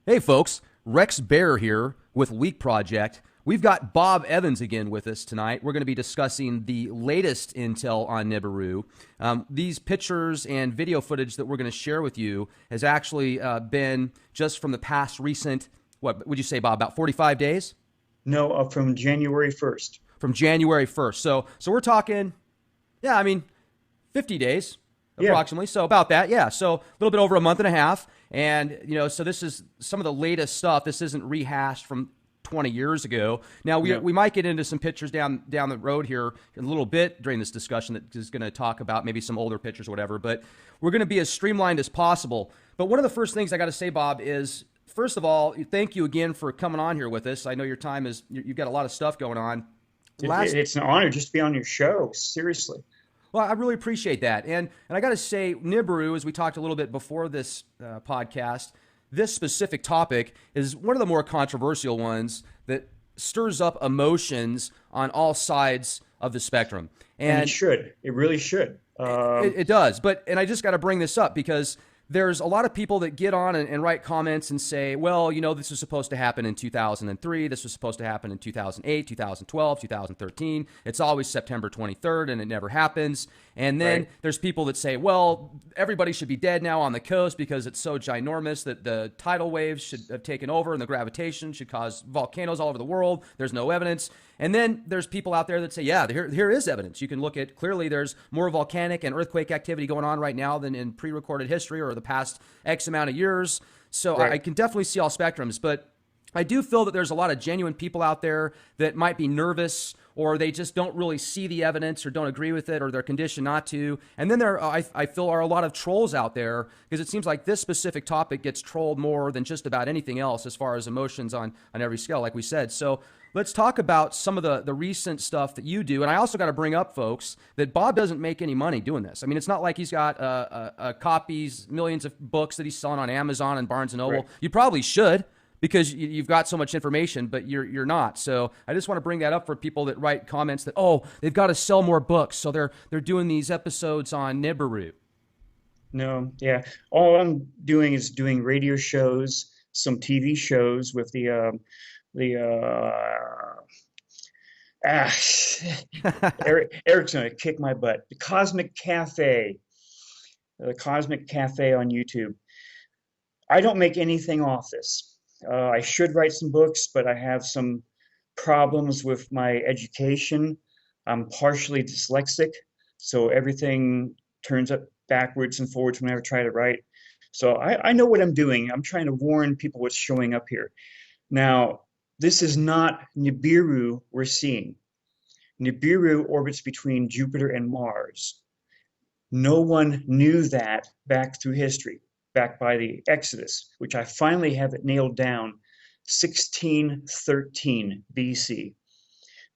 Hey folks, Rex Bear here with Leak Project. We've got Bob Evans again with us tonight. We're going to be discussing the latest intel on Nibiru. These pictures and video footage that we're going to share with you has actually been just from the past recent, what would you say, Bob, about 45 days? No, from January 1st. From January 1st. So we're talking, yeah, I mean, 50 days Yeah, approximately. So about that, yeah. So a little bit over a month and a half. And, so this is some of the latest stuff. This isn't rehashed from 20 years ago. Now, we, no. we might get into some pictures down the road here in a little bit during this discussion that is going to talk about maybe some older pictures or whatever. But we're going to be as streamlined as possible. But one of the first things I got to say, Bob, is first of all, thank you again for coming on here with us. I know your time is, you've got a lot of stuff going on. Last It's an honor just to be on your show. Seriously. Well, I really appreciate that, and I got to say, Nibiru, as we talked a little bit before this podcast, this specific topic is one of the more controversial ones that stirs up emotions on all sides of the spectrum, And it and should. It really should. it does. And I just got to bring this up because there's a lot of people that get on and write comments and say, well, this was supposed to happen in 2003. This was supposed to happen in 2008, 2012, 2013. It's always September 23rd and it never happens. And then Right. there's people that say, well, everybody should be dead now on the coast because it's so ginormous that the tidal waves should have taken over and the gravitation should cause volcanoes all over the world. There's no evidence. And then there's people out there that say, yeah, here is evidence. You can look at, clearly there's more volcanic and earthquake activity going on right now than in pre-recorded history or the past X amount of years. So I Right. can definitely see all spectrums, but I do feel that there's a lot of genuine people out there that might be nervous or they just don't really see the evidence or don't agree with it or they're conditioned not to. And then I feel, are a lot of trolls out there because it seems like this specific topic gets trolled more than just about anything else as far as emotions on every scale, like we said. So let's talk about some of the recent stuff that you do. And I also got to bring up, folks, that Bob doesn't make any money doing this. I mean, it's not like he's got copies, millions of books that he's selling on Amazon and Barnes and Noble. Right. You probably should because you've got so much information, but you're not. So I just want to bring that up for people that write comments that, oh, they've got to sell more books, so they're doing these episodes on Nibiru. No, yeah. All I'm doing is doing radio shows, some TV shows with the ah, Eric's gonna kick my butt. The Cosmic Cafe on YouTube. I don't make anything off this. I should write some books, but I have some problems with my education. I'm partially dyslexic, so everything turns up backwards and forwards whenever I try to write. So I know what I'm doing. I'm trying to warn people what's showing up here. Now, this is not Nibiru we're seeing. Nibiru orbits between Jupiter and Mars. No one knew that back through history, back by the Exodus, which I finally have it nailed down, 1613 BC.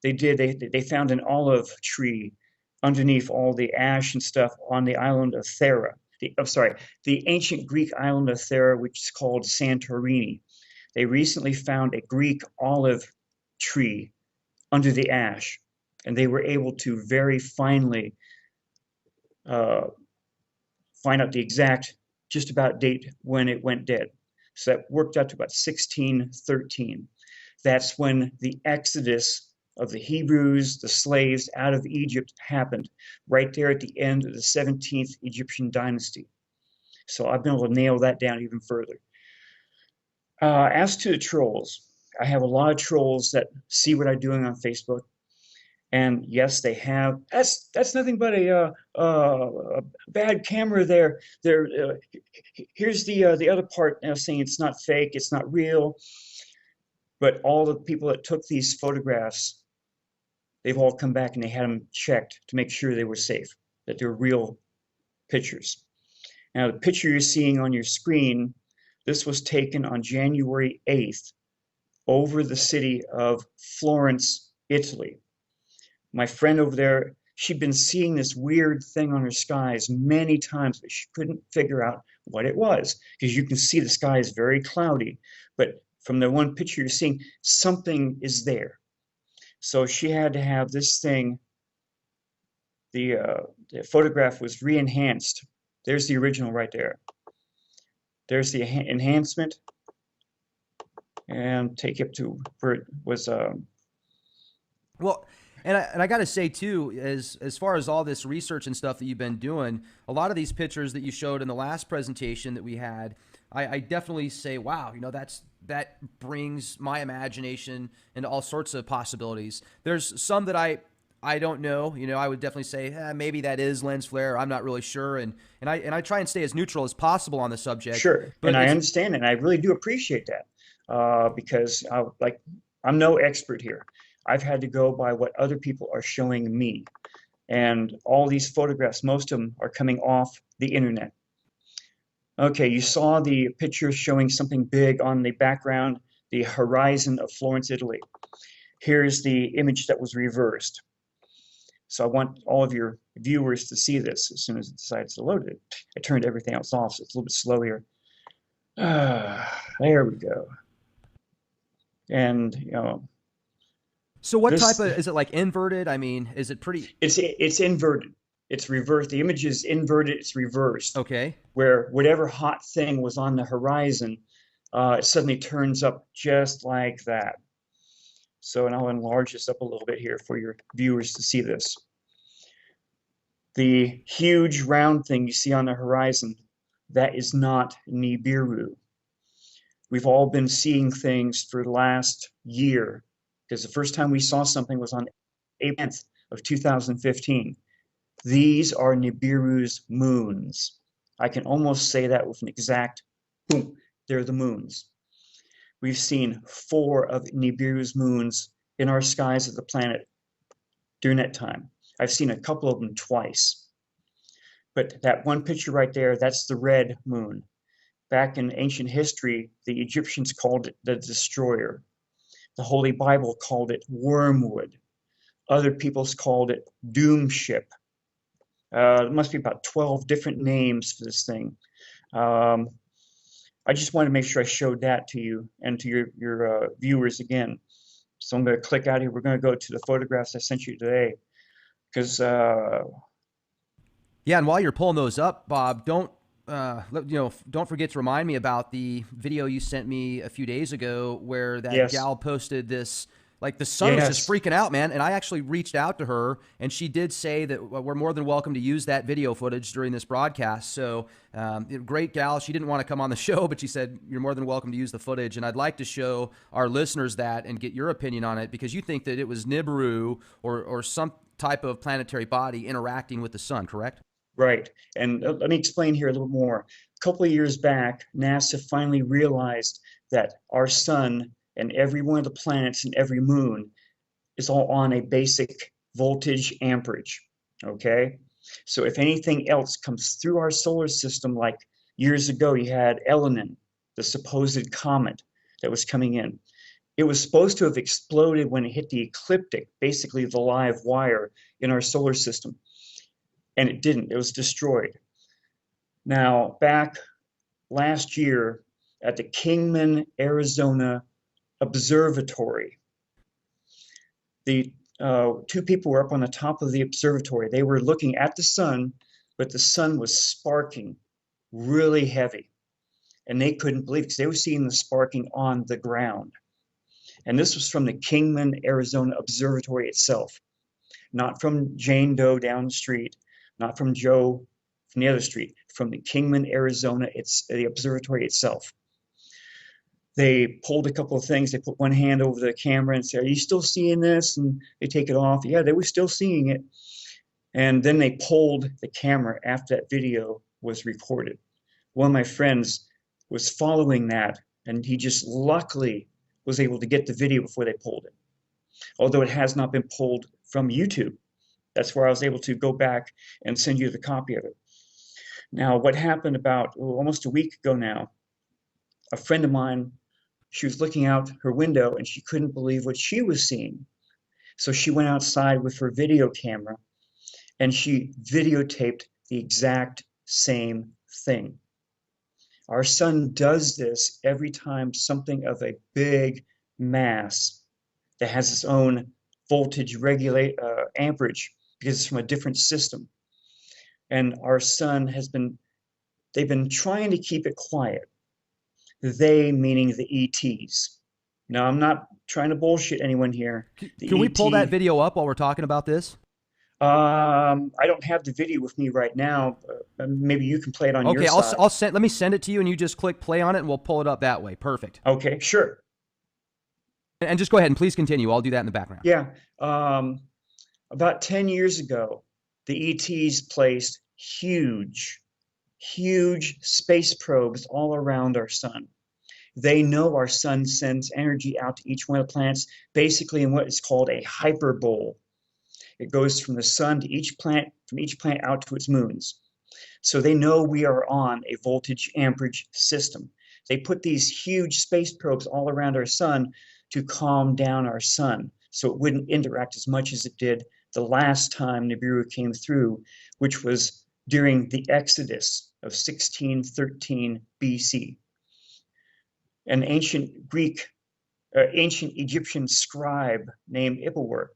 They found an olive tree underneath all the ash and stuff on the island of Thera. The ancient Greek island of Thera, which is called Santorini. They recently found a Greek olive tree under the ash, and they were able to very finely uh, find out the exact just about date when it went dead. So that worked out to about 1613. That's when the exodus of the Hebrews, the slaves out of Egypt happened, right there at the end of the 17th Egyptian dynasty. So I've been able to nail that down even further. As to the trolls, I have a lot of trolls that see what I'm doing on Facebook. And yes, they have. That's nothing but a bad camera there. Here's the other part now saying it's not fake, it's not real. But all the people that took these photographs, they've all come back and they had them checked to make sure they were safe, that they're real pictures. Now, the picture you're seeing on your screen, this was taken on January 8th over the city of Florence, Italy. My friend over there, she'd been seeing this weird thing on her skies many times, but she couldn't figure out what it was because you can see the sky is very cloudy. But from the one picture you're seeing, something is there. So she had to have this thing, the photograph was re-enhanced. There's the original right there. There's the enhancement. and take it to where it was. Well, and I got to say too, as far as all this research and stuff that you've been doing, a lot of these pictures that you showed in the last presentation that we had, I definitely say, wow, that brings my imagination into all sorts of possibilities. There's some that I don't know. I would definitely say maybe that is lens flare. I'm not really sure, and I try and stay as neutral as possible on the subject. Sure, and But I it's understand, and I really do appreciate that because like I'm no expert here. I've had to go by what other people are showing me, and all these photographs, most of them are coming off the internet. Okay, you saw the picture showing something big on the background, the horizon of Florence, Italy. Here's the image that was reversed. So I want all of your viewers to see this as soon as it decides to load it. I turned everything else off, so it's a little bit slow here. There we go. And so what type this of is it like inverted? I mean, is it pretty it's inverted. It's reversed. The image is inverted. It's reversed. okay? Where whatever hot thing was on the horizon, it suddenly turns up just like that. So, and I'll enlarge this up a little bit here for your viewers to see this. The huge round thing you see on the horizon, that is not Nibiru. We've all been seeing things for the last year because the first time we saw something was on April 10th of 2015. These are Nibiru's moons. I can almost say that with an exact boom. They're the moons. We've seen 4 of Nibiru's moons in our skies of the planet during that time. I've seen a couple of them twice. But that one picture right there, that's the red moon. Back in ancient history, the Egyptians called it the destroyer. The Holy Bible called it wormwood. Other peoples called it doom ship. There must be about 12 different names for this thing. Um, I just wanted to make sure I showed that to you and to your viewers again. So I'm going to click out here. We're going to go to the photographs I sent you today because Yeah, and while you're pulling those up, Bob, don't forget to remind me about the video you sent me a few days ago where that yes, gal posted this. Like the sun was just yes, freaking out, man. And I actually reached out to her, and she did say that we're more than welcome to use that video footage during this broadcast. So, great gal. She didn't want to come on the show, but she said you're more than welcome to use the footage. And I'd like to show our listeners that and get your opinion on it because you think that it was Nibiru or some type of planetary body interacting with the sun, correct? right. And let me explain here a little more. A couple of years back, NASA finally realized that our sun and every one of the planets and every moon is all on a basic voltage amperage. Okay. So if anything else comes through our solar system, like years ago, you had Elenin, the supposed comet that was coming in. It was supposed to have exploded when it hit the ecliptic, basically the live wire in our solar system, and it didn't. It was destroyed. Now, back last year at the Kingman, Arizona Observatory, the 2 people were up on the top of the observatory. They were looking at the sun, but the sun was sparking really heavy. And they couldn't believe it because they were seeing the sparking on the ground. And this was from the Kingman, Arizona Observatory itself, not from Jane Doe down the street, not from Joe from the other street, from the Kingman, Arizona, it's the observatory itself. They pulled a couple of things. They put one hand over the camera and said, "Are you still seeing this?" And they take it off. Yeah, they were still seeing it. And then they pulled the camera after that video was recorded. One of my friends was following that, and he just luckily was able to get the video before they pulled it, although it has not been pulled from YouTube. That's where I was able to go back and send you the copy of it. Now, what happened about almost a week ago now, a friend of mine, she was looking out her window and she couldn't believe what she was seeing. So she went outside with her video camera and she videotaped the exact same thing. Our sun does this every time something of a big mass that has its own voltage regulate amperage because it's from a different system. And our sun they've been trying to keep it quiet. They meaning the ETs. Now, I'm not trying to bullshit anyone here. The Can we pull that ET, video up while we're talking about this? I don't have the video with me right now. Maybe you can play it on your Okay, side. I'll send. Let me send it to you, and you just click play on it, and we'll pull it up that way. Perfect. Okay, sure. And just go ahead and please continue. I'll do that in the background. Yeah. Um, about 10 years ago, the ETs placed huge space probes all around our sun. They know our sun sends energy out to each one of the planets, basically in what is called a hyperbole. It goes from the sun to each planet, from each planet out to its moons. So they know we are on a voltage amperage system. They put these huge space probes all around our sun to calm down our sun so it wouldn't interact as much as it did the last time Nibiru came through, which was during the Exodus of 1613 BC. An ancient Egyptian scribe named Ippawar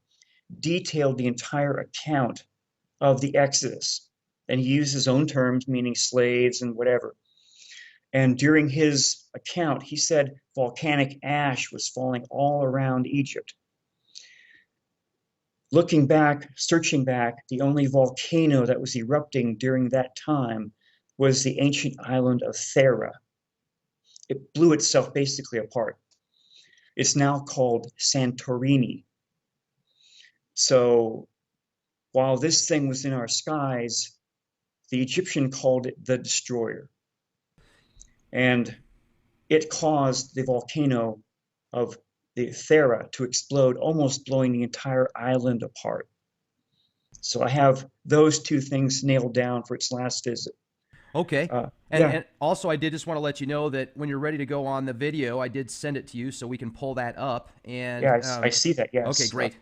detailed the entire account of the Exodus. And he used his own terms, meaning slaves and whatever. And during his account, he said volcanic ash was falling all around Egypt. Looking back, searching back, the only volcano that was erupting during that time was the ancient island of Thera. It blew itself basically apart. It's now called Santorini. So while this thing was in our skies, the Egyptian called it the destroyer. And it caused the volcano of the Thera to explode, almost blowing the entire island apart. So I have those two things nailed down for its last visit. Okay. Yeah, And also, I did just want to let you know that when you're ready to go on the video, I did send it to you so we can pull that up. And yeah, I see that. okay, Yes. great.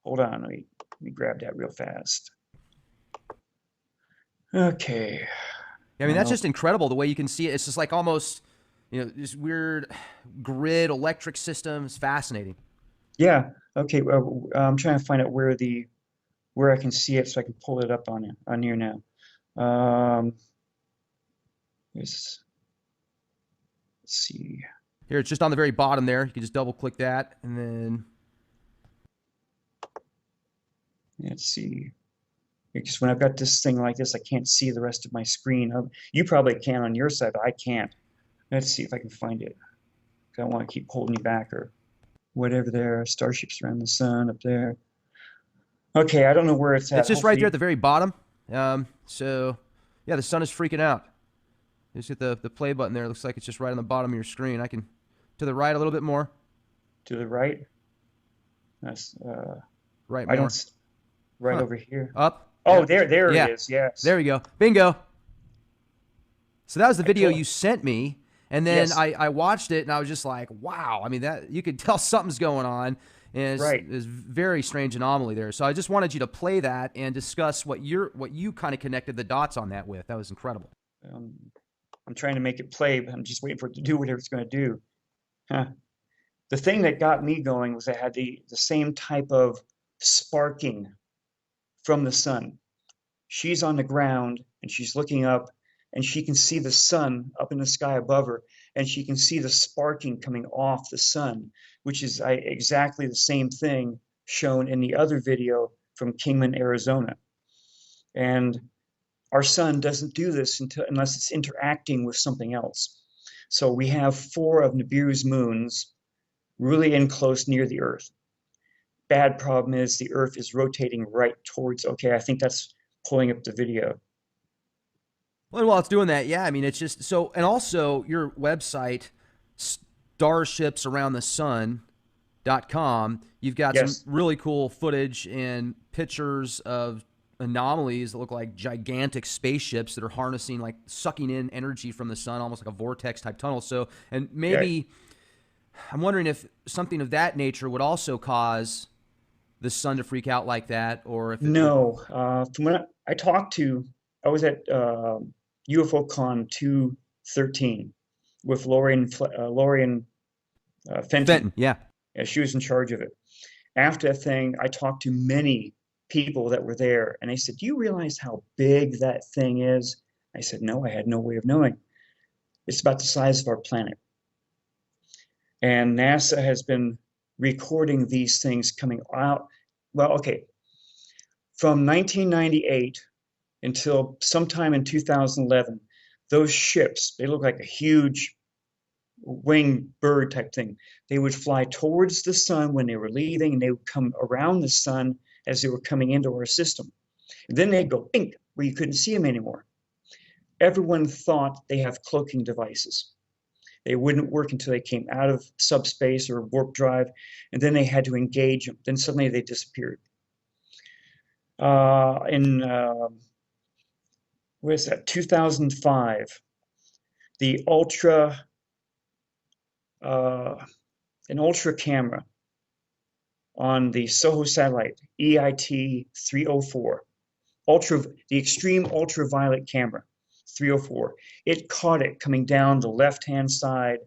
Hold on, let me grab that real fast. Okay. I mean, that's just incredible the way you can see it. It's just like almost, this weird grid electric system. It's fascinating. Yeah. Okay. Well, I'm trying to find out where I can see it so I can pull it up on here now. Let's see. Here, it's just on the very bottom there. You can just double click that, and then Let's see. Because when I've got this thing like this, I can't see the rest of my screen. You probably can on your side, but I can't. Let's see if I can find it. I don't want to keep holding you back or whatever there. Starships around the sun up there. Okay, I don't know where it's at. it's just right Hopefully, there at the very bottom. So, yeah, the sun is freaking out. Just hit the play button there. It looks like it's just right on the bottom of your screen. I can to the right a little bit more. to the right. That's Right I more. don't right Huh. over here. Up. Oh, Yep. there Yeah. it is. Yes. There we go. Bingo. So that was the video told- you sent me, and then Yes. I watched it, and I was just like, wow. I mean, that you could tell something's going on, and Right. it's very strange anomaly there. So I just wanted you to play that and discuss what you kind of connected the dots on that with. That was incredible. I'm trying to make it play, but I'm just waiting for it to do whatever it's going to do. Huh. The thing that got me going was I had the same type of sparking from the sun. She's on the ground and she's looking up and she can see the sun up in the sky above her and she can see the sparking coming off the sun, which is exactly the same thing shown in the other video from Kingman, Arizona. And our sun doesn't do this unless it's interacting with something else. So we have 4 of Nibiru's moons really in close near the Earth. Bad problem is the Earth is rotating right towards, okay, I think that's pulling up the video. Well, while it's doing that, yeah, I mean, it's just so, and also your website, starshipsaroundthesun.com, you've got some Yes, really cool footage and pictures of anomalies that look like gigantic spaceships that are harnessing, like sucking in energy from the sun, almost like a vortex type tunnel. So, and yeah, maybe I'm wondering if something of that nature would also cause the sun to freak out like that, or if it would. no. From when I talked to, I was at UFOCon 213 with Lorian Fenton. Fenton, yeah. Yeah, she was in charge of it. After that thing, I talked to many people that were there, and they said, "Do you realize how big that thing is?" I said, "No, I had no way of knowing. It's about the size of our planet." And NASA has been recording these things coming out. Well, okay, from 1998 until sometime in 2011, those ships, they look like a huge winged bird type thing. They would fly towards the sun when they were leaving, and they would come around the sun as they were coming into our system. And then they'd go pink, where you couldn't see them anymore. Everyone thought they have cloaking devices. They wouldn't work until they came out of subspace or warp drive, and then they had to engage them. Then suddenly they disappeared. In what is that? 2005, the uh, an ultra camera on the SOHO satellite EIT 304, the extreme ultraviolet camera 304. It caught it coming down the left-hand side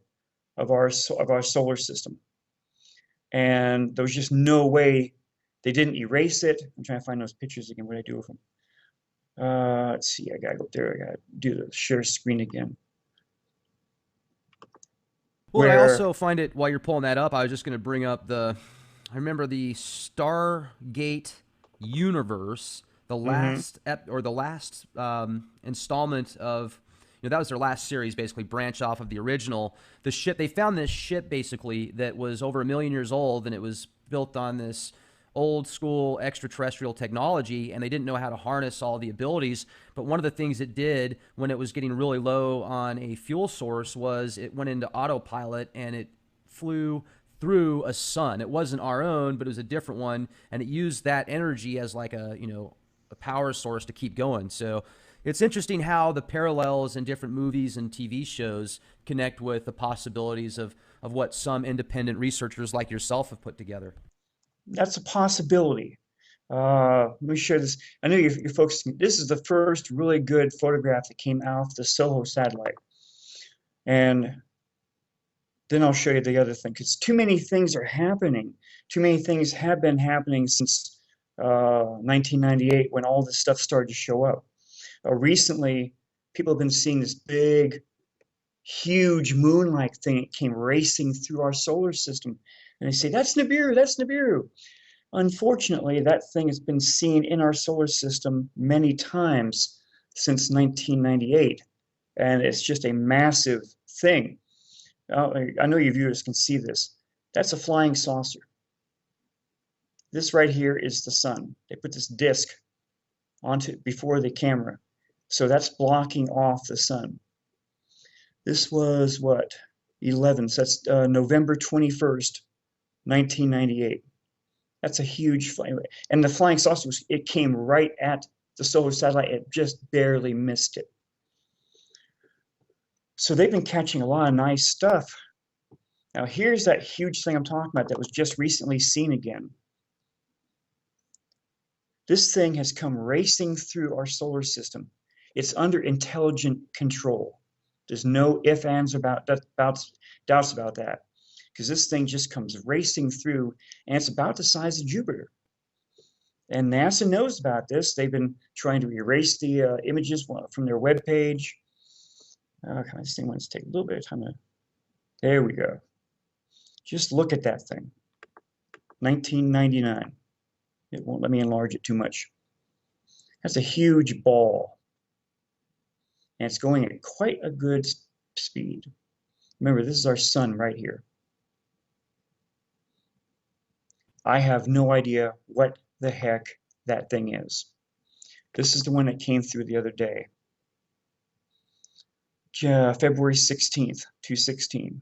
of our solar system, and there was just no way. They didn't erase it. I'm trying to find those pictures again. What did I do with them? Let's see. I gotta go up there. I gotta do the share screen again. Well, I Where also find it, while you're pulling that up, I was just going to bring up I remember the Stargate universe, the mhm, last the last installment of, that was their last series, basically branch off of the original. The ship, they found this ship basically that was over 1 million years old, and it was built on this old school extraterrestrial technology, and they didn't know how to harness all the abilities. But one of the things it did when it was getting really low on a fuel source was it went into autopilot and it flew through a sun. It wasn't our own, but it was a different one, and it used that energy as like a power source to keep going. So it's interesting how the parallels in different movies and TV shows connect with the possibilities of what some independent researchers like yourself have put together. that's a possibility. Let me share this. I know you're focusing. This is the first really good photograph that came out of the SOHO satellite, and then I'll show you the other thing, because too many things are happening. Too many things have been happening since 1998, when all this stuff started to show up. Recently, people have been seeing this big, huge moon-like thing that came racing through our solar system, and they say, "That's Nibiru. That's Nibiru." Unfortunately, that thing has been seen in our solar system many times since 1998, and it's just a massive thing. I know your viewers can see this. That's a flying saucer. This right here is the sun. They put this disk onto before the camera, so that's blocking off the sun. This was what, 11. So that's November 21st, 1998. That's a huge flying, and the flying saucer it came right at the solar satellite. It just barely missed it. So they've been catching a lot of nice stuff. Now here's that huge thing I'm talking about that was just recently seen again. This thing has come racing through our solar system. It's under intelligent control. There's no ifs, ands, doubts about that, because this thing just comes racing through, and it's about the size of Jupiter. And NASA knows about this. They've been trying to erase the images from their webpage. This thing wants to take a little bit of time to. There we go. Just look at that thing. 1999. It won't let me enlarge it too much. That's a huge ball. And it's going at quite a good speed. Remember, this is our sun right here. I have no idea what the heck that thing is. This is the one that came through the other day. February 16th, 216.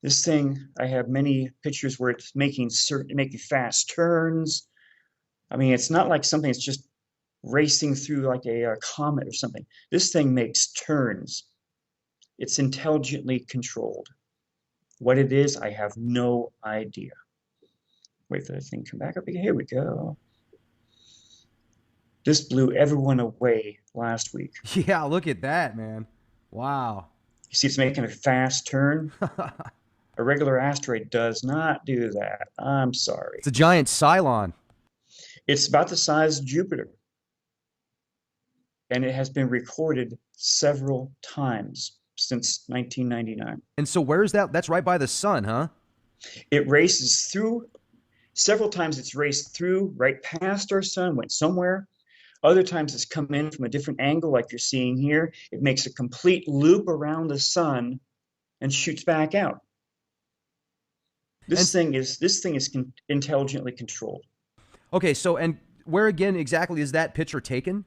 This thing, I have many pictures where it's making fast turns. I mean, it's not like something that's just racing through like a comet or something. This thing makes turns. It's intelligently controlled. What it is, I have no idea. Wait for the thing to come back up again. Here we go. This blew everyone away last week. Yeah, look at that, man. Wow. You see, it's making a fast turn. A regular asteroid does not do that. I'm sorry. It's a giant Cylon. It's about the size of Jupiter, and it has been recorded several times. since 1999. And so where's that? That's right by the sun, huh? It races through several times. It's raced through right past our sun, went somewhere. Other times it's come in from a different angle, like you're seeing here. It makes a complete loop around the sun and shoots back out. And This thing is intelligently controlled. okay, so and where again exactly is that picture taken?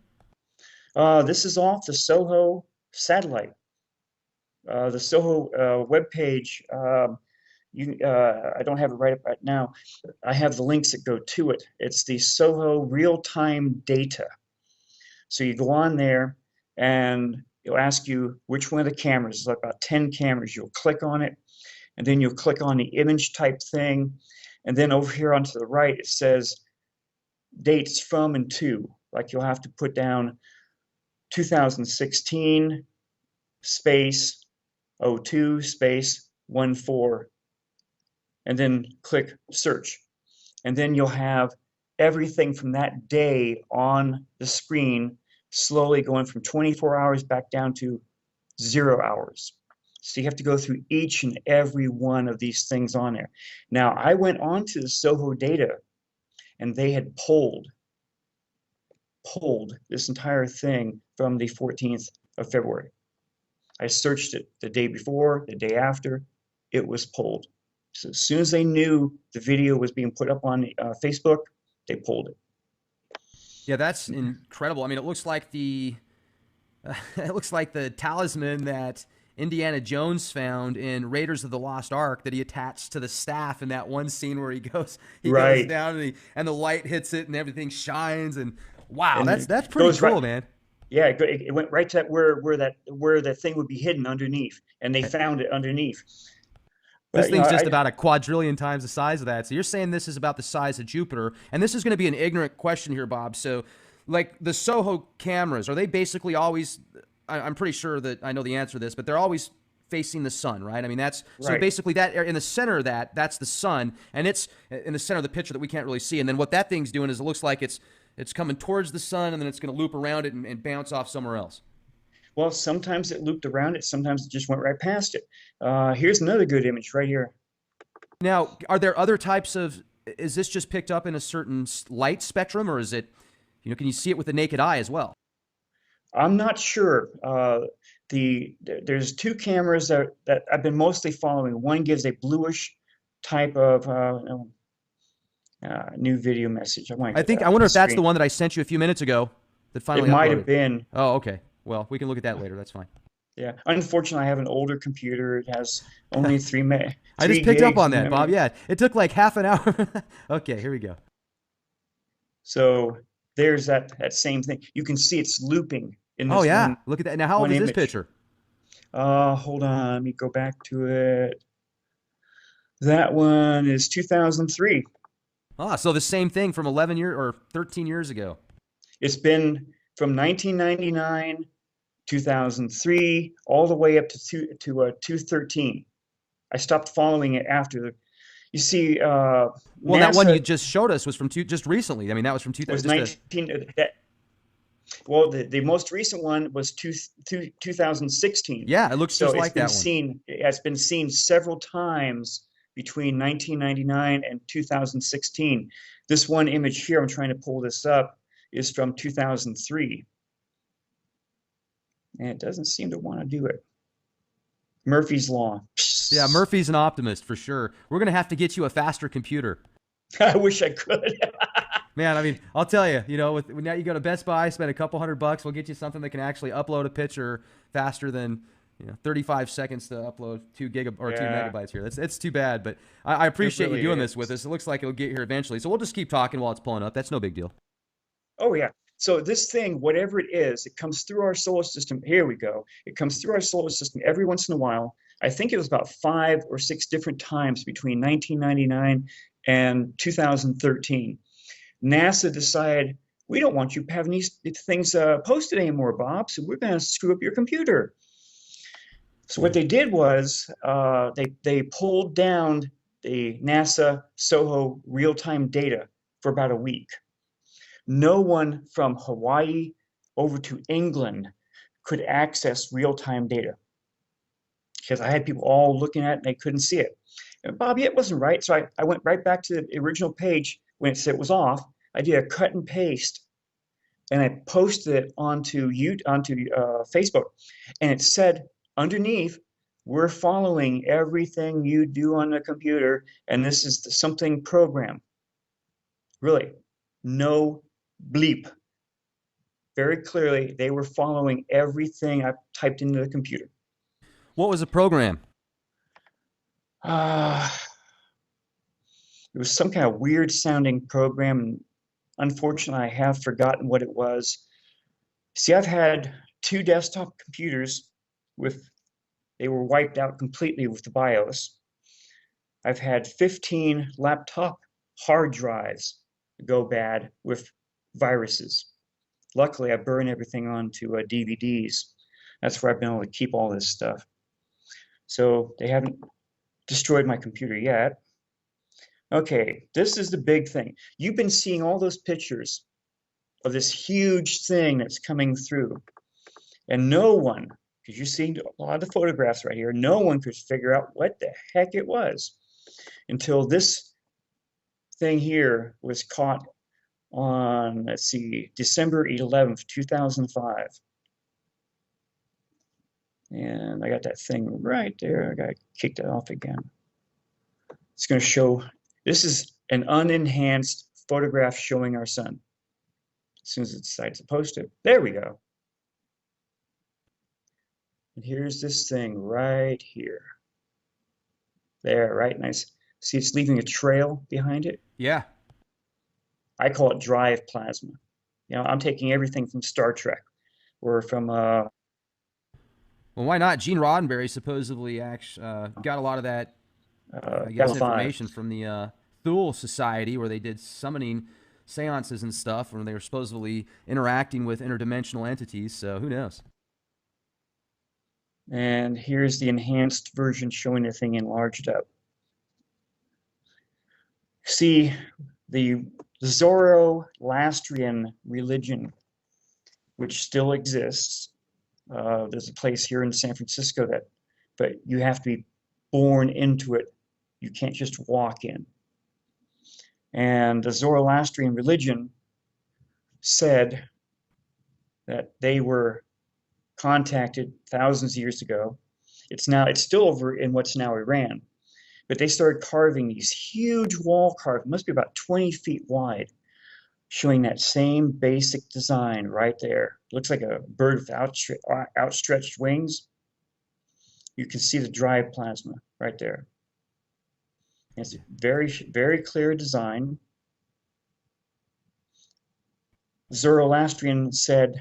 This is off the SOHO satellite. The SOHO webpage. I don't have it right now. I have the links that go to it. It's the SOHO real-time data. So you go on there and it'll ask you which one of the cameras. It's like about 10 cameras. You'll click on it, and then you'll click on the image type thing. And then over here onto the right, it says dates from and to. Like you'll have to put down 2016 space 02 space 14, and then click search. And then you'll have everything from that day on the screen, slowly going from 24 hours back down to 0 hours. So you have to go through each and every one of these things on there. Now, I went on to the SOHO data, and they had pulled this entire thing from the 14th of February. I searched it the day before, the day after, it was pulled. So as soon as they knew the video was being put up on Facebook, they pulled it. Yeah, that's incredible. I mean, it looks like the it looks like the talisman that Indiana Jones found in Raiders of the Lost Ark that he attached to the staff in that one scene where he goes Right. down and the light hits it and everything shines and wow, And that's it pretty goes cool, right. man. Yeah, it went right to that where the thing would be hidden underneath, and they found it underneath. This But thing's just about a quadrillion times the size of that. So you're saying this is about the size of Jupiter, and this is going to be an ignorant question here, Bob. So, like the SOHO cameras, are they basically always? I'm pretty sure that I know the answer to this, but they're always facing the sun, right? I mean, that's so right. basically that in the center of that's the sun, and it's in the center of the picture that we can't really see. And then what that thing's doing is it looks like it's coming towards the sun, and then it's going to loop around it and bounce off somewhere else. Well, sometimes it looped around it, sometimes it just went right past it. Here's another good image right here. Now, are there other types of? Is this just picked up in a certain light spectrum, or is it? Can you see it with the naked eye as well? I'm not sure. There's two cameras that I've been mostly following. One gives a bluish type of new video message. I want to I get think that I up on wonder the if that's the screen. one that I sent you a few minutes ago that It finally might have uploaded. been. Oh, okay. Well, we can look at that later. That's fine. Yeah. Unfortunately, I have an older computer. It has only I just 3 picked up gigs on of that, Bob. memory. Yeah, it took like half an hour. Okay, here we go. So there's that same thing. You can see it's looping in Oh this yeah, look at that. Now, how old one is this image. picture? Hold on, let me go back to it. That one is 2003. Ah, so the same thing from 11 years or 13 years ago. It's been from 1999, 2003, all the way up to 2013. I stopped following it after. You see, Well, that one you NASA just showed us was from just recently. I mean, that was from was 2000. Just a 19. Well, the most recent one was 2016. yeah, it looks So just like that one. it's been seen several times between 1999 and 2016. This one image here, I'm trying to pull this up, is from 2003. And it doesn't seem to want to do it. Murphy's Law. Yeah, Murphy's an optimist for sure. We're gonna have to get you a faster computer. I wish I could. Man, I mean, I'll tell you, with now you go to Best Buy, spend a couple $100, we'll get you something that can actually upload a picture faster than 35 seconds to upload 2 Yeah, megabytes here. It's too bad, but I appreciate you really doing is. this with us. It looks like it'll get here eventually, so we'll just keep talking while it's pulling up. That's no big deal. Oh, yeah. So this thing, whatever it is, it comes through our solar system. Here we go. It comes through our solar system every once in a while. I think it was about 5 or 6 different times between 1999 and 2013. NASA decided, we don't want you having these things posted anymore, Bob, so we're going to screw up your computer. So what they did was they pulled down the NASA SOHO real-time data for about a week. No one from Hawaii over to England could access real-time data. because I had people all looking at it and they couldn't see it. And Bobby, it wasn't right. So I went right back to the original page when it said it was off. I did a cut and paste and I posted it onto Facebook, and it said underneath, "We're following everything you do on the computer, and this is something program." Really, no bleep. Very clearly, they were following everything I typed into the computer. What was the program? Uh, it was some kind of weird sounding program. And unfortunately, I have forgotten what it was. See, I've had two desktop computers with, they were wiped out completely with the BIOS. I've had 15 laptop hard drives go bad with viruses. Luckily, I burn everything onto DVDs. That's where I've been able to keep all this stuff. So they haven't destroyed my computer yet. Okay, this is the big thing. You've been seeing all those pictures of this huge thing that's coming through, and no one, because you've seen a lot of the photographs right here, no one could figure out what the heck it was until this thing here was caught on, let's see, December 11th, 2005. And I got that thing right there. I got to kick that off again. It's going to show, this is an unenhanced photograph showing our sun. As soon as it decides to post it. There we go. And here's this thing right here. There, right? Nice. See, it's leaving a trail behind it. Yeah. I call it drive plasma. You know, I'm taking everything from Star Trek or from Well, why not? Gene Roddenberry supposedly got a lot of that, I guess, Babylon 5. information from the Thule Society, where they did summoning seances and stuff, when they were supposedly interacting with interdimensional entities. So who knows? And here's the enhanced version showing the thing enlarged up. See, the Zoroastrian religion, which still exists. There's a place here in San Francisco that, but you have to be born into it. You can't just walk in. And the Zoroastrian religion said that they were contacted thousands of years ago. It's still over in what's now Iran, but they started carving these huge wall carvings, must be about 20 feet wide, showing that same basic design right there. Looks like a bird with outstretched wings. You can see the drive plasma right there. It's a very, very clear design. Zoroastrian said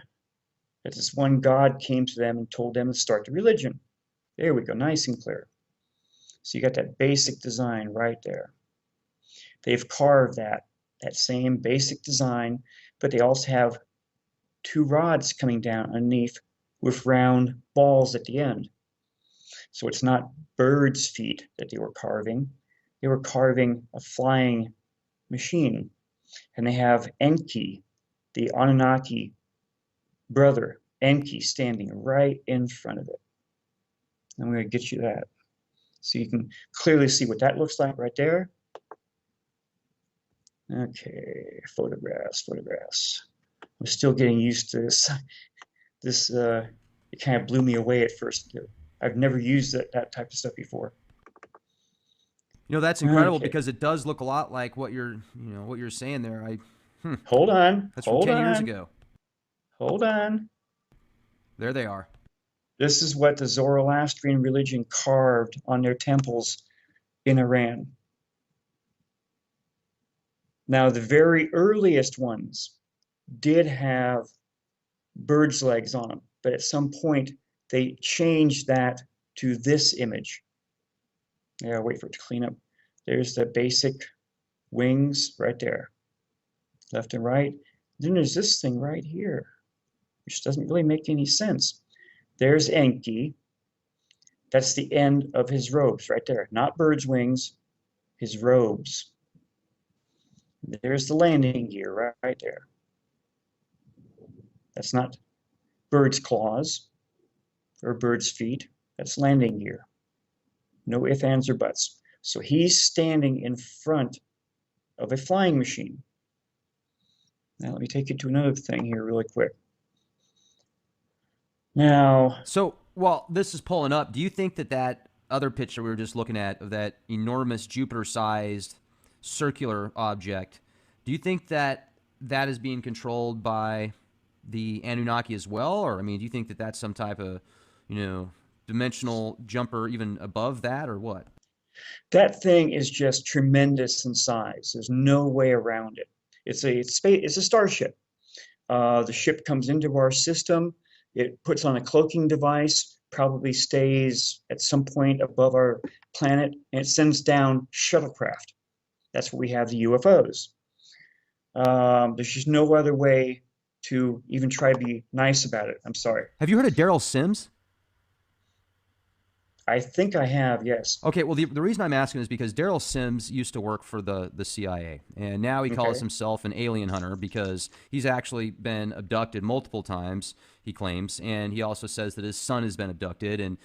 that this one god came to them and told them to start the religion. There we go, nice and clear. So you got that basic design right there. They've carved that same basic design, but they also have two rods coming down underneath with round balls at the end. So it's not birds' feet that they were carving. They were carving a flying machine. And they have Enki, the Anunnaki brother, Enki, standing right in front of it. I'm going to get you that. So you can clearly see what that looks like right there. Okay, photographs. I'm still getting used to this. It kind of blew me away at first. I've never used that type of stuff before. You know, that's incredible Okay, because it does look a lot like what you're saying there. hold on, That's from hold 10 years on, ago. hold on. There they are. This is what the Zoroastrian religion carved on their temples in Iran. Now, the very earliest ones did have birds' legs on them, but at some point they changed that to this image. Yeah, wait for it to clean up. There's the basic wings right there, left and right. Then there's this thing right here, which doesn't really make any sense. There's Enki. That's the end of his robes right there. Not bird's wings, his robes. There's the landing gear right there. That's not bird's claws or bird's feet. That's landing gear. No ifs, ands, or buts. So he's standing in front of a flying machine. Now let me take you to another thing here really quick. Now, So while this is pulling up, do you think that that other picture we were just looking at of that enormous Jupiter-sized circular object, do you think that that is being controlled by the Anunnaki as well? Or, I mean, do you think that that's some type of, dimensional jumper even above that, or what? that thing is just tremendous in size. There's no way around it. It's a starship. The ship comes into our system. It puts on a cloaking device, probably stays at some point above our planet, and it sends down shuttlecraft. That's what we have the UFOs. There's just no other way to even try to be nice about it. I'm sorry. Have you heard of Daryl Sims? I think I have, yes. Okay, well, the reason I'm asking is because Daryl Sims used to work for the CIA, and now he calls Okay. himself an alien hunter because he's actually been abducted multiple times, he claims, and he also says that his son has been abducted, and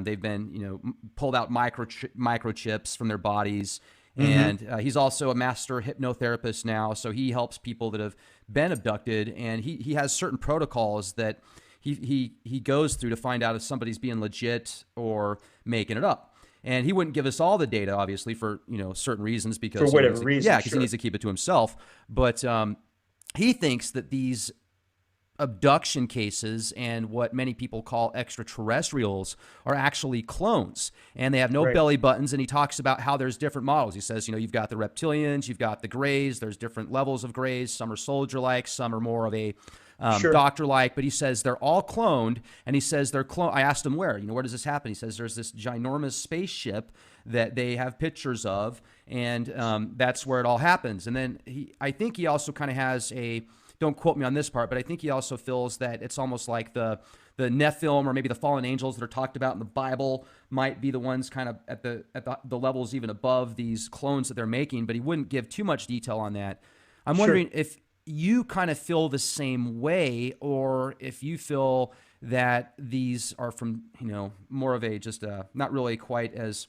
they've been, pulled out microchips from their bodies, Mm-hmm. and he's also a master hypnotherapist now, so he helps people that have been abducted, and he has certain protocols that he goes through to find out if somebody's being legit or making it up. And he wouldn't give us all the data, obviously, for certain reasons For because whatever reason, because he sure. needs to keep it to himself. But he thinks that these abduction cases and what many people call extraterrestrials are actually clones, and they have no Right. belly buttons. And he talks about how there's different models. He says, you've got the reptilians, you've got the grays, there's different levels of grays. Some are soldier like, some are more of a Sure. doctor like, but he says they're all cloned. And he says they're cloned. I asked him where does this happen? He says there's this ginormous spaceship that they have pictures of, and that's where it all happens. And then I think he also kind of has a, don't quote me on this part, but I think he also feels that it's almost like the Nephilim or maybe the fallen angels that are talked about in the Bible might be the ones kind of at the levels even above these clones that they're making. But he wouldn't give too much detail on that. I'm Sure. wondering if you kind of feel the same way, or if you feel that these are from more of a just not really quite as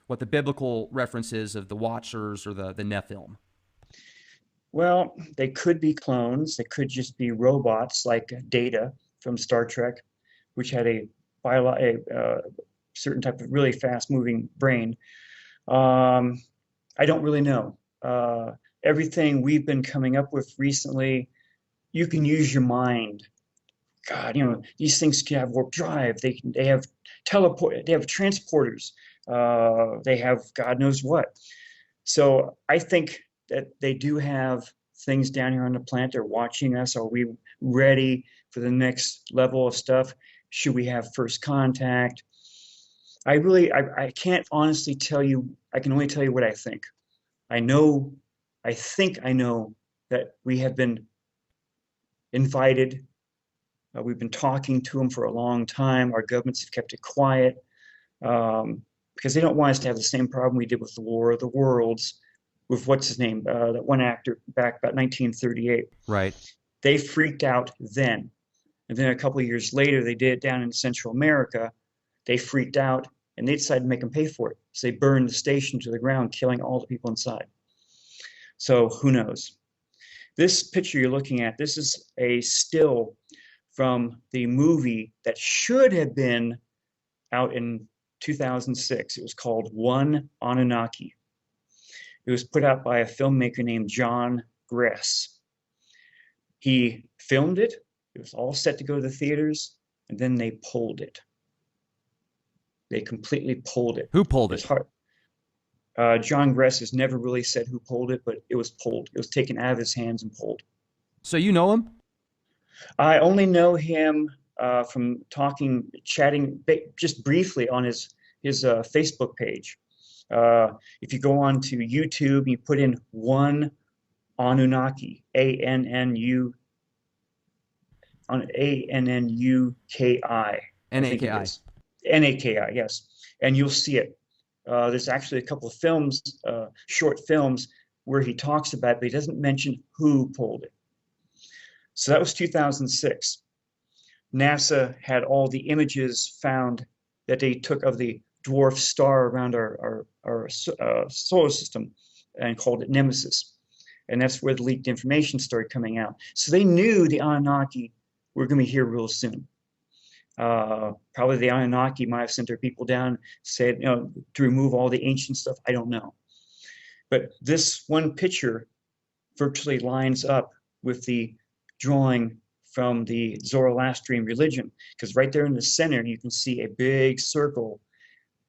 what the biblical reference is of the Watchers or the Nephilim. Well, they could be clones. They could just be robots like Data from Star Trek, which had a certain type of really fast-moving brain. Um, I don't really know. Everything we've been coming up with recently, you can use your mind. God, these things can have warp drive. They have teleport. They have transporters. They have God knows what. So I think that they do have things down here on the planet. They're watching us. Are we ready for the next level of stuff? Should we have first contact? I can't honestly tell you. I can only tell you what I think. I know, I think I know that we have been invited. We've been talking to them for a long time. Our governments have kept it quiet because they don't want us to have the same problem we did with the War of the Worlds with what's his name, that one actor back about 1938. Right. They freaked out then. And then a couple of years later, they did it down in Central America. They freaked out and they decided to make them pay for it. So they burned the station to the ground, killing all the people inside. So who knows? This picture you're looking at, this is a still from the movie that should have been out in 2006. It was called One Anunnaki. It was put out by a filmmaker named John Gress. He filmed it. It was all set to go to the theaters, and then they pulled it. They completely pulled it. Who pulled It's it? hard. John Gress has never really said who pulled it, but it was pulled. It was taken out of his hands and pulled. So you know him? I only know him from chatting just briefly on his Facebook page. If you go on to YouTube, you put in One Anunnaki, Annuki, I think it NAKI. is. Naki, yes. And you'll see it. There's actually a couple of films, short films, where he talks about it, but he doesn't mention who pulled it. So that was 2006. NASA had all the images found that they took of the dwarf star around our solar system and called it Nemesis. And that's where the leaked information started coming out. So they knew the Anunnaki were going to be here real soon. Probably the Anunnaki might have sent their people down, said, to remove all the ancient stuff. I don't know. But this one picture virtually lines up with the drawing from the Zoroastrian religion, because right there in the center, you can see a big circle.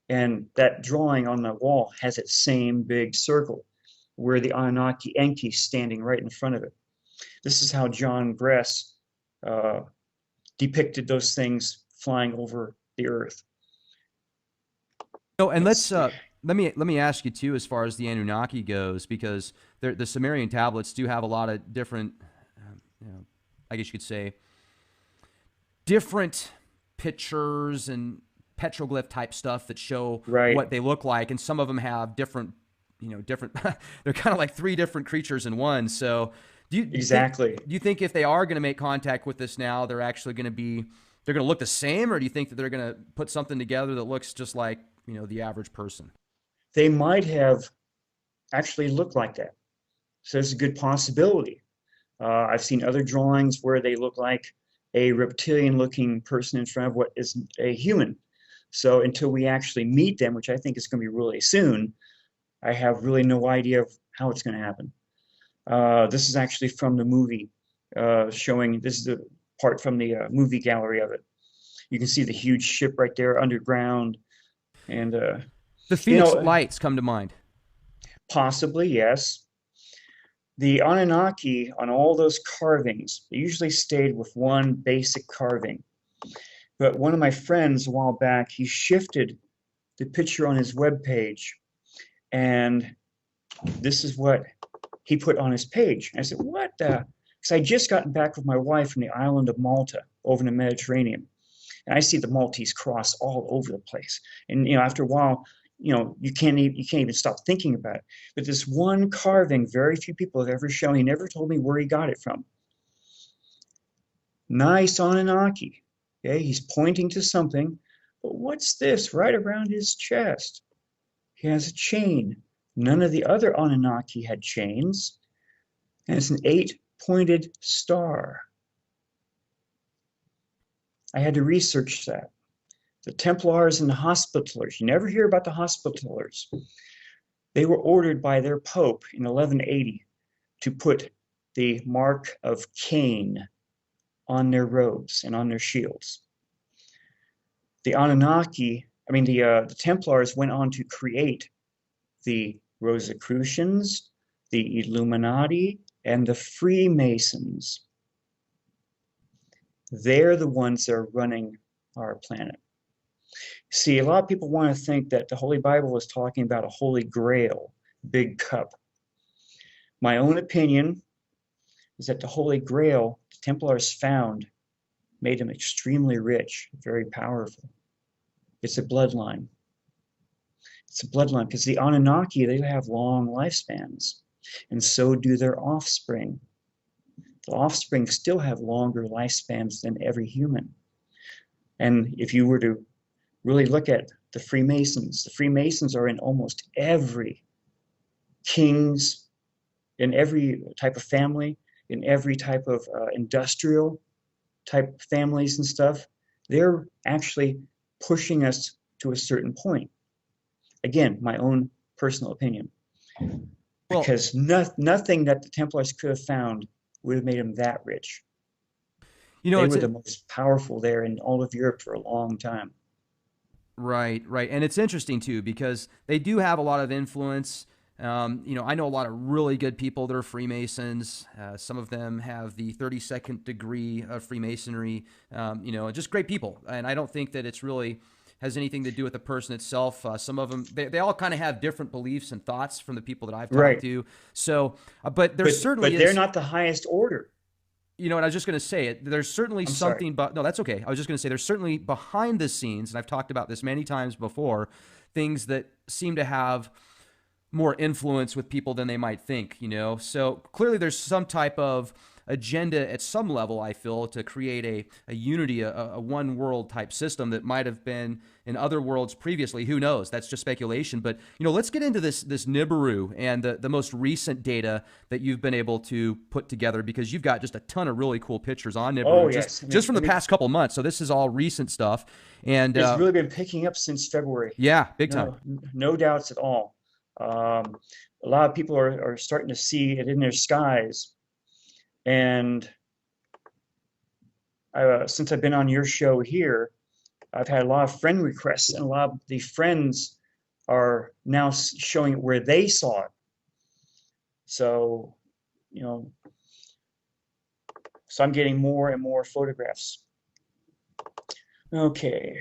And that drawing on the wall has that same big circle where the Anunnaki Enki standing right in front of it. This is how John Gress depicted those things flying over the earth. Oh, and let me ask you too, as far as the Anunnaki goes, because the Sumerian tablets do have a lot of different, I guess you could say, different pictures and petroglyph type stuff that show what they look like, and some of them have different, they're kind of like three different creatures in one. So do you think if they are going to make contact with us now, they're actually going to they're going to look the same, or do you think that they're going to put something together that looks just like, the average person? They might have actually looked like that. So it's a good possibility. I've seen other drawings where they look like a reptilian looking person in front of what is a human. So until we actually meet them, which I think is going to be really soon, I have really no idea of how it's going to happen. This is actually from the movie showing, this is the part from the movie gallery of it. You can see the huge ship right there underground. And the Phoenix lights come to mind. Possibly, yes. The Anunnaki on all those carvings, they usually stayed with one basic carving. But one of my friends a while back, he shifted the picture on his webpage, and this is what he put on his page. And I said, what the? Because I just gotten back with my wife from the island of Malta over in the Mediterranean. And I see the Maltese cross all over the place. And after a while, you can't even stop thinking about it. But this one carving, very few people have ever shown. He never told me where he got it from. Nice Anunnaki. Okay, he's pointing to something. But what's this right around his chest? He has a chain. None of the other Anunnaki had chains. And it's an 8-pointed star. I had to research that. The Templars and the Hospitallers, you never hear about the Hospitallers. They were ordered by their Pope in 1180 to put the mark of Cain on their robes and on their shields. The the Templars went on to create the Rosicrucians, the Illuminati, and the Freemasons. They're the ones that are running our planet. See, a lot of people want to think that the Holy Bible is talking about a holy grail, big cup. My own opinion is that the Holy Grail the Templars found made them extremely rich, very powerful. It's a bloodline. It's a bloodline because the Anunnaki, they have long lifespans, and so do their offspring. The offspring still have longer lifespans than every human. And if you were to really look at the Freemasons are in almost every king's, in every type of family, in every type of industrial type families and stuff. They're actually pushing us to a certain point. Again, my own personal opinion. Because nothing that the Templars could have found would have made them that rich. They were the most powerful there in all of Europe for a long time. Right. And it's interesting too, because they do have a lot of influence. I know a lot of really good people that are Freemasons. Some of them have the 32nd degree of Freemasonry, just great people. And I don't think that it's really has anything to do with the person itself. Some of them, they all kind of have different beliefs and thoughts from the people that I've talked to. So, but they're not the highest order. And I was just going to say it. There's certainly something, but no, that's okay. I was just going to say there's certainly behind the scenes, and I've talked about this many times before, things that seem to have more influence with people than they might think, you know? So clearly there's some type of agenda at some level, I feel, to create a unity, a one world type system that might have been in other worlds previously. Who knows? That's just speculation. But, you know, let's get into this Nibiru and the most recent data that you've been able to put together, because you've got just a ton of really cool pictures on Oh Nibiru yes, just from the past couple months. So this is all recent stuff. And it's really been picking up since February. yeah, big time. No doubts at all. Um, a lot of people are starting to see it in their skies. And since I've been on your show here, I've had a lot of friend requests, and a lot of the friends are now showing where they saw it. So, you know, so I'm getting more and more photographs. Okay.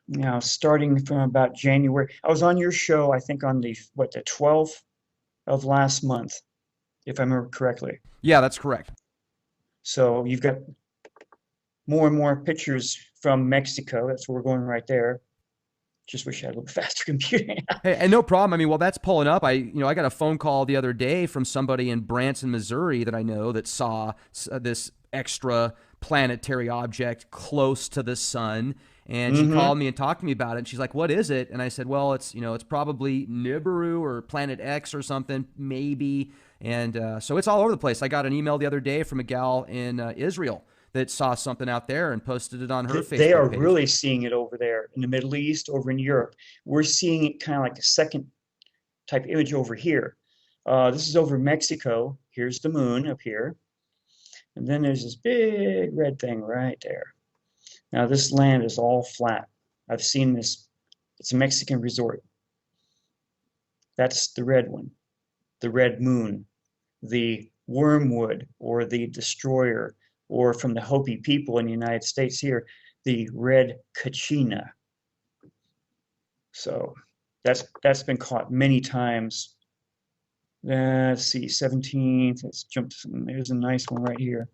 Now, starting from about January, I was on your show, I think on the 12th of last month, if I remember correctly. Yeah, that's correct. So you've got more and more pictures from Mexico. That's where we're going right there. Just wish I had a little faster computing. Hey, and no problem. I mean, while that's pulling up, I got a phone call the other day from somebody in Branson, Missouri that I know that saw this extra planetary object close to the sun. And she called me and talked to me about it. And she's like, "What is it?" And I said, "Well, it's probably Nibiru or Planet X or something, maybe." And so it's all over the place. I got an email the other day from a gal in Israel that saw something out there and posted it on her Facebook page. They are really seeing it over there in the Middle East, over in Europe. We're seeing it kind of like a second type image over here. This is over Mexico. Here's the moon up here. And then there's this big red thing right there. Now this land is all flat. I've seen this. It's a Mexican resort. That's the red one, the red moon, the wormwood or the destroyer, or from the Hopi people in the United States here, the red kachina. So that's been caught many times. Let's see, 17th. Let's jump to something. There's a nice one right here.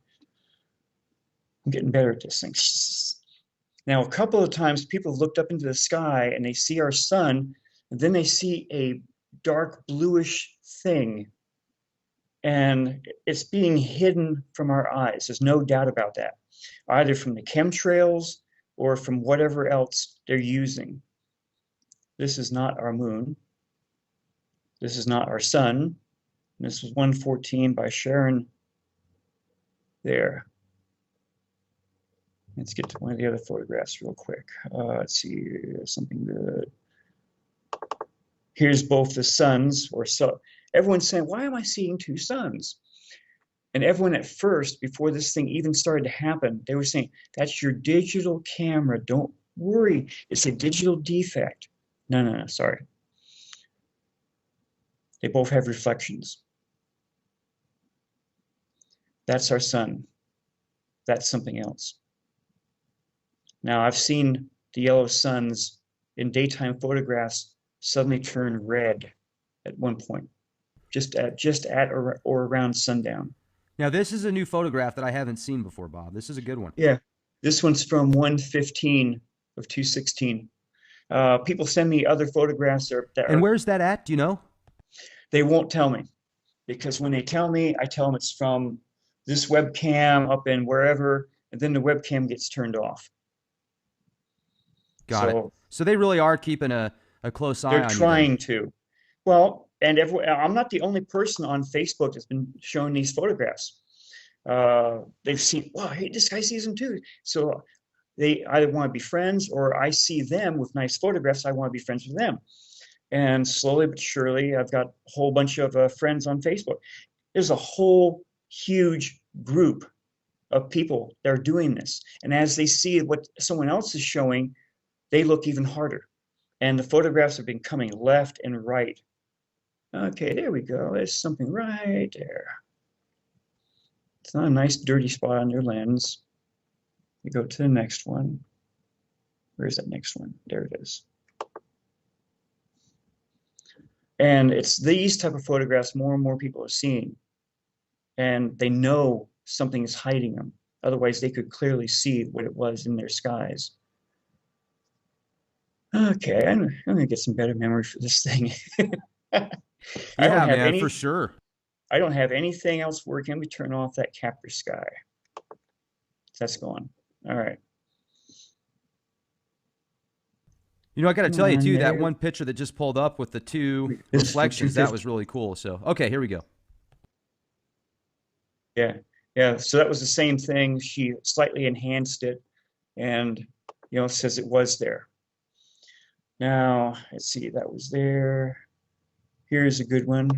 I'm getting better at this thing. Now, a couple of times people have looked up into the sky and they see our sun, and then they see a dark bluish thing, and it's being hidden from our eyes. There's no doubt about that, either from the chemtrails or from whatever else they're using. This is not our moon. This is not our sun. This was 114 by Sharon there. Let's get to one of the other photographs real quick. Let's see, something good. Here's both the suns, or so. Everyone's saying, why am I seeing two suns? And everyone at first, before this thing even started to happen, they were saying, that's your digital camera. Don't worry, it's a digital defect. No, sorry. They both have reflections. That's our sun. That's something else. Now, I've seen the yellow suns in daytime photographs suddenly turn red at one point, just at or around sundown. Now, this is a new photograph that I haven't seen before, Bob. This is a good one. Yeah, this one's from 115 of 216. People send me other photographs And where's that at? Do you know? They won't tell me, because when they tell me, I tell them it's from this webcam up in wherever, and then the webcam gets turned off. Got it. So they really are keeping a close eye on you. They're trying to. Well, and I'm not the only person on Facebook that's been showing these photographs. They've seen, wow, hey, this guy sees them too. So they either want to be friends, or I see them with nice photographs. I want to be friends with them. And slowly but surely, I've got a whole bunch of friends on Facebook. There's a whole huge group of people that are doing this. And as they see what someone else is showing, they look even harder. And the photographs have been coming left and right. Okay, there we go. There's something right there. It's not a nice dirty spot on your lens. We go to the next one. Where's that next one? There it is. And it's these type of photographs more and more people are seeing. And they know something is hiding them. Otherwise, they could clearly see what it was in their skies. Okay, I'm gonna get some better memory for this thing. I don't Yeah, have man, for any. sure. I don't have anything else working. Let me turn off that capture sky. That's gone. All right. You know, I got to Come tell you on too, that there. one picture that just pulled up with the two This is from reflections, that was 250. really cool. So, okay, here we go. Yeah. Yeah. So that was the same thing. She slightly enhanced it and, says it was there. Now, let's see, that was there. Here's a good one.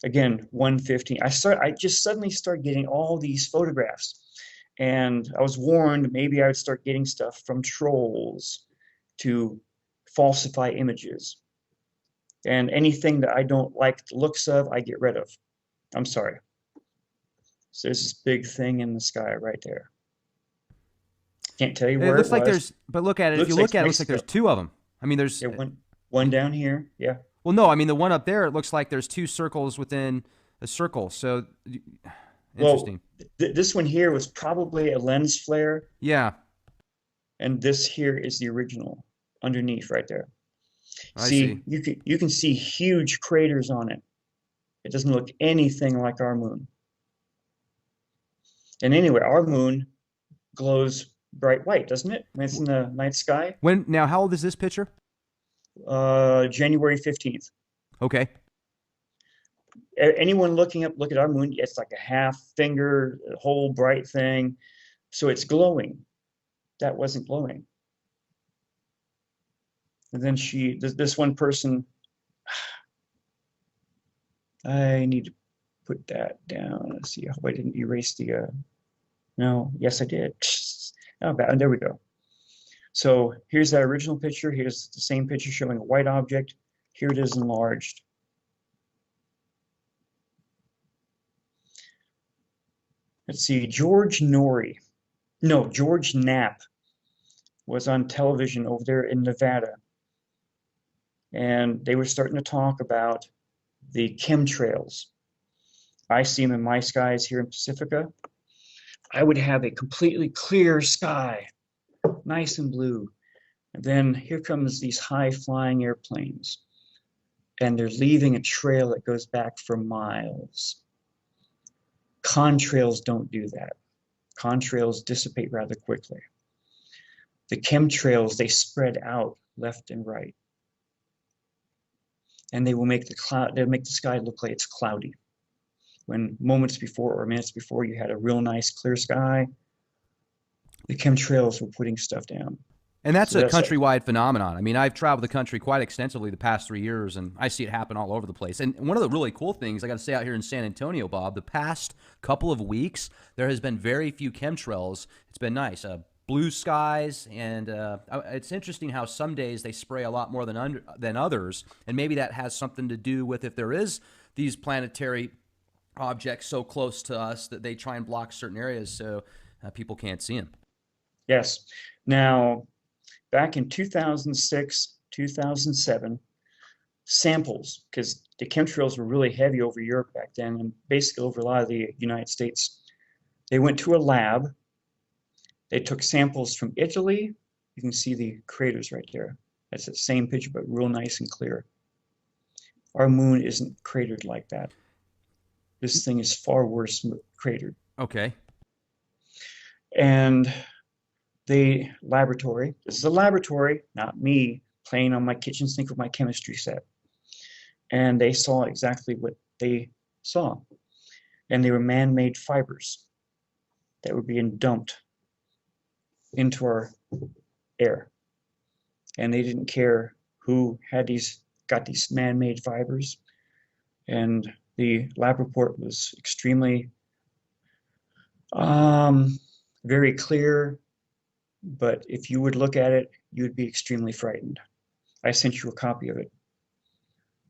Again, 115. I just suddenly started getting all these photographs. And I was warned maybe I would start getting stuff from trolls to falsify images. And anything that I don't like the looks of, I get rid of. I'm sorry. So there's this big thing in the sky right there. Can't tell you It where it looks like was. there's, but look at it. If you Looks like look at it, it three. looks like there's two of them. I mean, there's, Yeah, one down here. Yeah. well, no, I mean, the one up there, it looks like there's two circles within a circle. So, Well, interesting. this one here was probably a lens flare, Yeah, and this here is the original underneath right there. I see. See, you can see huge craters on it. It doesn't look anything like our moon. And anyway, our moon glows bright white, doesn't it? When it's in the night sky. Now, how old is this picture? January 15th. Okay. Anyone look at our moon, it's like a half finger, a whole bright thing. So it's glowing. That wasn't glowing. And then this one person, I need to put that down. Let's see. I hope I didn't erase the, no, yes, I did. Oh, bad. There we go. So here's that original picture. Here's the same picture showing a white object. Here it is enlarged. Let's see, George Knapp was on television over there in Nevada. And they were starting to talk about the chemtrails. I see them in my skies here in Pacifica. I would have a completely clear sky, nice and blue. And then here comes these high flying airplanes, and they're leaving a trail that goes back for miles. Contrails don't do that. Contrails dissipate rather quickly. The chemtrails, they spread out left and right. And they'll make the sky look like it's cloudy. When moments before or minutes before you had a real nice clear sky, the chemtrails were putting stuff down. And that's So a that's like, countrywide phenomenon. I mean, I've traveled the country quite extensively the past 3 years, and I see it happen all over the place. And one of the really cool things I got to say out here in San Antonio, Bob, the past couple of weeks, there has been very few chemtrails. It's been nice. Blue skies, and it's interesting how some days they spray a lot more than others, and maybe that has something to do with if there is these planetary objects so close to us that they try and block certain areas so people can't see them. yes. Now, back in 2006, 2007, samples, because the chemtrails were really heavy over Europe back then and basically over a lot of the United States. They went to a lab. They took samples from Italy. You can see the craters right there. That's the same picture, but real nice and clear. Our moon isn't cratered like that. This thing is far worse cratered. Okay. And the laboratory, this is a laboratory, not me playing on my kitchen sink with my chemistry set. And they saw exactly what they saw. And they were man-made fibers that were being dumped into our air. And they didn't care who got these man-made fibers. And the lab report was extremely very clear, but if you would look at it, you would be extremely frightened. I sent you a copy of it.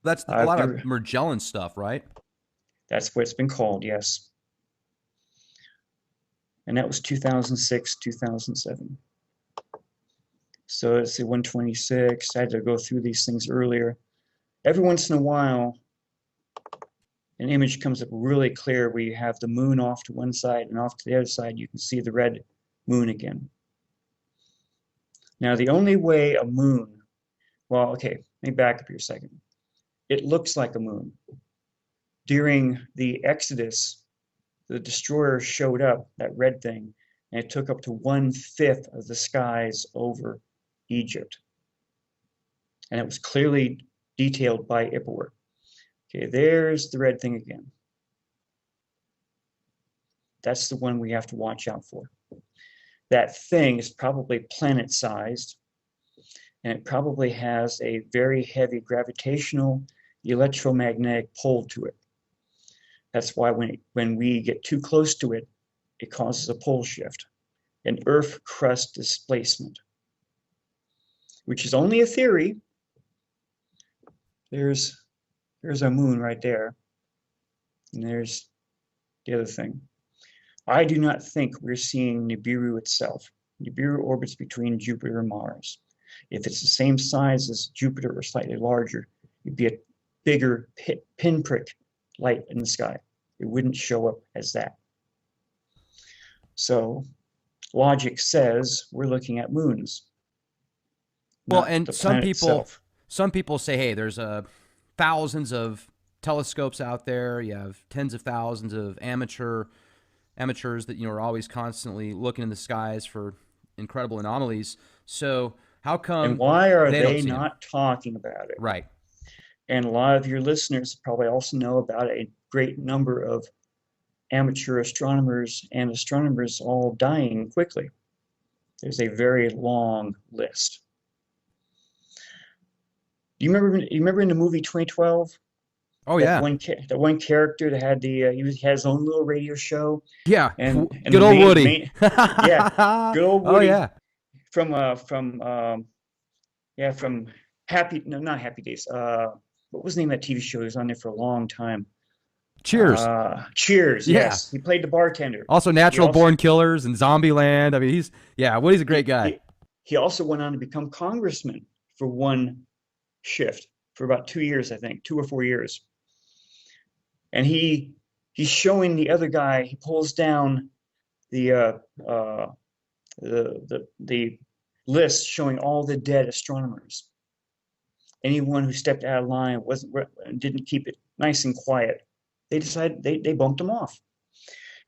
That's a I've lot of never, Magellan stuff, right? that's what it's been called, yes. And that was 2006, 2007. So let's see, 126. I had to go through these things earlier. Every once in a while, an image comes up really clear where you have the moon off to one side and off to the other side, you can see the red moon again. Now, the only way a moon, well, okay, let me back up here a second. It looks like a moon. During the Exodus, the destroyer showed up, that red thing, and it took up to 1/5 of the skies over Egypt. And it was clearly detailed by Ippler. Okay, there's the red thing again. That's the one we have to watch out for. That thing is probably planet-sized, and it probably has a very heavy gravitational electromagnetic pull to it. That's why when we get too close to it, it causes a pole shift, an Earth crust displacement, which is only a theory. There's our moon right there, and there's the other thing. I do not think we're seeing Nibiru itself. Nibiru orbits between Jupiter and Mars. If it's the same size as Jupiter or slightly larger, it'd be a bigger pinprick light in the sky. It wouldn't show up as that. So logic says we're looking at moons, Well, not and the planet itself. some people say, hey, there's thousands of telescopes out there. You have tens of thousands of amateurs that are always constantly looking in the skies for incredible anomalies. So how come And why are they don't they see them? not talking about it? Right. And a lot of your listeners probably also know about a great number of amateur astronomers and astronomers all dying quickly. There's a very long list. Do you remember in the movie 2012? Oh That yeah. one character that had he had his own little radio show, Yeah. and Good the old Woody. yeah, good old Oh Woody yeah. from Happy, no, not Happy Days. What was the name of that TV show? He was on there for a long time. Cheers. Cheers. Yeah. Yes, he played the bartender. Also He Natural also Born Killers and Zombieland. I mean, Woody's a great guy. he also went on to become congressman for one shift for about 2 years, I think, 2 or 4 years. And he's showing the other guy. He pulls down the the list showing all the dead astronomers. Anyone who stepped out of line didn't keep it nice and quiet. They decided they bumped him off.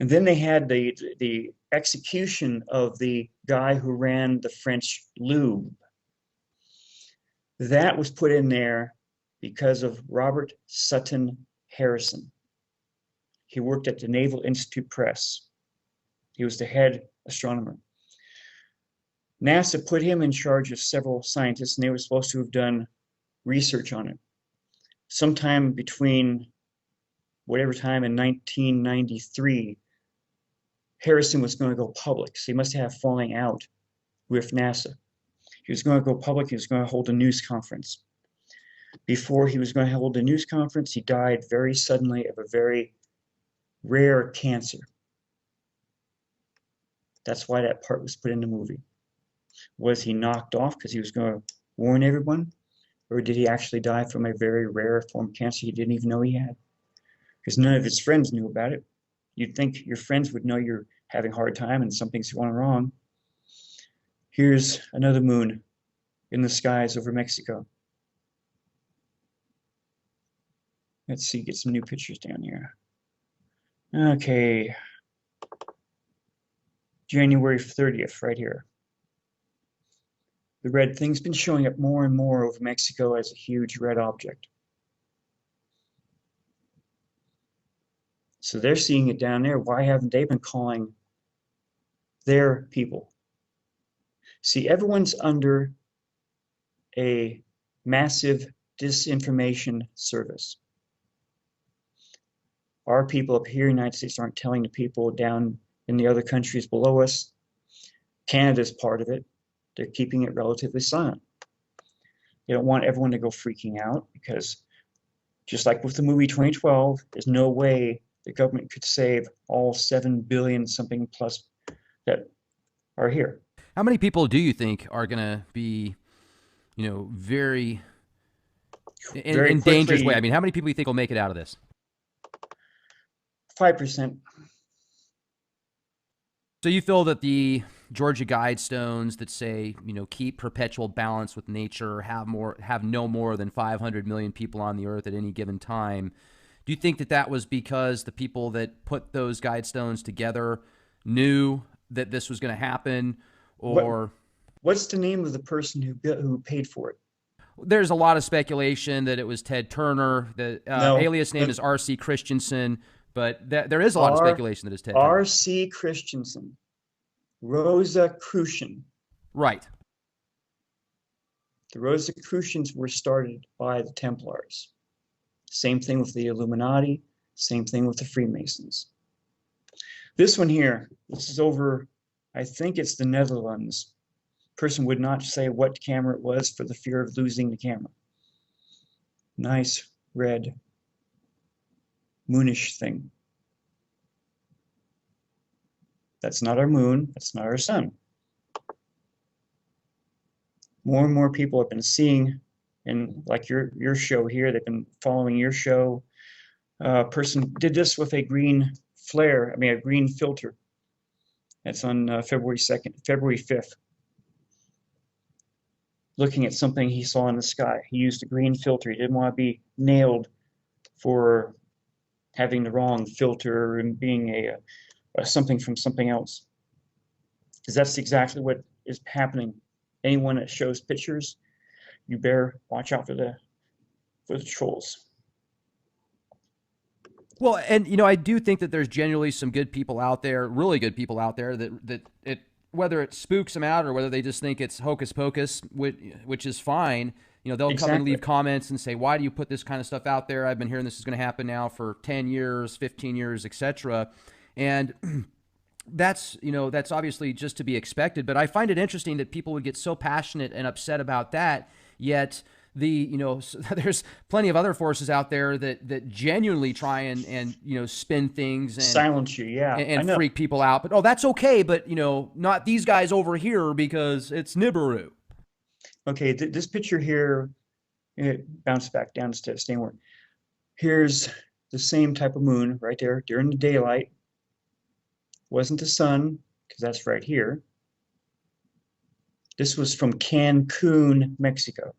And then they had the execution of the guy who ran the French Louvre. That was put in there because of Robert Sutton Harrison. He worked at the Naval Institute Press. He was the head astronomer. NASA put him in charge of several scientists, and they were supposed to have done research on it. Sometime between whatever time in 1993, Harrison was going to go public. So he must have falling out with NASA. He was going to go public. He was going to hold a news conference. Before he was going to hold a news conference, he died very suddenly of a very rare cancer. That's why that part was put in the movie. Was he knocked off because he was going to warn everyone? Or did he actually die from a very rare form of cancer he didn't even know he had? Because none of his friends knew about it. You'd think your friends would know you're having a hard time and something's going wrong. Here's another moon in the skies over Mexico. Let's see, get some new pictures down here. Okay. January 30th, right here. The red thing's been showing up more and more over Mexico as a huge red object. So they're seeing it down there. Why haven't they been calling their people? See, everyone's under a massive disinformation service. Our people up here in the United States aren't telling the people down in the other countries below us. Canada's part of it. They're keeping it relatively silent. They don't want everyone to go freaking out because just like with the movie 2012, there's no way the government could save all 7 billion something plus that are here. How many people do you think are going to be, very in dangerous way? I mean, how many people do you think will make it out of this? 5%. So you feel that the Georgia Guidestones that say, keep perpetual balance with nature, have no more than 500 million people on the earth at any given time. Do you think that that was because the people that put those Guidestones together knew that this was going to happen, What or what's the name of the person who paid for it? there's a lot of speculation that it was Ted Turner. The No, alias name no, is R.C. Christensen, but there is a lot of R. speculation that it's Ted Turner. R.C. Christensen, Rosicrucian. Right. The Rosicrucians were started by the Templars. Same thing with the Illuminati. Same thing with the Freemasons. This one here, this is over, I think it's the Netherlands. Person would not say what camera it was for the fear of losing the camera. Nice red moonish thing. That's not our moon. That's not our sun. More and more people have been seeing, and like your show here, they've been following your show. A person did this with a green flare, a green filter. That's on February 2nd, February 5th. Looking at something he saw in the sky. He used a green filter. He didn't want to be nailed for having the wrong filter and being a something from something else. Because that's exactly what is happening. Anyone that shows pictures, you better watch out for the trolls. Well, and I do think that there's genuinely some good people out there, really good people out there that it whether it spooks them out or whether they just think it's hocus pocus, which is fine. They'll come and leave comments and say, "Why do you put this kind of stuff out there? I've been hearing this is going to happen now for 10 years, 15 years, etc." And that's obviously just to be expected. But I find it interesting that people would get so passionate and upset about that, yet there's plenty of other forces out there that genuinely try and spin things and silence you, yeah, and freak people out. But that's okay. But not these guys over here because it's Nibiru. Okay, this picture here, it bounced back down to staying where. Here's the same type of moon right there during the daylight. Wasn't the sun, because that's right here. This was from Cancun, Mexico.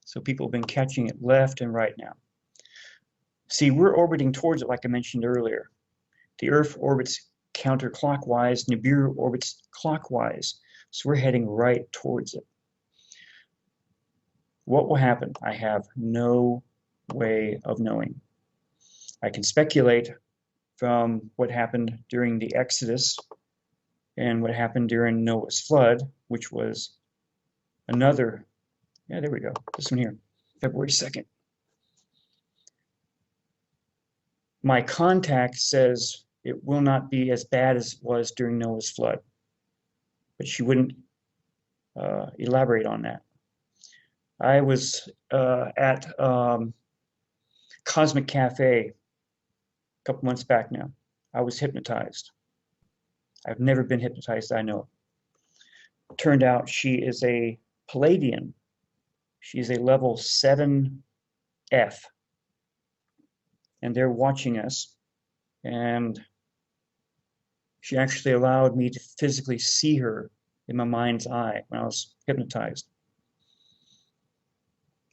So people have been catching it left and right now. See, we're orbiting towards it like I mentioned earlier. The Earth orbits counterclockwise, Nibiru orbits clockwise. So we're heading right towards it. What will happen? I have no way of knowing. I can speculate from what happened during the Exodus and what happened during Noah's flood, which was another, yeah, there we go, this one here, February 2nd. My contact says it will not be as bad as it was during Noah's flood, but she wouldn't elaborate on that. I was at Cosmic Cafe a couple months back now. I was hypnotized. I've never been hypnotized, I know. Turned out she is a Palladian. She's a level 7F. And they're watching us. And she actually allowed me to physically see her in my mind's eye when I was hypnotized.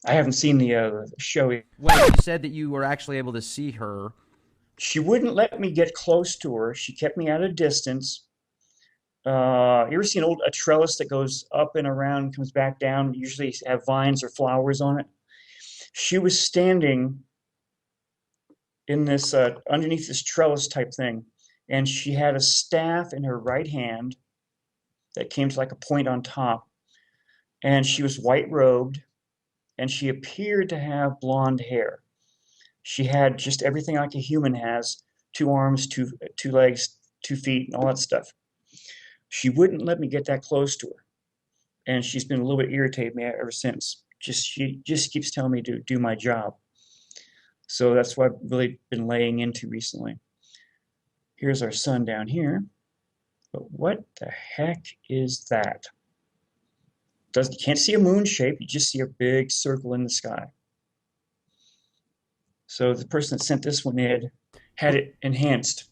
I haven't seen the show. When you said that you were actually able to see her, she wouldn't let me get close to her. She kept me at a distance. You ever seen a trellis that goes up and around, comes back down, usually have vines or flowers on it? She was standing in this, underneath this trellis type thing, and she had a staff in her right hand that came to like a point on top, and she was white robed, and she appeared to have blonde hair. She had just everything like a human has, 2 arms, two legs, 2 feet, and all that stuff. She wouldn't let me get that close to her. And she's been a little bit irritated me ever since. She just keeps telling me to do my job. So that's what I've really been laying into recently. Here's our sun down here. But what the heck is that? You can't see a moon shape, you just see a big circle in the sky. So the person that sent this one in had it enhanced.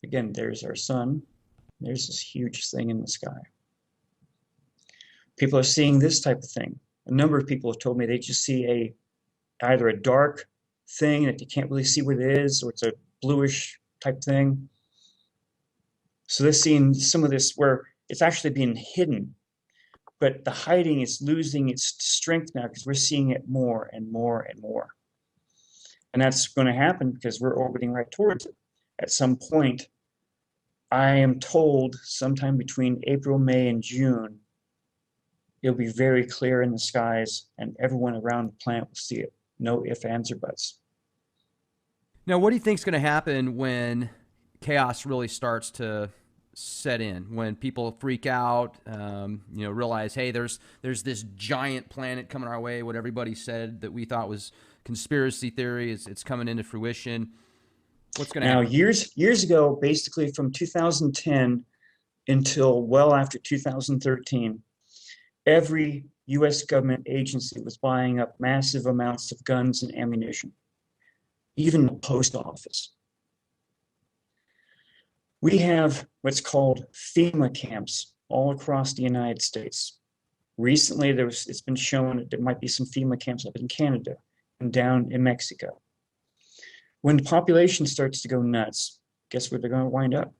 Again, there's our sun. There's this huge thing in the sky. People are seeing this type of thing. A number of people have told me they just see either a dark thing that you can't really see what it is, or it's a bluish type thing. So they're seeing some of this where it's actually being hidden, but the hiding is losing its strength now because we're seeing it more and more and more. And that's going to happen because we're orbiting right towards it. At some point, I am told sometime between April, May, and June, it'll be very clear in the skies and everyone around the planet will see it. No ifs, ands, or buts. Now, what do you think is going to happen when chaos really starts to set in? When people freak out, realize, hey, there's this giant planet coming our way. What everybody said that we thought was conspiracy theory it's coming into fruition. What's going to happen? Now, years ago, basically from 2010 until well after 2013, every US government agency was buying up massive amounts of guns and ammunition, even the post office. We have what's called FEMA camps all across the United States. Recently, it's been shown that there might be some FEMA camps up in Canada and down in Mexico. When the population starts to go nuts, guess where they're going to wind up?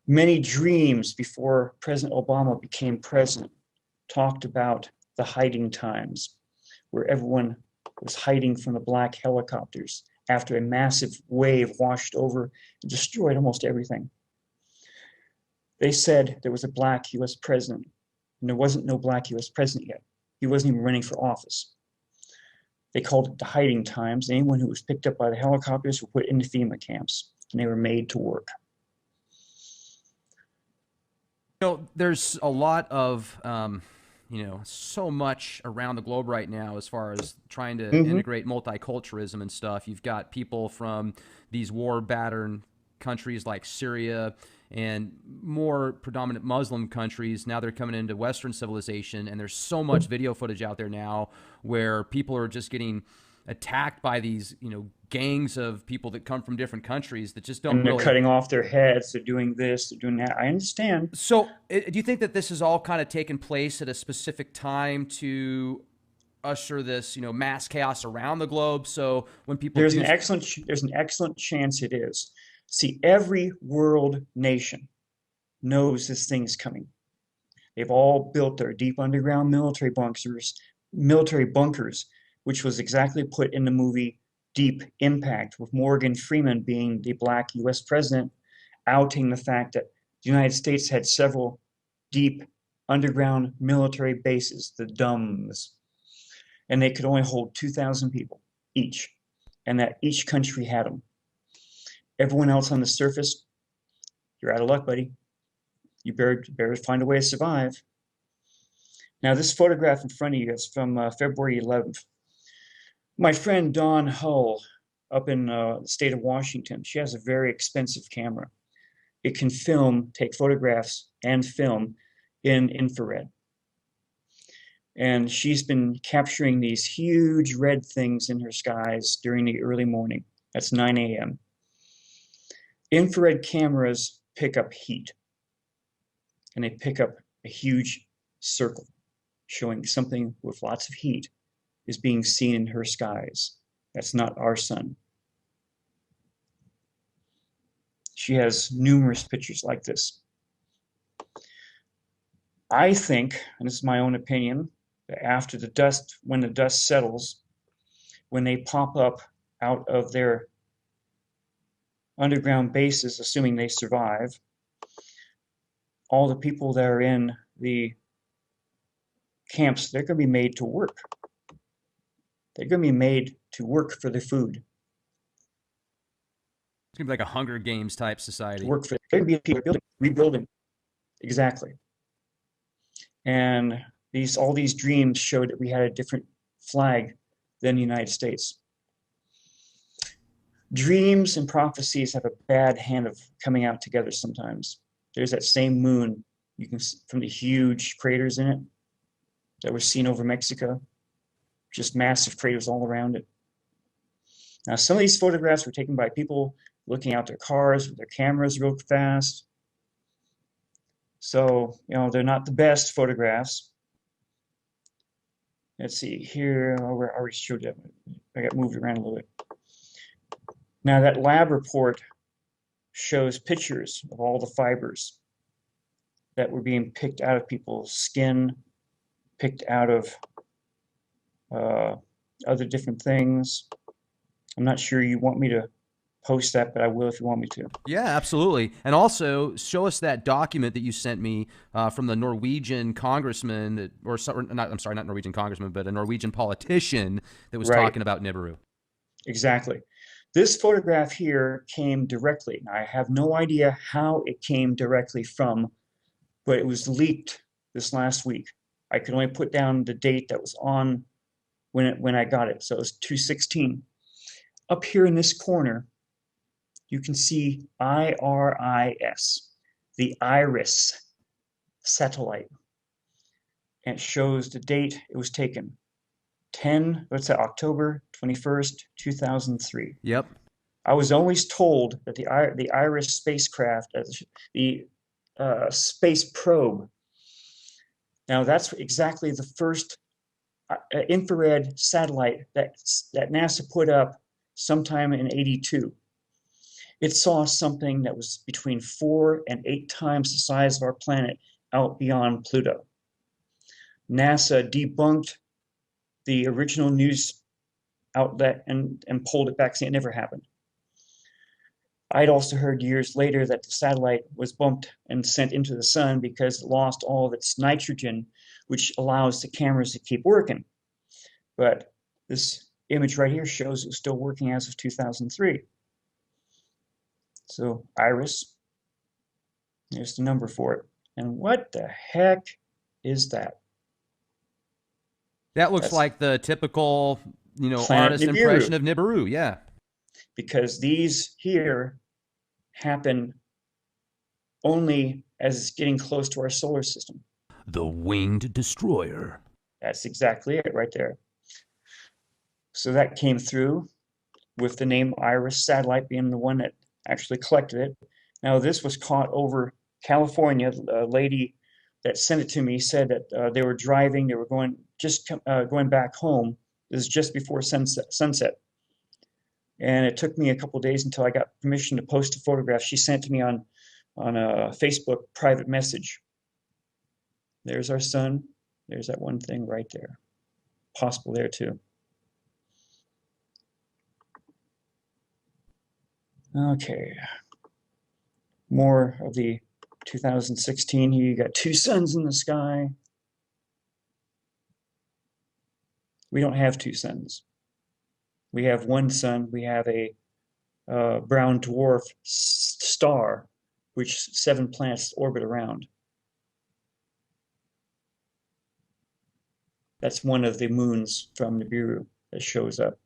Many dreams before President Obama became president talked about the hiding times, where everyone was hiding from the black helicopters after a massive wave washed over and destroyed almost everything. They said there was a black US president, and there wasn't no black US president yet. He wasn't even running for office. They called it the hiding times. Anyone who was picked up by the helicopters were put into FEMA camps, and they were made to work. There's a lot of, so much around the globe right now as far as trying to integrate multiculturalism and stuff. You've got people from these war-battered countries like Syria and more predominant Muslim countries. Now they're coming into Western civilization, and there's so much video footage out there now where people are just getting attacked by these, gangs of people that come from different countries that just don't and they're really cutting off their heads. They're doing this. They're doing that. I understand. So, do you think that this is all kind of taken place at a specific time to usher this, mass chaos around the globe? So when people there's an excellent chance it is. See, every world nation knows this thing is coming. They've all built their deep underground military bunkers, which was exactly put in the movie Deep Impact, with Morgan Freeman being the black US president, outing the fact that the United States had several deep underground military bases, the DUMBs, and they could only hold 2,000 people each, and that each country had them. Everyone else on the surface, you're out of luck, buddy. You better find a way to survive. Now, this photograph in front of you is from February 11th. My friend Dawn Hull up in the state of Washington, she has a very expensive camera. It can take photographs and film in infrared. And she's been capturing these huge red things in her skies during the early morning. That's 9 a.m. Infrared cameras pick up heat, and they pick up a huge circle showing something with lots of heat is being seen in her skies. That's not our sun. She has numerous pictures like this. I think, and this is my own opinion, that when the dust settles, when they pop up out of their underground bases, assuming they survive, all the people that are in the camps, they're going to be made to work. They're going to be made to work for the food. It's going to be like a Hunger Games type society. Work for they're going to be people rebuilding. Exactly. And all these dreams showed that we had a different flag than the United States. Dreams and prophecies have a bad hand of coming out together sometimes. There's that same moon, you can see from the huge craters in it that was seen over Mexico, just massive craters all around it. Now, some of these photographs were taken by people looking out their cars with their cameras real fast. So, they're not the best photographs. Let's see here. I already showed you. I got moved around a little bit. Now that lab report shows pictures of all the fibers that were being picked out of people's skin, picked out of other different things. I'm not sure you want me to post that, but I will if you want me to. Yeah, absolutely. And also show us that document that you sent me from the Norwegian congressman, I'm sorry, not Norwegian congressman, but a Norwegian politician that was talking about Nibiru. Exactly. This photograph here came directly. Now, I have no idea how it came directly from, but it was leaked this last week. I could only put down the date that was on when I got it. So it was 2/16. Up here in this corner, you can see IRIS, the IRIS satellite. And it shows the date it was taken. October 21st, 2003. Yep. I was always told that the IRIS spacecraft, the space probe, now that's exactly the first infrared satellite that NASA put up sometime in '82. It saw something that was between 4 and 8 times the size of our planet out beyond Pluto. NASA debunked the original news outlet and pulled it back, saying it never happened. I'd also heard years later that the satellite was bumped and sent into the sun because it lost all of its nitrogen, which allows the cameras to keep working. But this image right here shows it was still working as of 2003. So IRIS, there's the number for it. And what the heck is that? That looks like the typical, artist Nibiru. impression of Nibiru. Yeah. Because these here happen only as it's getting close to our solar system. The winged destroyer. That's exactly it right there. So that came through with the name IRIS satellite being the one that actually collected it. Now this was caught over California. A lady that sent it to me said that they were driving, they were going back home. This is just before sunset. And it took me a couple of days until I got permission to post a photograph. She sent it to me on a Facebook private message. There's our sun. There's that one thing right there. Possible there too. Okay. More of the 2016 here. You got 2 suns in the sky. We don't have 2 suns. We have 1 sun. We have a brown dwarf star, which 7 planets orbit around. That's one of the moons from Nibiru that shows up.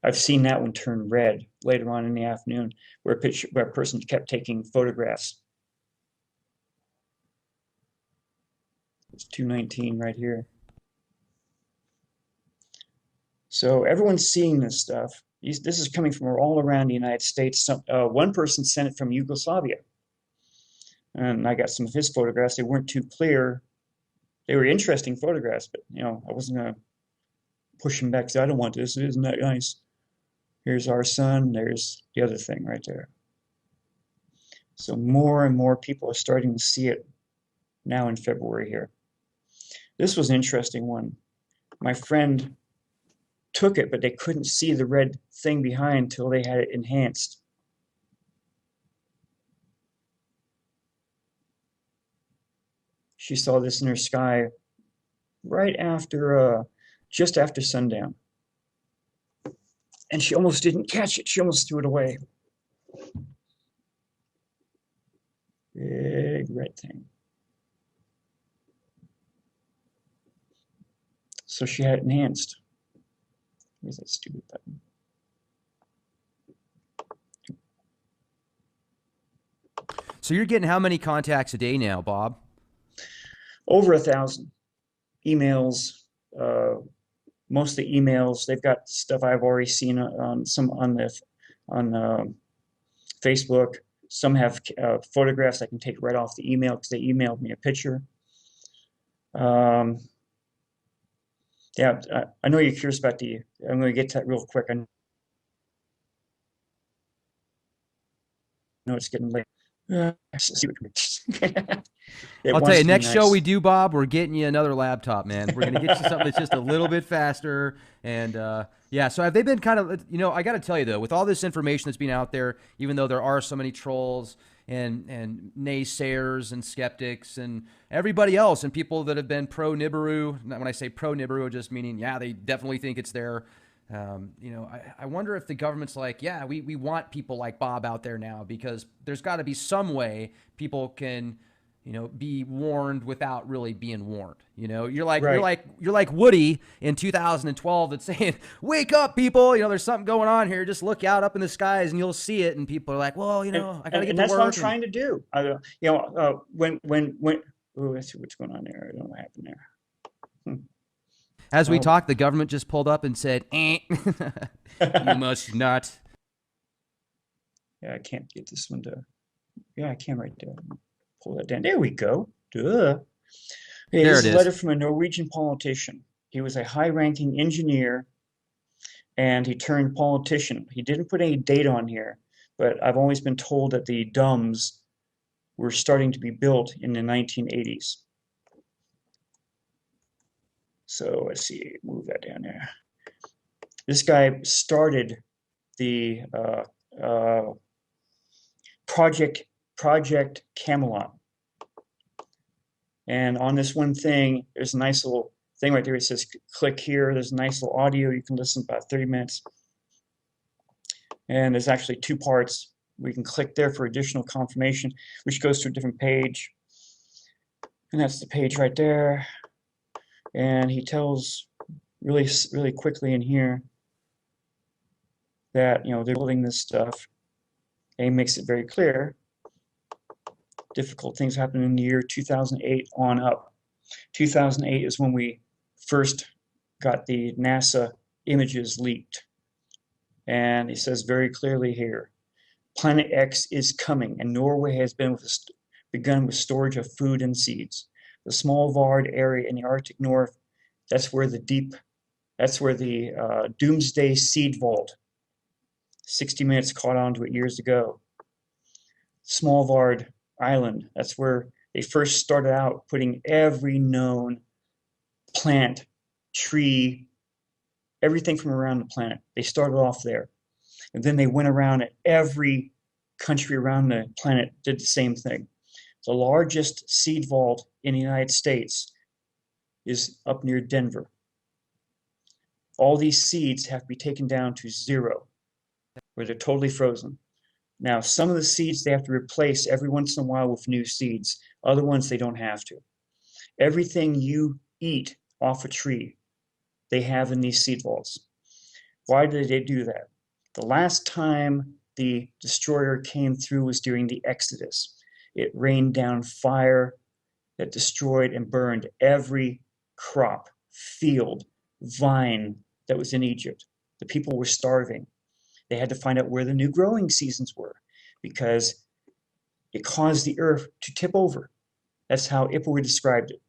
I've seen that one turn red later on in the afternoon, where a person kept taking photographs. It's 219 right here. So everyone's seeing this stuff. This is coming from all around the United States. One person sent it from Yugoslavia. And I got some of his photographs. They weren't too clear. They were interesting photographs, but I wasn't going to push him back because I don't want this. It isn't that nice. Here's our sun. There's the other thing right there. So more and more people are starting to see it now in February here. This was an interesting one. My friend took it, but they couldn't see the red thing behind until they had it enhanced. She saw this in her sky right after, just after sundown. And she almost didn't catch it. She almost threw it away. Big red thing. So she had it enhanced. Where's that stupid button? So you're getting how many contacts a day now, Bob? Over 1,000 emails. Most of the emails, they've got stuff I've already seen on on Facebook. Some have photographs I can take right off the email because they emailed me a picture. Yeah, I know you're curious about I'm going to get to that real quick. I know it's getting late. It I'll tell wants you, to be next show we nice. do, Bob, we're getting you another laptop, man. We're gonna get you something that's just a little bit faster. And yeah, so have they been kind of, I got to tell you though, with all this information that's been out there, even though there are so many trolls and naysayers and skeptics and everybody else and people that have been pro Nibiru. When I say pro Nibiru, just meaning yeah, they definitely think it's there. I wonder if the government's like, yeah, we want people like Bob out there now because there's got to be some way people can be warned without really being warned. Right. You're like Woody in 2012 that's saying, "Wake up, people! There's something going on here. Just look out up in the skies and you'll see it." And people are like, "Well, And I got to get to that's what I'm work." And trying to do. Oh, let's see what's going on there. I don't know what happened there. Hmm. as we Oh, talked, the government just pulled up and said, "You must not." yeah, I can't get this one to. Yeah, I can right there. Pull that down. There we go. Duh. Okay, There this it is a is. letter from a Norwegian politician. He was a high-ranking engineer and he turned politician. He didn't put any date on here, but I've always been told that the DUMBs were starting to be built in the 1980s. So let's see, move that down there. This guy started the uh, Project Camelot. And on this one thing, there's a nice little thing right there. It says click here. There's a nice little audio. You can listen about 30 minutes. And there's actually two parts. We can click there for additional confirmation, which goes to a different page. And that's the page right there. And he tells really, really quickly in here that, they're building this stuff. And he makes it very clear. Difficult things happen in the year 2008 on up. 2008 is when we first got the NASA images leaked. And he says very clearly here, Planet X is coming, and Norway has begun with storage of food and seeds. The small Vard area in the Arctic North, that's where the Doomsday Seed Vault, 60 Minutes caught on to it years ago. Small Vard Island, that's where they first started out putting every known plant, tree, everything from around the planet. They started off there. And then they went around at every country around the planet, did the same thing. The largest seed vault in the United States is up near Denver. All these seeds have to be taken down to zero, where they're totally frozen. Now, some of the seeds they have to replace every once in a while with new seeds. Other ones they don't have to. Everything you eat off a tree, they have in these seed vaults. Why did they do that? The last time the destroyer came through was during the Exodus. It rained down fire that destroyed and burned every crop, field, vine that was in Egypt. The people were starving. They had to find out where the new growing seasons were because it caused the earth to tip over. That's how Ipperwood described it.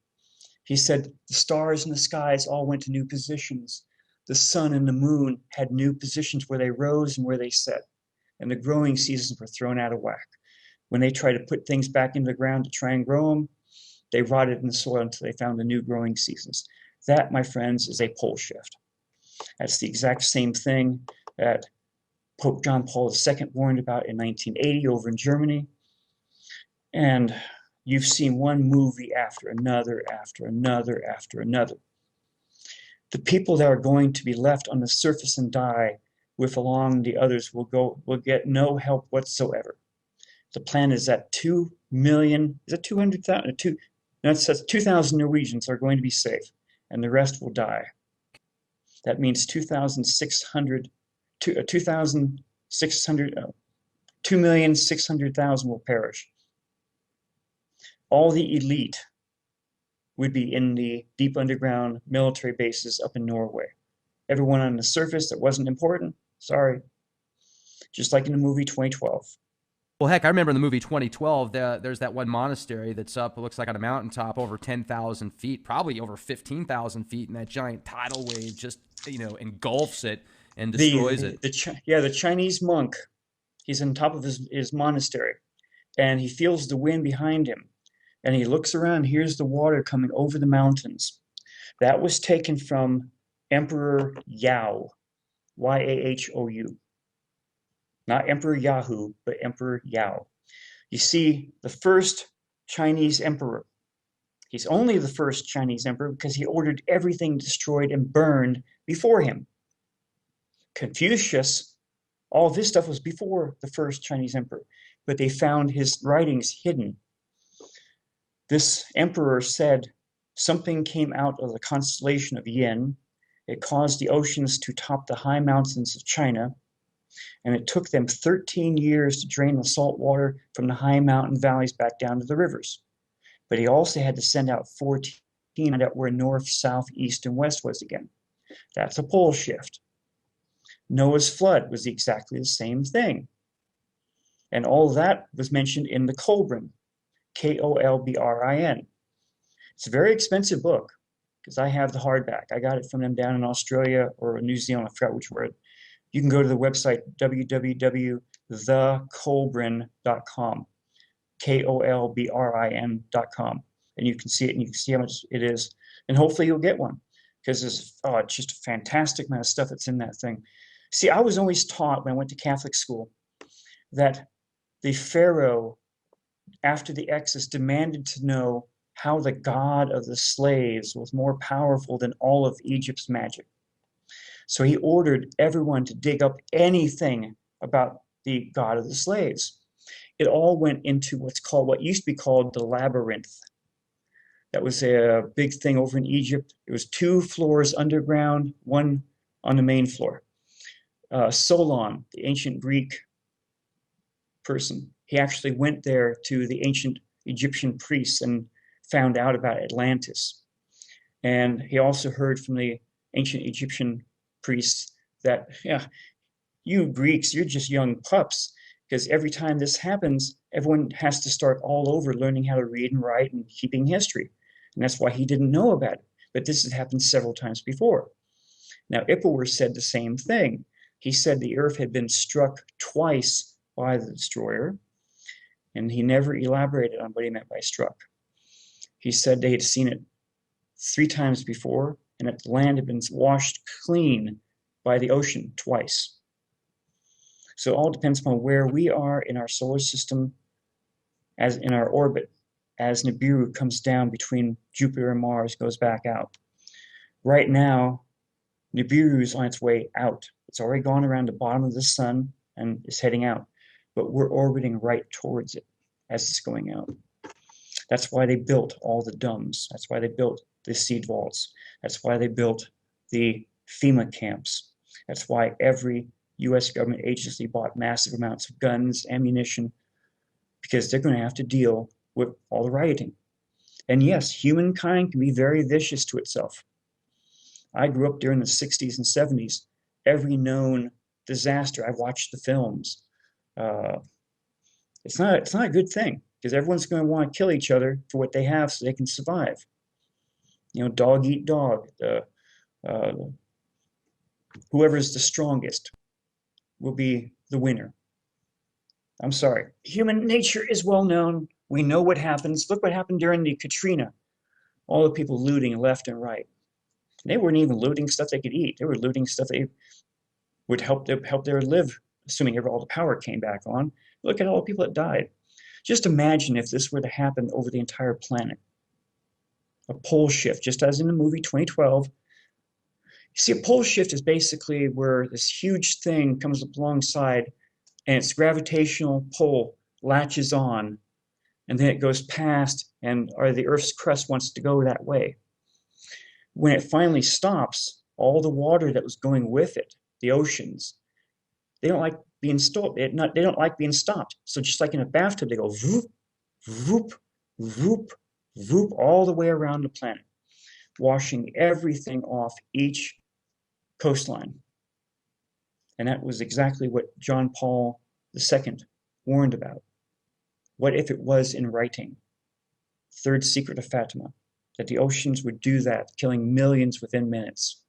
He said the stars in the skies all went to new positions. The sun and the moon had new positions where they rose and where they set. And the growing seasons were thrown out of whack. When they tried to put things back into the ground to try and grow them, they rotted in the soil until they found the new growing seasons. That, my friends, is a pole shift. That's the exact same thing that Pope John Paul II warned about in 1980 over in Germany. And you've seen one movie after another, after another, after another. The people that are going to be left on the surface and die with along the others will get no help whatsoever. The plan is that 2 million, is it 200,000? No, it says 2,000 Norwegians are going to be safe, and the rest will die. That means 2,600, 2,600,000 will perish. All the elite would be in the deep underground military bases up in Norway. Everyone on the surface that wasn't important, sorry. just like in the movie 2012. Well, heck, I remember in the movie 2012, there's that one monastery that's up, it looks like on a mountaintop over 10,000 feet, probably over 15,000 feet, and that giant tidal wave just, engulfs it and destroys it. The Chinese monk, he's on top of his monastery, and he feels the wind behind him, and he looks around, hears the water coming over the mountains. That was taken from Emperor Yao, Yahou. Not Emperor Yahoo, but Emperor Yao. You see, the first Chinese emperor, he's only the first Chinese emperor because he ordered everything destroyed and burned before him. Confucius, all this stuff was before the first Chinese emperor, but they found his writings hidden. This emperor said something came out of the constellation of Yin. It caused the oceans to top the high mountains of China, and it took them 13 years to drain the salt water from the high mountain valleys back down to the rivers. But he also had to send out 14 to find out where north, south, east, and west was again. That's a pole shift. Noah's flood was exactly the same thing. And all that was mentioned in the Kolbrin, Kolbrin. It's a very expensive book because I have the hardback. I got it from them down in Australia or New Zealand, I forgot which word. You can go to the website www.thekolbrin.com, Kolbrin.com, and you can see it and you can see how much it is. And hopefully you'll get one because it's just a fantastic amount of stuff that's in that thing. See, I was always taught when I went to Catholic school that the Pharaoh, after the Exodus, demanded to know how the god of the slaves was more powerful than all of Egypt's magic. So he ordered everyone to dig up anything about the god of the slaves. It all went into what used to be called the labyrinth. That was a big thing over in Egypt. It was 2 floors underground, 1 on the main floor. Solon, the ancient Greek person, he actually went there to the ancient Egyptian priests and found out about Atlantis. And he also heard from the ancient Egyptian priests that, you Greeks, you're just young pups, because every time this happens, everyone has to start all over learning how to read and write and keeping history. And that's why he didn't know about it. But this has happened several times before. Now, Ippelwer said the same thing. He said the Earth had been struck twice by the destroyer, and he never elaborated on what he meant by struck. He said they had seen it 3 times before, and that the land had been washed clean by the ocean twice. So it all depends upon where we are in our solar system, as in our orbit, as Nibiru comes down between Jupiter and Mars, goes back out. Right now, Nibiru is on its way out. It's already gone around the bottom of the sun and is heading out, but we're orbiting right towards it as it's going out. That's why they built all the domes. That's why they built the seed vaults. That's why they built the FEMA camps. That's why every US government agency bought massive amounts of guns, ammunition, because they're going to have to deal with all the rioting. And yes, humankind can be very vicious to itself. I grew up during the 60s and 70s. Every known disaster, I watched the films. It's not a good thing because everyone's going to want to kill each other for what they have so they can survive. Dog eat dog. Whoever's the strongest will be the winner. I'm sorry. Human nature is well known. We know what happens. Look what happened during the Katrina. All the people looting left and right. They weren't even looting stuff they could eat. They were looting stuff they would help their live, assuming all the power came back on. Look at all the people that died. Just imagine if this were to happen over the entire planet. A pole shift, just as in the movie 2012. You see, a pole shift is basically where this huge thing comes alongside and its gravitational pull latches on, and then it goes past, or the Earth's crust wants to go that way. When it finally stops, all the water that was going with it, the oceans, they don't like being stopped. They don't like being stopped. So just like in a bathtub, they go whoop, whoop, whoop, whoop all the way around the planet, washing everything off each coastline. And that was exactly what John Paul II warned about. What if it was in writing? Third secret of Fatima, that the oceans would do that, killing millions within minutes.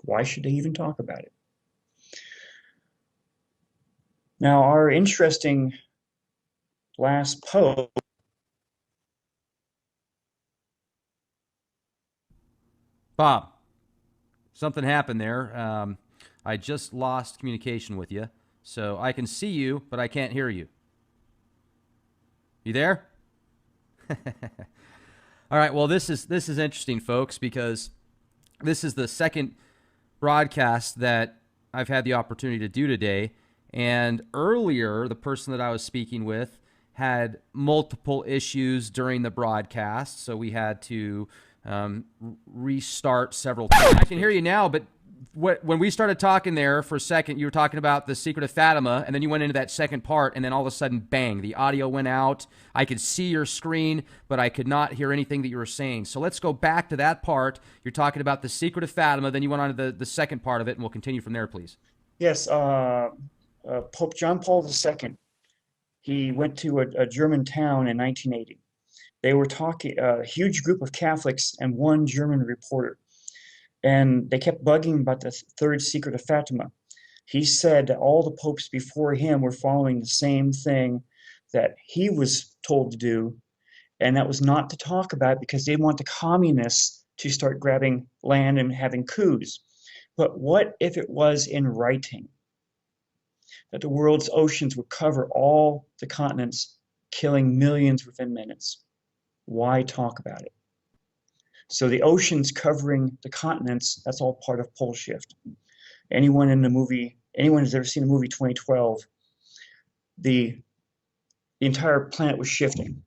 Why should they even talk about it? Now, our interesting last pope. Bob, something happened there. I just lost communication with you. So I can see you, but I can't hear you. You there? All right. Well, this is interesting, folks, because this is the second broadcast that I've had the opportunity to do today. And earlier, the person that I was speaking with had multiple issues during the broadcast, so we had to restart several times. I can hear you now, but when we started talking there for a second, you were talking about the secret of Fatima, and then you went into that second part, and then all of a sudden, bang, the audio went out. I could see your screen, but I could not hear anything that you were saying. So let's go back to that part. You're talking about the secret of Fatima, then you went on to the second part of it, and we'll continue from there, please. Yes, Pope John Paul II. He went to a German town in 1980. They were talking, a huge group of Catholics and one German reporter. And they kept bugging about the third secret of Fatima. He said that all the popes before him were following the same thing that he was told to do, and that was not to talk about because they want the communists to start grabbing land and having coups. But what if it was in writing? That the world's oceans would cover all the continents, killing millions within minutes. Why talk about it? So the oceans covering the continents, that's all part of pole shift. Anyone who's ever seen the movie 2012, the entire planet was shifting.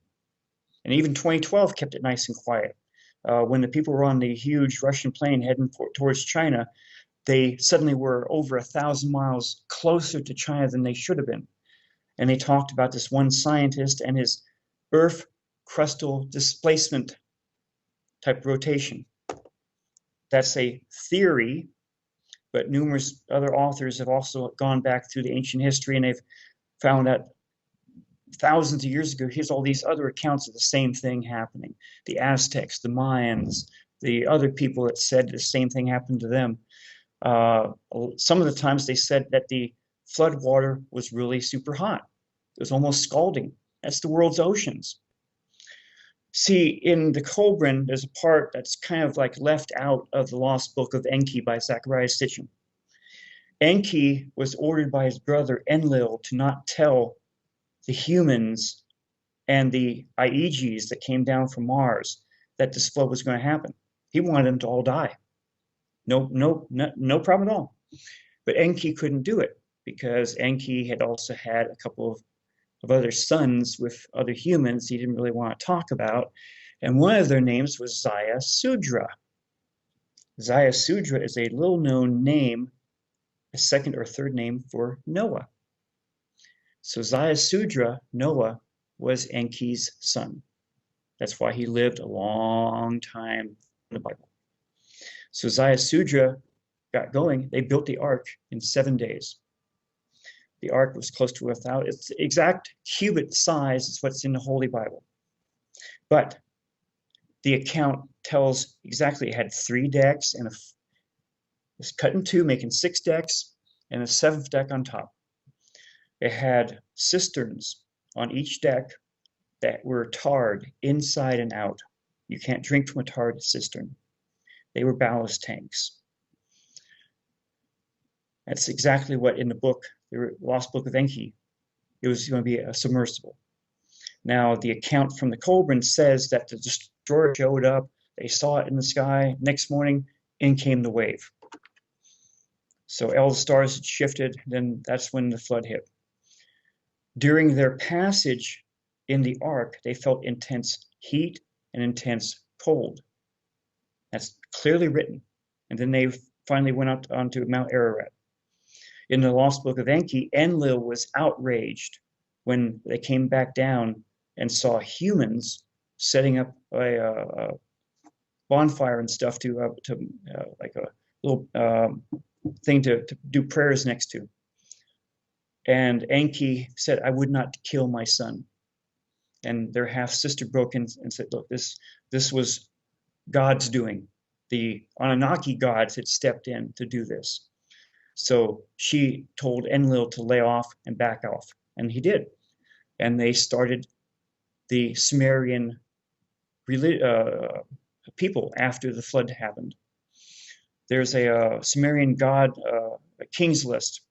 And even 2012 kept it nice and quiet. When the people were on the huge Russian plane heading towards China, they suddenly were over 1,000 miles closer to China than they should have been. And they talked about this one scientist and his Earth crustal displacement type rotation. That's a theory, but numerous other authors have also gone back through the ancient history, and they've found that thousands of years ago, here's all these other accounts of the same thing happening. The Aztecs, the Mayans, the other people that said the same thing happened to them. Some of the times they said that the flood water was really super hot. It was almost scalding. That's the world's oceans. See, in the Kolbrin, there's a part that's kind of like left out of the Lost Book of Enki by Zachariah Sitchin. Enki was ordered by his brother Enlil to not tell the humans and the Aegis that came down from Mars that this flood was going to happen. He wanted them to all die. No problem at all. But Enki couldn't do it because Enki had also had a couple of other sons with other humans he didn't really want to talk about. And one of their names was Zaya Sudra. Zaya Sudra is a little known name, a second or third name for Noah. So Zaya Sudra, Noah, was Enki's son. That's why he lived a long time in the Bible. So Zaya Sudra got going. They built the ark in 7 days. The ark was close to 1,000. It's the exact cubit size is what's in the Holy Bible. But the account tells exactly it had 3 decks and it's cut in 2, making 6 decks and a 7th deck on top. It had cisterns on each deck that were tarred inside and out. You can't drink from a tarred cistern. They were ballast tanks. That's exactly what in the book, the Lost Book of Enki, it was going to be a submersible. Now, the account from the Kolbrin says that the destroyer showed up, they saw it in the sky, next morning, in came the wave. So all the stars had shifted, then that's when the flood hit. During their passage in the ark, they felt intense heat and intense cold. That's clearly written. And then they finally went up onto Mount Ararat. In the Lost Book of Enki, Enlil was outraged when they came back down and saw humans setting up a bonfire and stuff to like a little thing to do prayers next to. And Enki said, I would not kill my son. And their half sister broke in and said, look, this was God's doing. The Anunnaki gods had stepped in to do this. So she told Enlil to lay off and back off, and he did. And they started the Sumerian people after the flood happened. There's a Sumerian god, a king's list,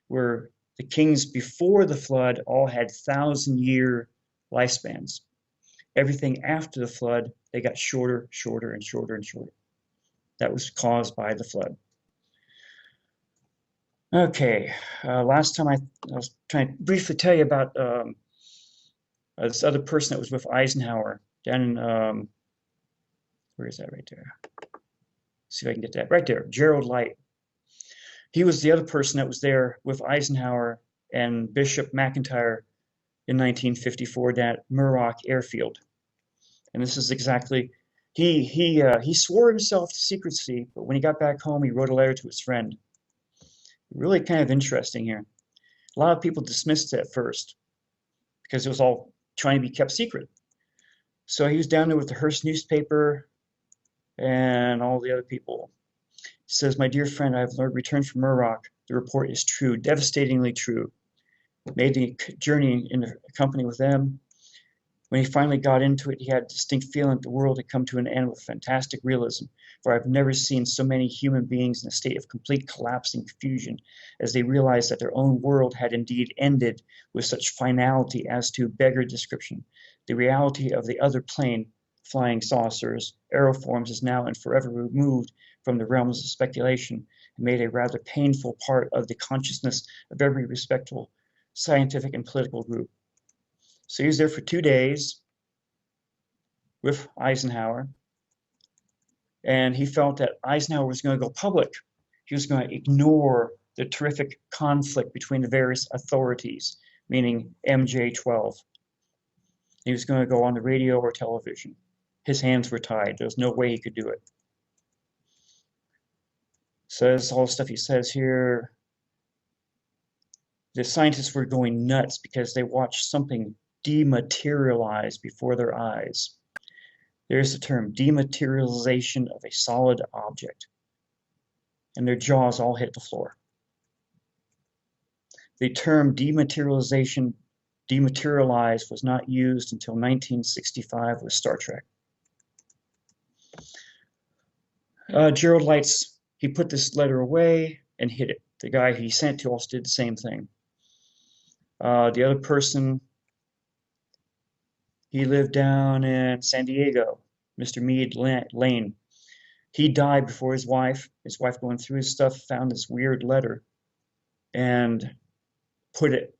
where the kings before the flood all had 1,000-year lifespans. Everything after the flood, they got shorter, shorter, and shorter, and shorter. That was caused by the flood. Okay, last time I was trying to briefly tell you about this other person that was with Eisenhower down in, where is that right there? See if I can get that right there, Gerald Light. He was the other person that was there with Eisenhower and Bishop McIntyre in 1954 down at Muroc Airfield. And this is exactly, he swore himself to secrecy, but when he got back home, he wrote a letter to his friend. Really kind of interesting here. A lot of people dismissed it at first because it was all trying to be kept secret. So he was down there with the Hearst newspaper and all the other people. He says, my dear friend, I have returned from Muroc. The report is true, devastatingly true. Made the journey in the company with them. When he finally got into it, he had a distinct feeling that the world had come to an end with fantastic realism, for I've never seen so many human beings in a state of complete collapse and confusion as they realized that their own world had indeed ended with such finality as to beggar description. The reality of the other plane, flying saucers, aeroforms, is now and forever removed from the realms of speculation and made a rather painful part of the consciousness of every respectable scientific and political group. So he was there for 2 days with Eisenhower, and he felt that Eisenhower was going to go public. He was going to ignore the terrific conflict between the various authorities, meaning MJ-12. He was going to go on the radio or television. His hands were tied. There was no way he could do it. So that's all the stuff he says here. The scientists were going nuts because they watched something dematerialize before their eyes. There's the term, dematerialization of a solid object. And their jaws all hit the floor. The term dematerialization, dematerialize, was not used until 1965 with Star Trek. Gerald Lights, he put this letter away and hid it. The guy he sent to also did the same thing. The other person, he lived down in San Diego, Mr. Meade Lane. He died before his wife going through his stuff, found this weird letter and put it,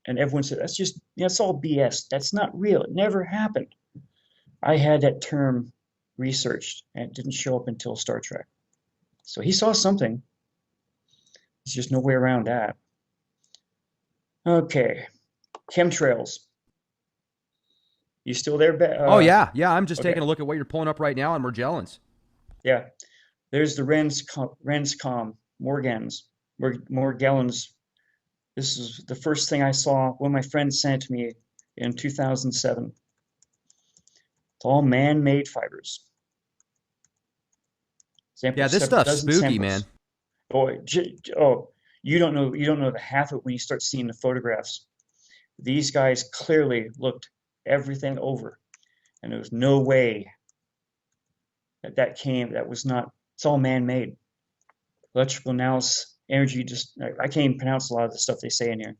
and everyone said, that's all BS. That's not real. It never happened. I had that term researched and it didn't show up until Star Trek. So he saw something. There's just no way around that. Okay, chemtrails. You still there? Oh yeah, I'm just okay. taking a look at what you're pulling up right now on Morgellons. Yeah, there's the Renscom Morgellons. This is the first thing I saw. One of my friends sent it to me in 2007. It's all man-made fibers. Yeah, this stuff's spooky, man. You don't know the half of it when you start seeing the photographs. These guys clearly looked everything over, and there was no way that was not. It's all man-made. Electrical analysis, energy. I can't even pronounce a lot of the stuff they say in here.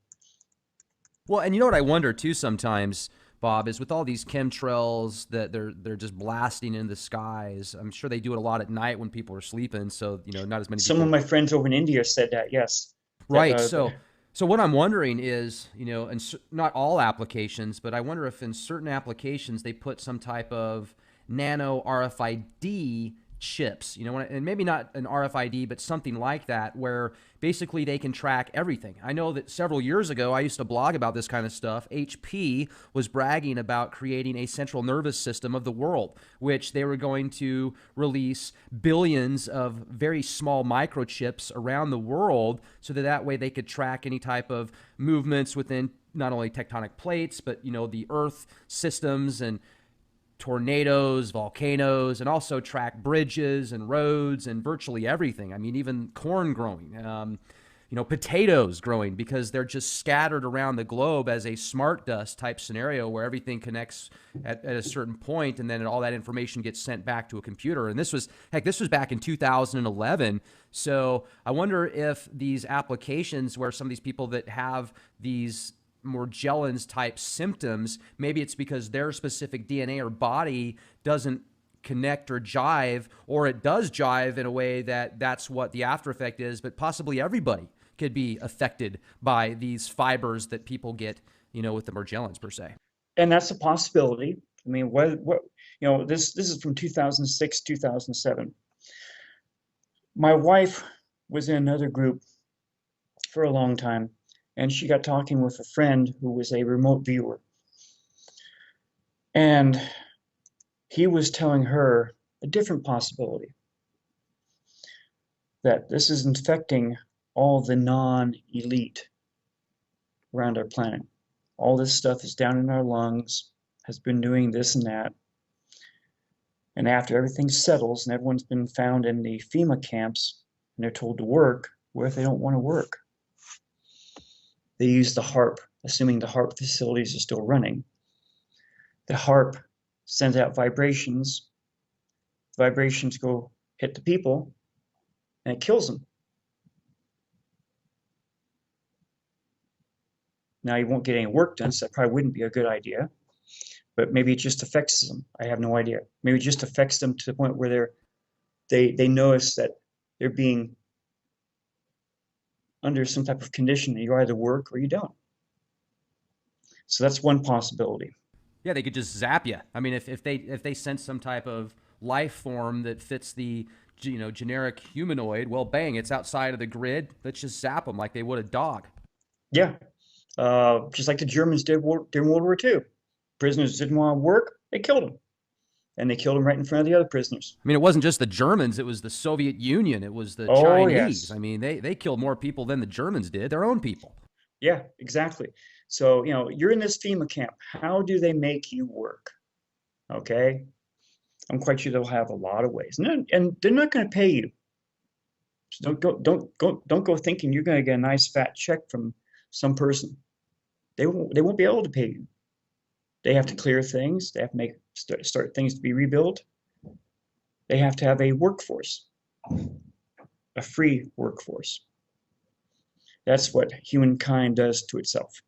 Well, and you know what I wonder too sometimes, Bob, is with all these chemtrails that they're just blasting into the skies. I'm sure they do it a lot at night when people are sleeping, so not as many. Some of my friends over in India said that, yes. Right. So what I'm wondering is, in not all applications, but I wonder if in certain applications they put some type of nano RFID chips, and maybe not an RFID, but something like that, where basically they can track everything. I know that several years ago, I used to blog about this kind of stuff. HP was bragging about creating a central nervous system of the world, which they were going to release billions of very small microchips around the world so that way they could track any type of movements within not only tectonic plates, but, the earth systems and tornadoes, volcanoes, and also track bridges and roads and virtually everything. I mean, even corn growing, potatoes growing, because they're just scattered around the globe as a smart dust type scenario where everything connects at a certain point, and then all that information gets sent back to a computer. And this was back in 2011. So I wonder if these applications where some of these people that have these Morgellons type symptoms, maybe it's because their specific DNA or body doesn't connect or jive, or it does jive in a way that's what the after effect is, but possibly everybody could be affected by these fibers that people get, with the Morgellons per se. And that's a possibility. I mean, this is from 2006, 2007. My wife was in another group for a long time, and she got talking with a friend who was a remote viewer. And he was telling her a different possibility, that this is infecting all the non-elite around our planet. All this stuff is down in our lungs, has been doing this and that. And after everything settles and everyone's been found in the FEMA camps and they're told to work, what if they don't want to work? They use the HARP, assuming the HARP facilities are still running. The HARP sends out vibrations. Vibrations go hit the people, and it kills them. Now, you won't get any work done, so that probably wouldn't be a good idea. But maybe it just affects them. I have no idea. Maybe it just affects them to the point where they notice that they're being under some type of condition that you either work or you don't. So that's one possibility. Yeah, they could just zap you. I mean, if they sense some type of life form that fits the generic humanoid, well, bang, it's outside of the grid. Let's just zap them like they would a dog. Yeah, just like the Germans did during World War II. Prisoners didn't want to work, they killed them. And they killed them right in front of the other prisoners. I mean, it wasn't just the Germans, it was the Soviet Union, it was the Chinese. Yes. I mean, they killed more people than the Germans did, their own people. Yeah, exactly. So, you're in this FEMA camp. How do they make you work? Okay. I'm quite sure they'll have a lot of ways. And they're not going to pay you. So don't go thinking you're going to get a nice fat check from some person. They won't be able to pay you. They have to clear things. They have to start things to be rebuilt. They have to have a workforce, a free workforce. That's what humankind does to itself.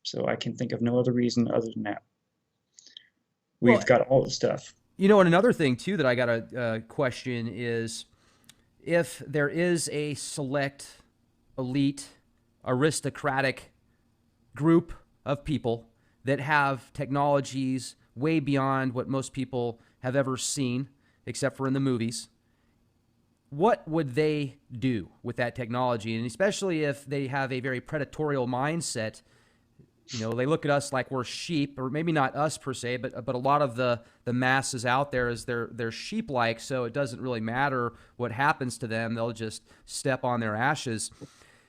So I can think of no other reason other than that. We've got all the stuff. And another thing too that I got a question is, if there is a select, elite, aristocratic group of people that have technologies way beyond what most people have ever seen, except for in the movies, what would they do with that technology? And especially if they have a very predatory mindset, they look at us like we're sheep, or maybe not us per se, but a lot of the masses out there is they're sheep-like, so it doesn't really matter what happens to them. They'll just step on their ashes.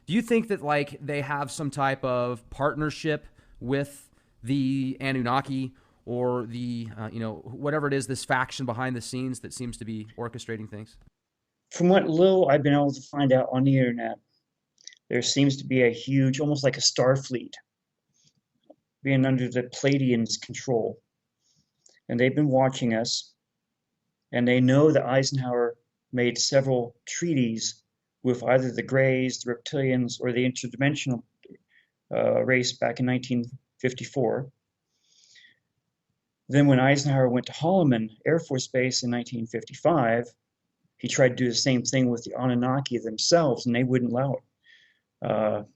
Do you think that they have some type of partnership with the Anunnaki or the whatever it is, this faction behind the scenes that seems to be orchestrating things? From what little I've been able to find out on the internet, there seems to be a huge, almost like a star fleet, being under the Pleiadians' control. And they've been watching us, and they know that Eisenhower made several treaties with either the Greys, the Reptilians, or the interdimensional race back in 1954. Then when Eisenhower went to Holloman Air Force Base in 1955, he tried to do the same thing with the Anunnaki themselves, and they wouldn't allow it.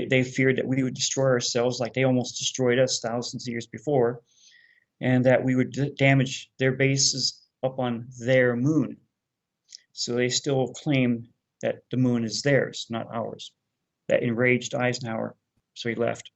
They feared that we would destroy ourselves like they almost destroyed us thousands of years before, and that we would damage their bases up on their moon. So they still claim that the moon is theirs, not ours. That enraged Eisenhower, so he left.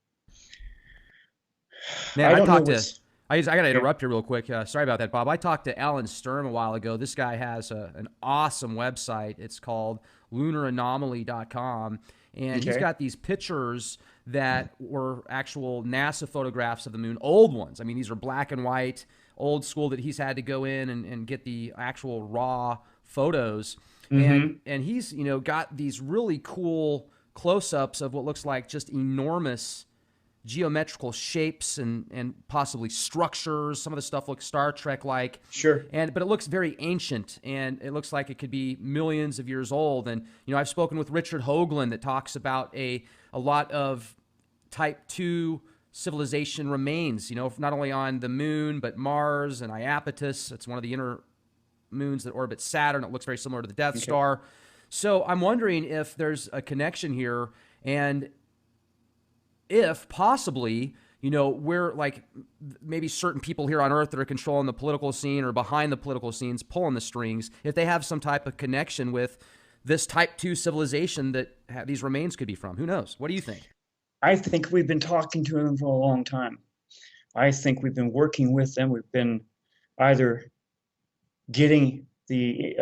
Man, I I don't know talked to. what's, I got to yeah, interrupt you real quick. Sorry about that, Bob. I talked to Alan Sturm a while ago. This guy has an awesome website. It's called lunaranomaly.com. And he's okay. got these pictures that were actual NASA photographs of the moon, old ones. I mean, these are black and white, old school that he's had to go in and get the actual raw photos. Mm-hmm. And he's, got these really cool close-ups of what looks like just enormous geometrical shapes and possibly structures. Some of the stuff looks Star Trek like, Sure. but it looks very ancient, and it looks like it could be millions of years old. And I've spoken with Richard Hoagland that talks about a lot of Type 2 civilization remains. Not only on the moon but Mars and Iapetus. It's one of the inner moons that orbit Saturn. It looks very similar to the Death Okay. Star. So I'm wondering if there's a connection here, and if possibly, we're like maybe certain people here on Earth that are controlling the political scene or behind the political scenes, pulling the strings, if they have some type of connection with this Type 2 civilization that these remains could be from. Who knows? What do you think? I think we've been talking to them for a long time. I think we've been working with them. We've been either getting the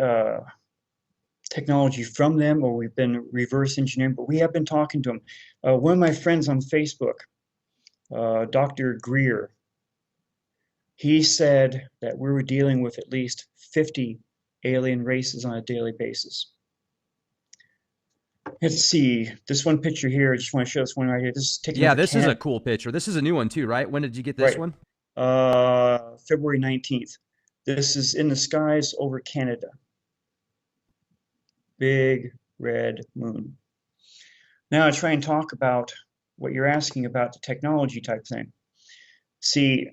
technology from them or we've been reverse engineering, but we have been talking to them. One of my friends on Facebook, Dr. Greer, he said that we were dealing with at least 50 alien races on a daily basis. Let's see, this one picture here, I just want to show this one right here. This is taken Yeah, over this is a Canada, cool picture. This is a new one too, right? When did you get this right? one? February 19th. This is in the skies over Canada. Big red moon. Now I try and talk about what you're asking about, the technology type thing. See,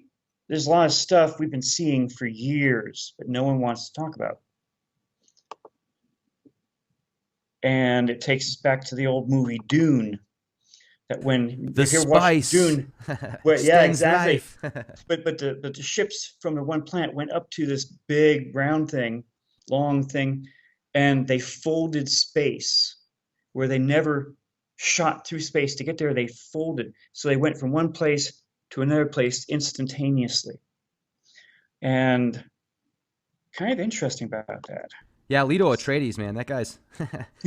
there's a lot of stuff we've been seeing for years, but no one wants to talk about. And it takes us back to the old movie Dune. That when The if you ever watched spice Dune, well, yeah, extends exactly. life. But the ships from the one planet went up to this big round thing, long thing, and they folded space where they never shot through space to get there. They folded, so they went from one place to another place instantaneously. And kind of interesting about Yeah, Leto Atreides, man. That guy's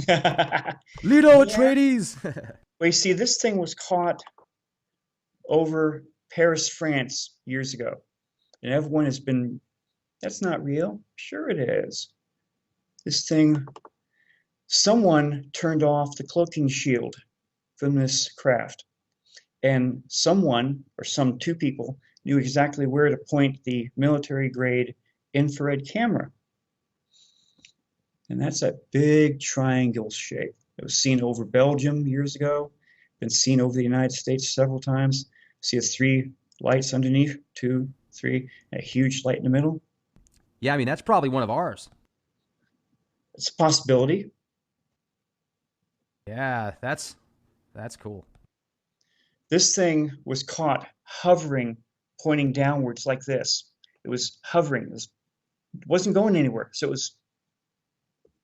that. Leto Yeah. Atreides. Well, you see, this thing was caught over Paris, France years ago. And everyone has been, that's not real. Sure it is. This thing, someone turned off the cloaking shield from this craft. And someone, or some two people, knew exactly where to point the military grade infrared camera. And that's that big triangle shape. It was seen over Belgium years ago, been seen over the United States several times. See the three lights underneath, two, three, and a huge light in the middle. Yeah, I mean that's probably one of ours. It's a possibility. Yeah, that's cool. This thing was caught hovering, pointing downwards like this. It was hovering. It wasn't going anywhere. So it was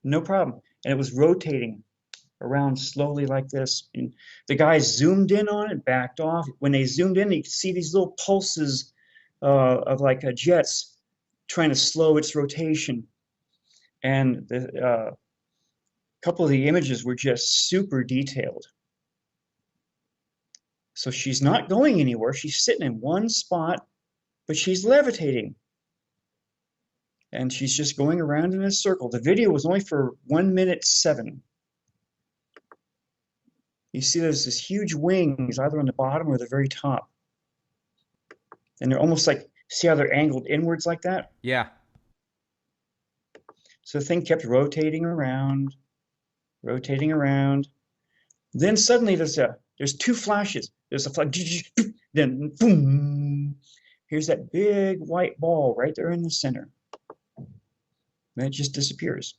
no problem. And it was rotating around slowly like this. And the guys zoomed in on it, backed off. When they zoomed in, you could see these little pulses of like jets trying to slow its rotation. And the couple of the images were just super detailed. So she's not going anywhere. She's sitting in one spot, but she's levitating. And she's just going around in a circle. The video was only for 1 minute 7. You see there's this huge wings either on the bottom or the very top. And they're almost like, see how they're angled inwards like that? Yeah. So the thing kept rotating around, rotating around. Then suddenly there's two flashes. There's a flash, then boom. Here's that big white ball right there in the center. Then it just disappears.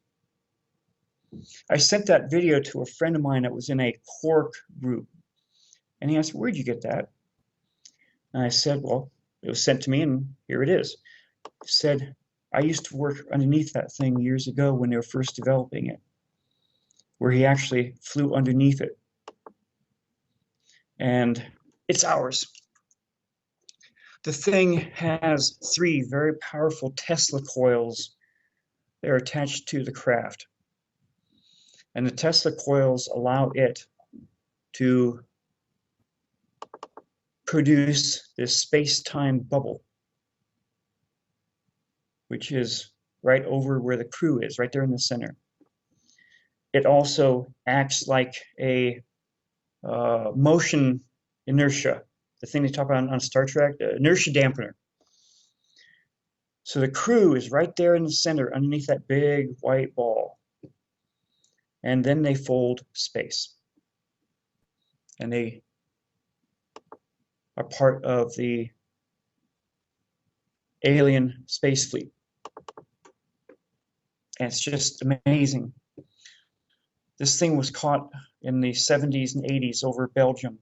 I sent that video to a friend of mine that was in a Quark group. And he asked, where'd you get that? And I said, well, it was sent to me and here it is. It said, I used to work underneath that thing years ago when they were first developing it, where he actually flew underneath it. And it's ours. The thing has 3 very powerful Tesla coils that are attached to the craft. And the Tesla coils allow it to produce this space-time bubble, which is right over where the crew is, right there in the center. It also acts like a motion inertia, the thing they talk about on Star Trek, the inertia dampener. So the crew is right there in the center underneath that big white ball. And then they fold space. And they are part of the alien space fleet. And it's just amazing. This thing was caught in the 70s and 80s over Belgium.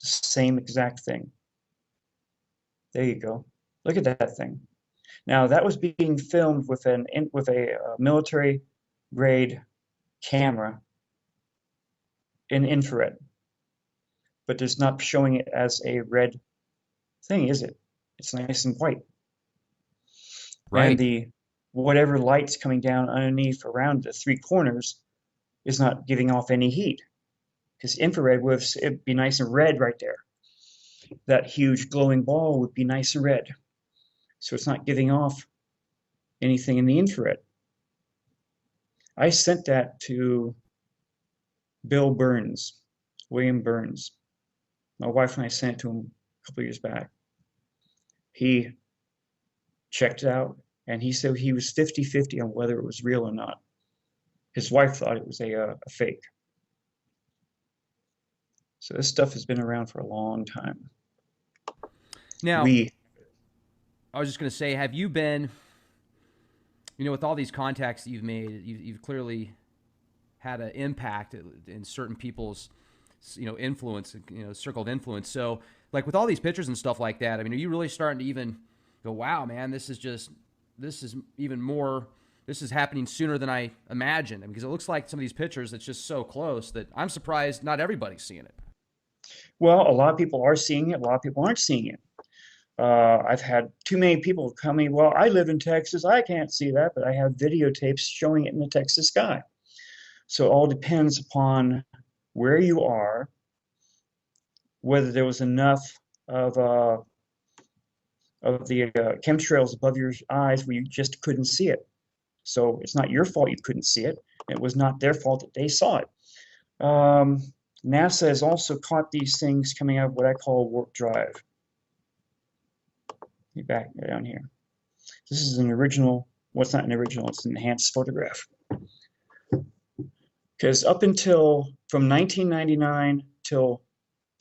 The same exact thing. There you go. Look at that thing. Now that was being filmed with a military grade camera in infrared, but there's not showing it as a red thing, is it? It's nice and white. Right. And the whatever light's coming down underneath around the 3 corners is not giving off any heat, because infrared would it'd be nice and red right there. That huge glowing ball would be nice and red. So it's not giving off anything in the infrared. I sent that to Bill Burns, William Burns. My wife and I sent it to him a couple of years back. He checked it out, and he said he was 50-50 on whether it was real or not. His wife thought it was a fake. So this stuff has been around for a long time. Now, I was just going to say, have you been, with all these contacts that you've made, you've clearly had an impact in certain people's, influence, circle of influence. So, like with all these pictures and stuff like that, I mean, are you really starting to even go, wow, man, this is even more, this is happening sooner than I imagined? Because it looks like some of these pictures, it's just so close that I'm surprised not everybody's seeing it. Well, a lot of people are seeing it. A lot of people aren't seeing it. I've had too many people tell me, well, I live in Texas, I can't see that, but I have videotapes showing it in the Texas sky. So it all depends upon where you are, whether there was enough of the chemtrails above your eyes where you just couldn't see it. So it's not your fault you couldn't see it. It was not their fault that they saw it. NASA has also caught these things coming out of what I call warp drive. Get back down here. This is an original, well, it's not an original, it's an enhanced photograph. Because up until from 1999 till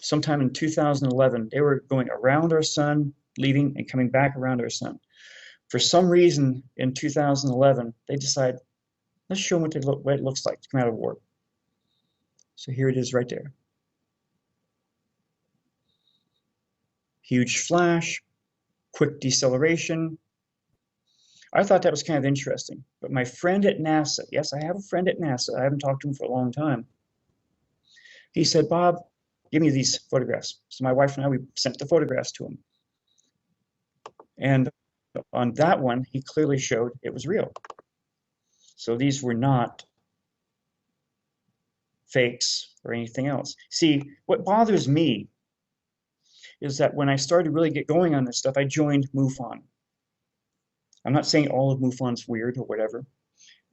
sometime in 2011, they were going around our sun, leaving and coming back around our sun. For some reason in 2011, they decided, let's show them what it looks like to come out of warp. So here it is right there. Huge flash, quick deceleration. I thought that was kind of interesting. But my friend at NASA, yes, I have a friend at NASA. I haven't talked to him for a long time. He said, Bob, give me these photographs. So my wife and I, we sent the photographs to him. And on that one, he clearly showed it was real. So these were not fakes or anything else. See, what bothers me is that when I started to really get going on this stuff, I joined MUFON. I'm not saying all of MUFON's weird or whatever.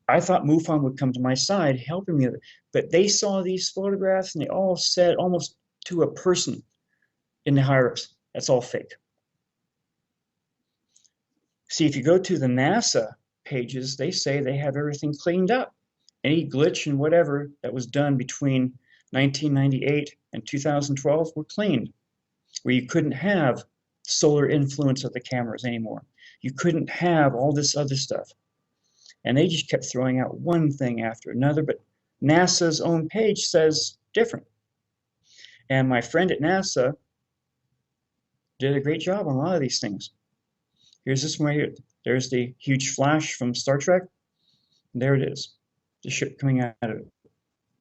I thought MUFON would come to my side, helping me with it. But they saw these photographs and they all said, almost to a person in the higher-ups, that's all fake. See, if you go to the NASA pages, they say they have everything cleaned up. Any glitch and whatever that was done between 1998 and 2012 were cleaned, where you couldn't have solar influence of the cameras anymore. You couldn't have all this other stuff. And they just kept throwing out one thing after another, but NASA's own page says different. And my friend at NASA did a great job on a lot of these things. Here's this one right here. There's the huge flash from Star Trek. There it is, the ship coming out of it.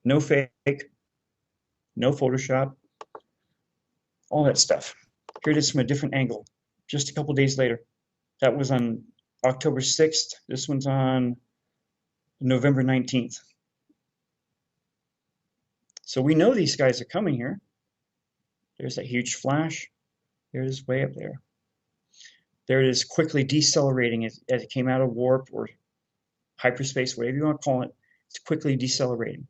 No fake, no Photoshop, all that stuff. Here it is from a different angle, just a couple days later. That was on October 6th. This one's on November 19th. So we know these guys are coming here. There's that huge flash. There it is way up there. There it is quickly decelerating as it came out of warp or hyperspace, whatever you want to call it. It's quickly decelerating.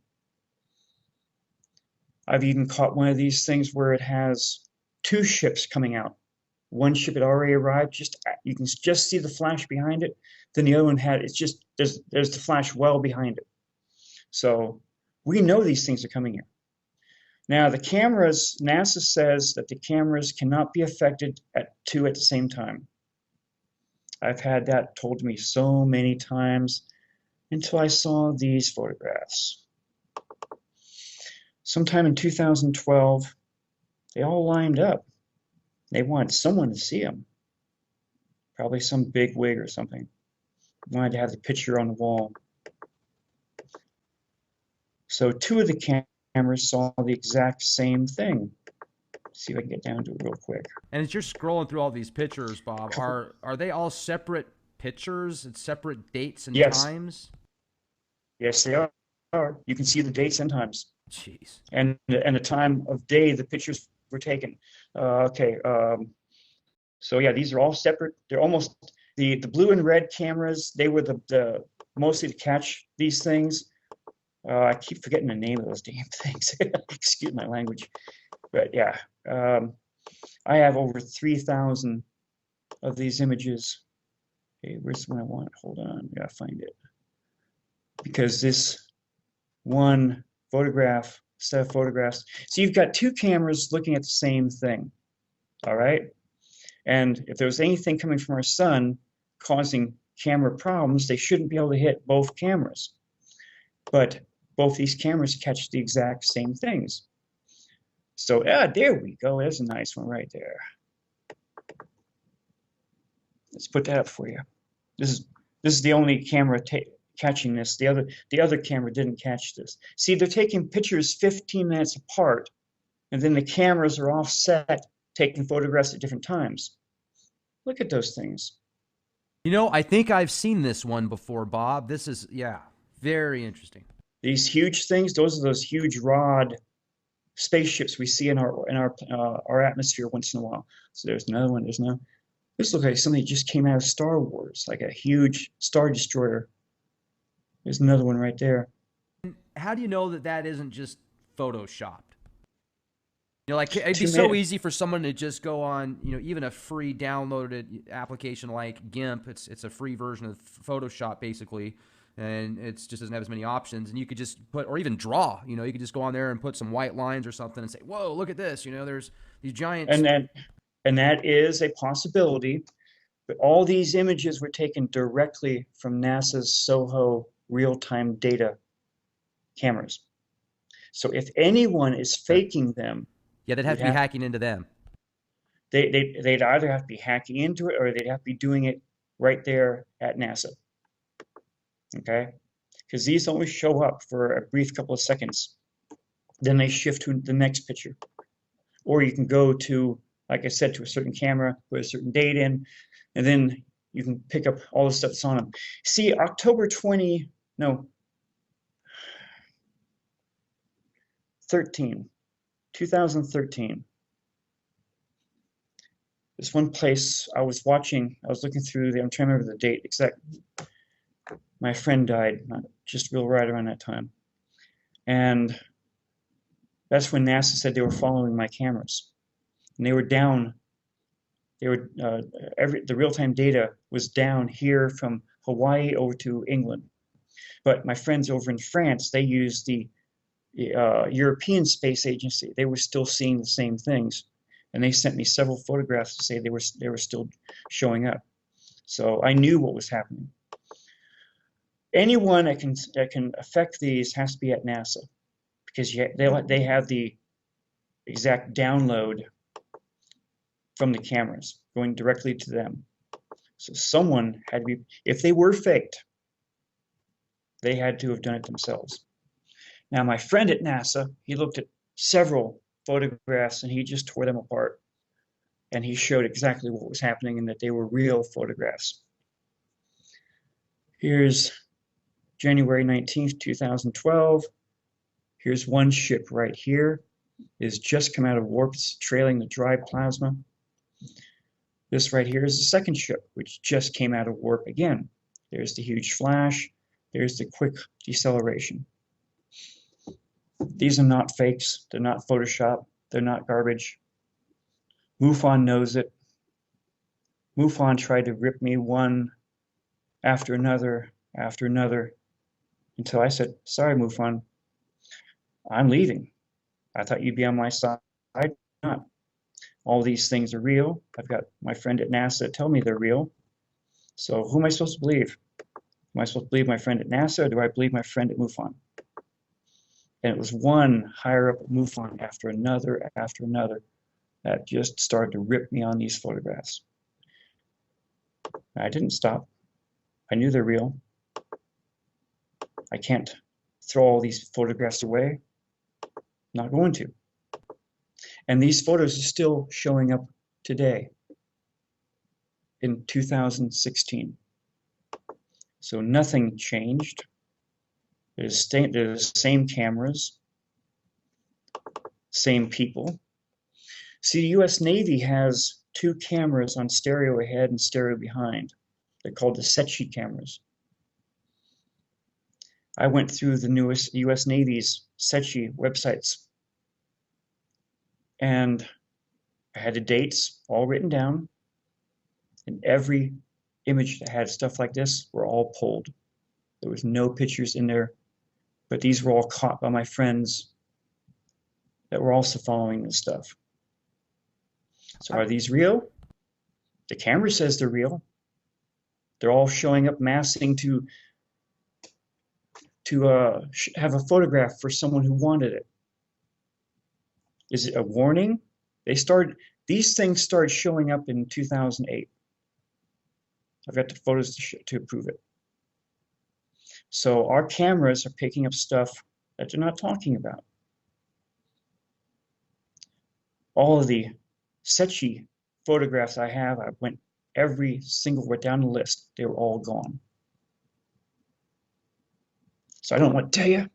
I've even caught one of these things where it has two ships coming out. One ship had already arrived, you can just see the flash behind it. Then the other one there's the flash well behind it. So we know these things are coming here. Now the cameras, NASA says that the cameras cannot be affected at the same time. I've had that told to me so many times until I saw these photographs. Sometime in 2012, they all lined up. They wanted someone to see them. Probably some big wig or something. Wanted to have the picture on the wall. So two of the cameras saw the exact same thing. Let's see if I can get down to it real quick. And as you're scrolling through all these pictures, Bob, are they all separate pictures and separate dates and times? Yes, they are. You can see the dates and times. Jeez. And the time of day the pictures were taken. So yeah, these are all separate. They're almost the blue and red cameras. They were the mostly to catch these things. I keep forgetting the name of those damn things. Excuse my language, but yeah, I have over 3,000 of these images. Okay, where's the one I want? Hold on, I gotta find it. Because this one set of photographs. So you've got two cameras looking at the same thing, all right? And if there was anything coming from our sun causing camera problems, they shouldn't be able to hit both cameras. But both these cameras catch the exact same things. So there we go. There's a nice one right there. Let's put that up for you. This is the only camera catching this. The other camera didn't catch this. See, they're taking pictures 15 minutes apart, and then the cameras are offset, taking photographs at different times. Look at those things. You know, I think I've seen this one before, Bob. This is, yeah, very interesting. These huge things, those are those huge rod spaceships we see in our atmosphere once in a while. So there's another one. This looks like something that just came out of Star Wars, like a huge Star Destroyer. There's another one right there. How do you know that that isn't just photoshopped? You know, like it'd be so easy for someone to just go on, you know, even a free downloaded application like GIMP. It's a free version of Photoshop basically, and it just doesn't have as many options. And you could just put, or even draw. You know, you could just go on there and put some white lines or something and say, "Whoa, look at this!" You know, there's these giant. And that is a possibility. But all these images were taken directly from NASA's SOHO real-time data cameras. So if anyone is faking them, yeah, they'd have to be hacking into them. They'd either have to be hacking into it or they'd have to be doing it right there at NASA. Okay? Because these only show up for a brief couple of seconds. Then they shift to the next picture. Or you can go to, like I said, to a certain camera, put a certain date in, and then you can pick up all the stuff that's on them. See, 2013. This one place I was looking through I'm trying to remember the date exactly. My friend died, just real right around that time. And that's when NASA said they were following my cameras. And they were down, the real-time data was down here from Hawaii over to England. But my friends over in France, they used the European Space Agency. They were still seeing the same things. And they sent me several photographs to say they were still showing up. So I knew what was happening. Anyone that can affect these has to be at NASA, because they have the exact download from the cameras going directly to them. So someone had to be, if they were faked, they had to have done it themselves. Now, my friend at NASA, he looked at several photographs and he just tore them apart. And he showed exactly what was happening and that they were real photographs. Here's January 19th, 2012. Here's one ship right here. It has just come out of warp. It's trailing the dry plasma. This right here is the second ship, which just came out of warp again. There's the huge flash. There's the quick deceleration. These are not fakes. They're not Photoshop. They're not garbage. MUFON knows it. MUFON tried to rip me one after another, until I said, sorry, MUFON, I'm leaving. I thought you'd be on my side. Not. All these things are real. I've got my friend at NASA tell me they're real. So who am I supposed to believe? Am I supposed to believe my friend at NASA, or do I believe my friend at MUFON? And it was one higher up at MUFON after another that just started to rip me on these photographs. I didn't stop. I knew they're real. I can't throw all these photographs away. I'm not going to. And these photos are still showing up today in 2016. So nothing changed. There's the same cameras, same people. See, the US Navy has two cameras on stereo ahead and stereo behind. They're called the Secchi cameras. I went through the newest US Navy's Secchi websites, and I had the dates all written down, and every image that had stuff like this were all pulled. There was no pictures in there, but these were all caught by my friends that were also following this stuff. So are these real? The camera says they're real. They're all showing up massing to have a photograph for someone who wanted it. Is it a warning? These things started showing up in 2008. I've got the photos to prove it. So our cameras are picking up stuff that they're not talking about. All of the Secchi photographs I have, I went every single one down the list. They were all gone. So I don't know what to tell you.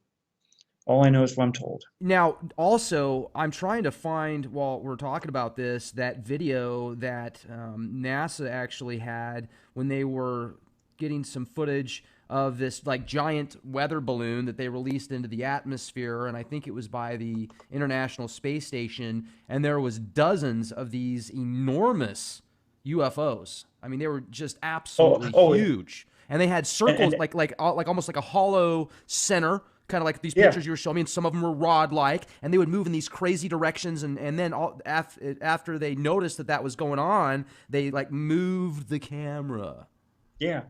All I know is what I'm told. Now, also, I'm trying to find, while we're talking about this, that video that NASA actually had when they were getting some footage of this like giant weather balloon that they released into the atmosphere, and I think it was by the International Space Station, and there was dozens of these enormous UFOs. I mean, they were just absolutely huge, and they had circles like almost like a hollow center, kind of like these pictures you were showing me, and some of them were rod-like, and they would move in these crazy directions, and then after they noticed that was going on, they like moved the camera. Yeah,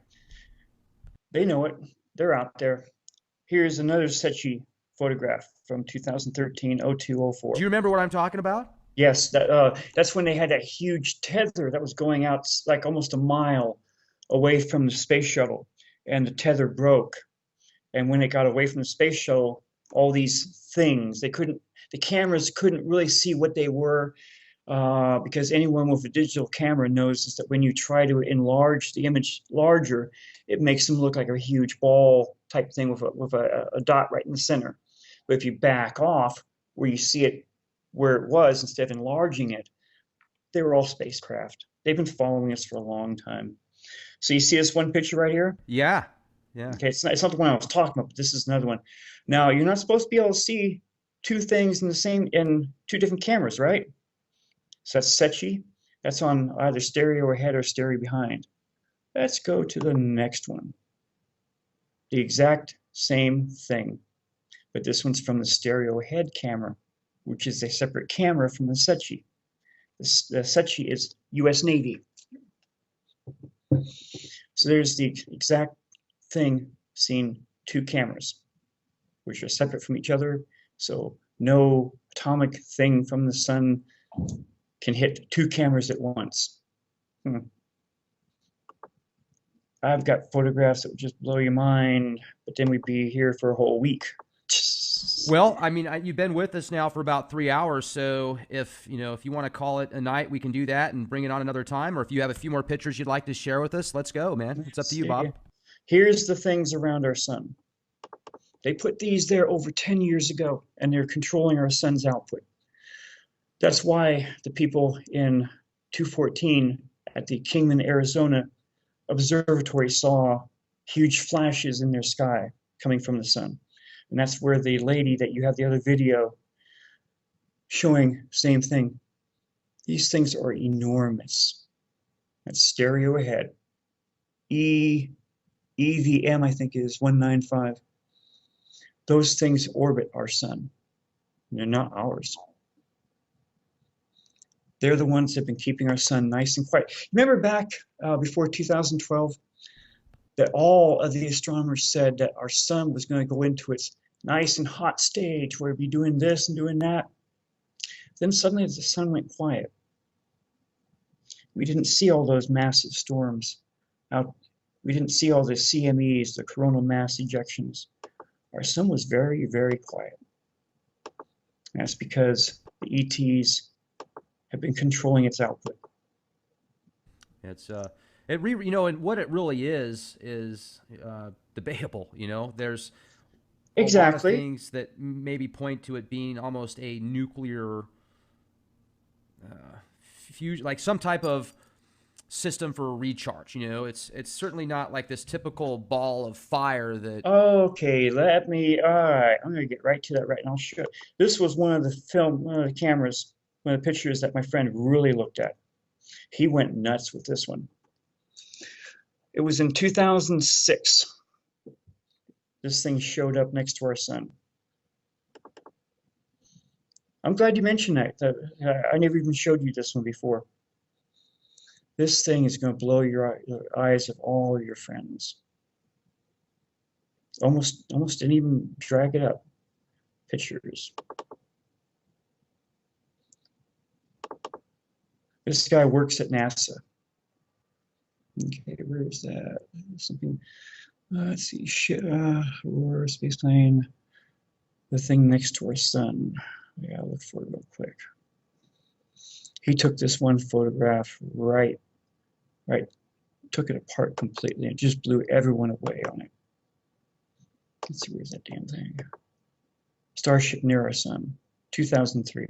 they know it. They're out there. Here's another Secchi photograph from 2013, 0204. Do you remember what I'm talking about? Yes, that's when they had that huge tether that was going out like almost a mile away from the space shuttle, and the tether broke. And when it got away from the space shuttle, all these things, the cameras couldn't really see what they were, because anyone with a digital camera knows that when you try to enlarge the image larger, it makes them look like a huge ball type thing with a dot right in the center. But if you back off where you see it where it was, instead of enlarging it, they were all spacecraft. They've been following us for a long time. So you see this one picture right here? Yeah. Yeah. Okay, it's not the one I was talking about, but this is another one. Now, you're not supposed to be able to see two things in two different cameras, right? So that's Secchi. That's on either stereo ahead or stereo behind. Let's go to the next one. The exact same thing, but this one's from the stereo ahead camera, which is a separate camera from the Secchi. The Secchi is US Navy. So there's the exact thing seen two cameras, which are separate from each other. So no atomic thing from the sun can hit two cameras at once. I've got photographs that would just blow your mind, but then we'd be here for a whole week. Well, I mean, you've been with us now for about 3 hours, so if you want to call it a night, we can do that and bring it on another time. Or if you have a few more pictures you'd like to share with us, let's go, man. It's up to you, Bob. Here's the things around our sun. They put these there over 10 years ago, and they're controlling our sun's output. That's why the people in 214 at the Kingman, Arizona observatory saw huge flashes in their sky coming from the sun. And that's where the lady that you have the other video showing, same thing. These things are enormous. That's stereo ahead. EVM, I think, is 195. Those things orbit our sun. They're not ours. They're the ones that have been keeping our sun nice and quiet. Remember back before 2012 that all of the astronomers said that our sun was going to go into its nice and hot stage where it'd be doing this and doing that. Then suddenly the sun went quiet. We didn't see all those massive storms out. We didn't see all the CMEs, the coronal mass ejections. Our sun was very, very quiet. And that's because the ETs have been controlling its output. It's and what it really is debatable. There's a lot of things that maybe point to it being almost a nuclear fusion, like some type of system for recharge. It's certainly not like this typical ball of fire that. Okay, all right, I'm gonna get right to that right now. I'll show. This was one of the cameras, one of the pictures that my friend really looked at. He went nuts with this one. It was in 2006. This thing showed up next to our sun. I'm glad you mentioned that. I never even showed you this one before. This thing is going to blow your eyes of all your friends. Almost didn't even drag it up. Pictures. This guy works at NASA. Okay, where is that? Something. Let's see. Or space plane. The thing next to our sun. I gotta look for it real quick. He took this one photograph right, took it apart completely and just blew everyone away on it. Let's see, where's that damn thing? Starship near our sun, 2003.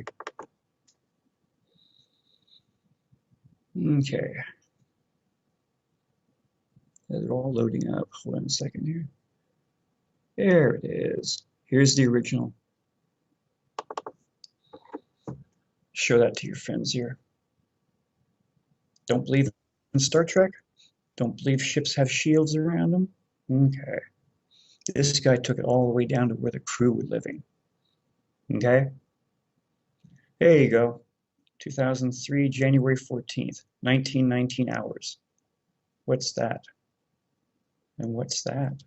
Okay. They're all loading up. Hold on a second here. There it is. Here's the original. Show that to your friends here. Don't believe in Star Trek? Don't believe ships have shields around them? Okay. This guy took it all the way down to where the crew were living. Okay? There you go. 2003, January 14th, 1919 hours. What's that? And what's that?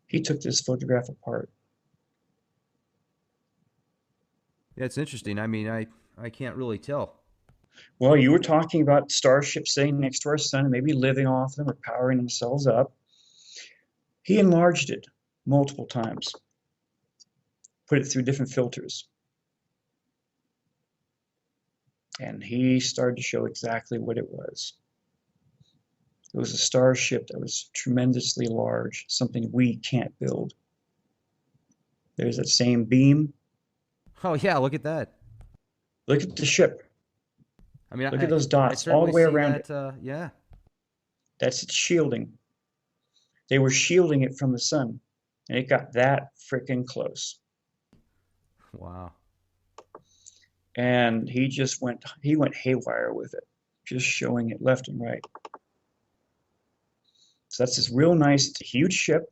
He took this photograph apart. Yeah, it's interesting. I mean, I can't really tell. Well, you were talking about starships sitting next to our sun and maybe living off them or powering themselves up. He enlarged it multiple times, put it through different filters. And he started to show exactly what it was. It was a starship that was tremendously large, something we can't build. There's that same beam. Oh, yeah, look at that. Look at the ship. I mean, look at those dots I all the way see around that, it. Yeah. That's its shielding. They were shielding it from the sun, and it got that freaking close. Wow. And he went haywire with it, just showing it left and right. So that's this real nice, it's a huge ship.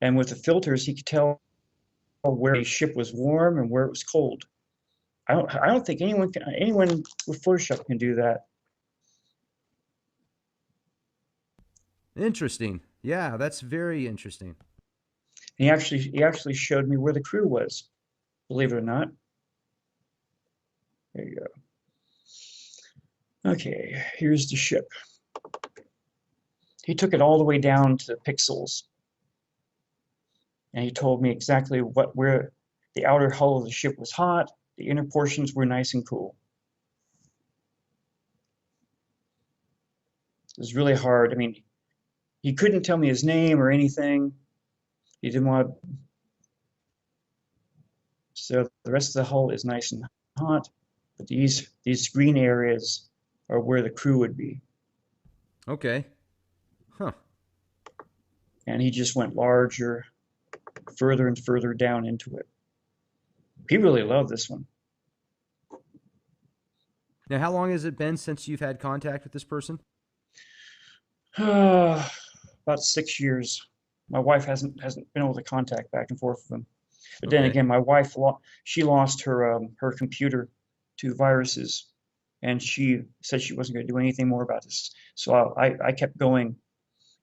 And with the filters, he could tell where the ship was warm and where it was cold. I don't think anyone with Photoshop can do that. Interesting. Yeah, that's very interesting. And he actually showed me where the crew was, believe it or not. There you go. Okay, here's the ship. He took it all the way down to pixels, and he told me exactly where the outer hull of the ship was hot, the inner portions were nice and cool. It was really hard. I mean, he couldn't tell me his name or anything. He didn't want to. So the rest of the hull is nice and hot, but these green areas are where the crew would be. Okay. Huh. And he just went larger, further and further down into it. He really loved this one. Now, how long has it been since you've had contact with this person? About 6 years. My wife hasn't been able to contact back and forth with him. But then Okay. again, my wife she lost her computer to viruses, and she said she wasn't going to do anything more about this. So I kept going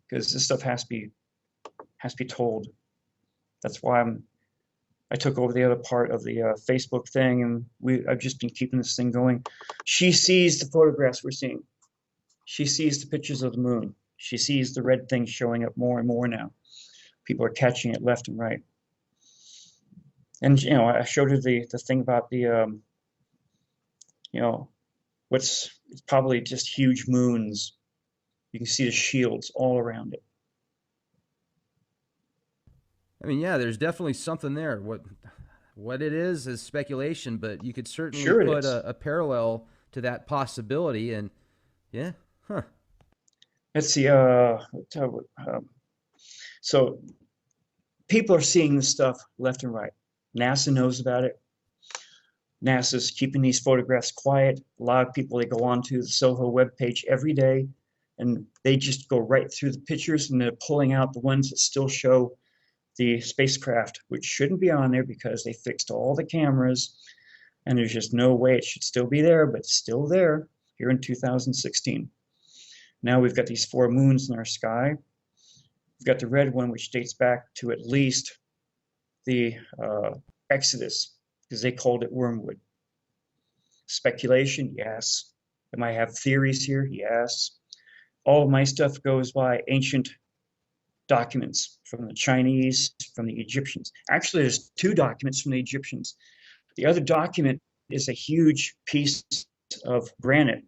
because this stuff has to be told. That's why I took over the other part of the Facebook thing, and I've just been keeping this thing going. She sees the photographs we're seeing. She sees the pictures of the moon. She sees the red thing showing up more and more now. People are catching it left and right. And I showed her the thing about the it's probably just huge moons. You can see the shields all around it. I mean, yeah, there's definitely something there. What it is speculation, but you could certainly Sure it put is. a parallel to that possibility. And yeah, huh. Let's see. So people are seeing this stuff left and right. NASA knows about it. NASA's keeping these photographs quiet. A lot of people, they go onto the SOHO webpage every day, and they just go right through the pictures, and they're pulling out the ones that still show the spacecraft, which shouldn't be on there because they fixed all the cameras, and there's just no way it should still be there, but it's still there here in 2016. Now we've got these 4 moons in our sky. We've got the red one, which dates back to at least the Exodus, because they called it wormwood. Speculation, yes. Am I have theories here? Yes. All of my stuff goes by ancient documents from the Chinese, from the Egyptians. Actually, there's 2 documents from the Egyptians. The other document is a huge piece of granite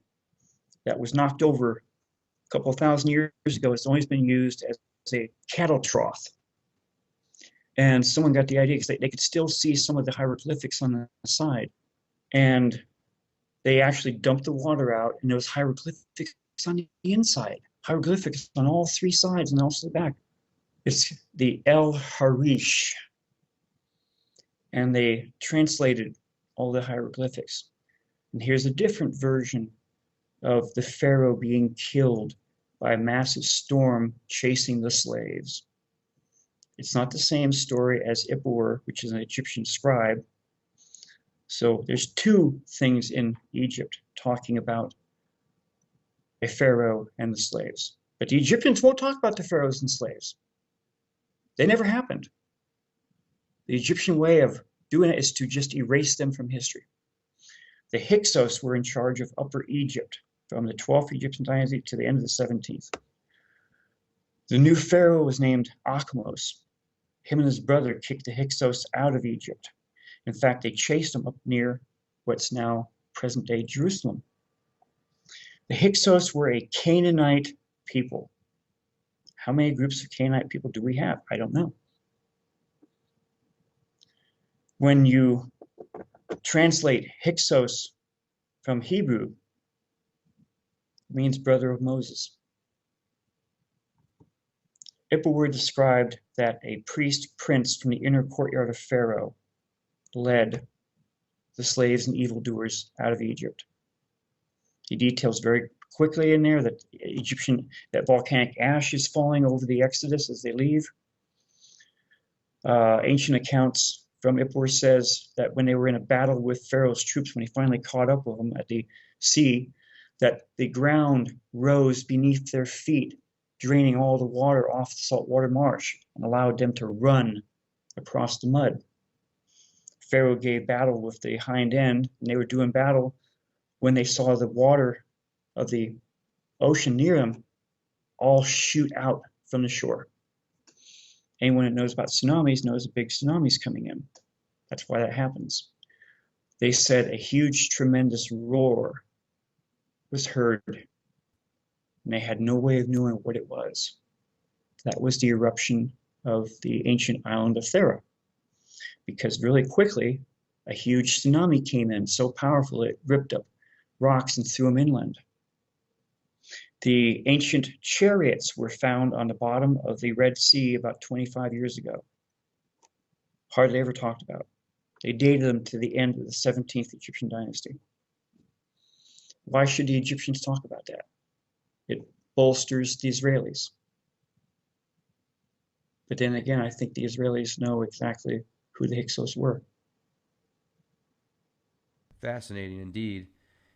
that was knocked over a couple of thousand years ago. It's always been used as a cattle trough. And someone got the idea because they could still see some of the hieroglyphics on the side. And they actually dumped the water out, and there was hieroglyphics on the inside, hieroglyphics on all 3 sides and also the back. It's the El Harish. And they translated all the hieroglyphics. And here's a different version of the pharaoh being killed by a massive storm chasing the slaves. It's not the same story as Ippur, which is an Egyptian scribe. So there's 2 things in Egypt talking about a pharaoh and the slaves. But the Egyptians won't talk about the pharaohs and slaves. They never happened. The Egyptian way of doing it is to just erase them from history. The Hyksos were in charge of Upper Egypt from the 12th Egyptian dynasty to the end of the 17th. The new pharaoh was named Akhmos. Him and his brother kicked the Hyksos out of Egypt. In fact, they chased them up near what's now present-day Jerusalem. The Hyksos were a Canaanite people. How many groups of Canaanite people do we have? I don't know. When you translate Hyksos from Hebrew, it means brother of Moses. Ippur described that a priest prince from the inner courtyard of Pharaoh led the slaves and evildoers out of Egypt. He details very quickly in there that that volcanic ash is falling over the Exodus as they leave. Ancient accounts from Ippur says that when they were in a battle with Pharaoh's troops, when he finally caught up with them at the sea, that the ground rose beneath their feet, draining all the water off the saltwater marsh and allowed them to run across the mud. Pharaoh gave battle with the hind end, and they were doing battle when they saw the water of the ocean near them. all shoot out from the shore. Anyone that knows about tsunamis knows a big tsunami's coming in. That's why that happens. They said a huge, tremendous roar was heard, and they had no way of knowing what it was. That was the eruption of the ancient island of Thera, because really quickly, a huge tsunami came in, so powerful it ripped up rocks and threw them inland. The ancient chariots were found on the bottom of the Red Sea about 25 years ago. Hardly ever talked about. They dated them to the end of the 17th Egyptian dynasty. Why should the Egyptians talk about that? It bolsters the Israelis. But then again, I think the Israelis know exactly who the Hyksos were. Fascinating indeed.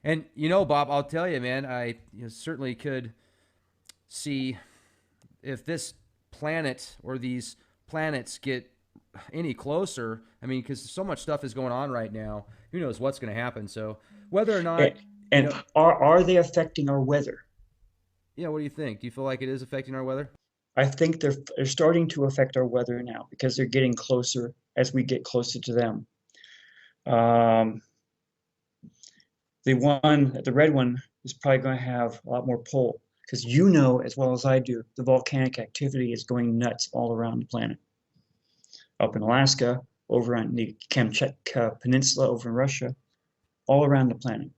And you know, Bob, I'll tell you, man, I certainly could see if this planet or these planets get any closer. I mean, because so much stuff is going on right now. Who knows what's going to happen? So whether or not, and are they affecting our weather? Yeah, what do you think? Do you feel like it is affecting our weather? I think they're starting to affect our weather now because they're getting closer as we get closer to them. The red one is probably going to have a lot more pull because you know as well as I do, the volcanic activity is going nuts all around the planet. Up in Alaska, over on the Kamchatka Peninsula, over in Russia, all around the planet.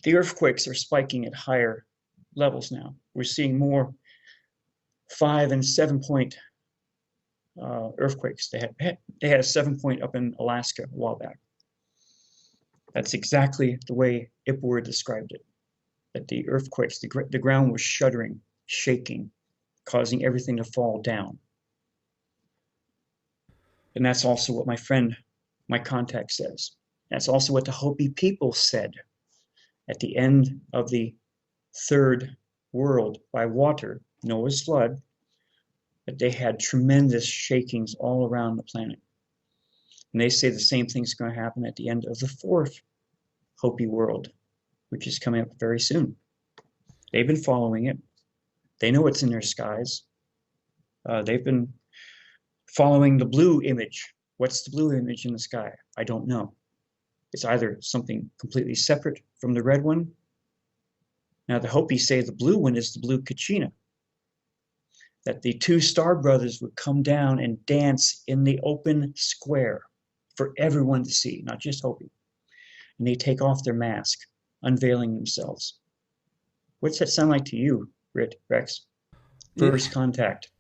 The earthquakes are spiking at higher levels now. We're seeing more 5 and 7 point earthquakes. They had a 7 point up in Alaska a while back. That's exactly the way Ipor described it. That the earthquakes, the ground was shuddering, shaking, causing everything to fall down. And that's also what my contact says. That's also what the Hopi people said at the end of the third world by water, Noah's flood, that they had tremendous shakings all around the planet. And they say the same thing's going to happen at the end of the fourth Hopi world, which is coming up very soon. They've been following it. They know it's in their skies. They've been following the blue image. What's the blue image in the sky? I don't know. It's either something completely separate from the red one. Now the Hopi say the blue one is the blue Kachina. That the two star brothers would come down and dance in the open square for everyone to see, not just Hopi. And they take off their mask, unveiling themselves. What's that sound like to you, Rex? First contact.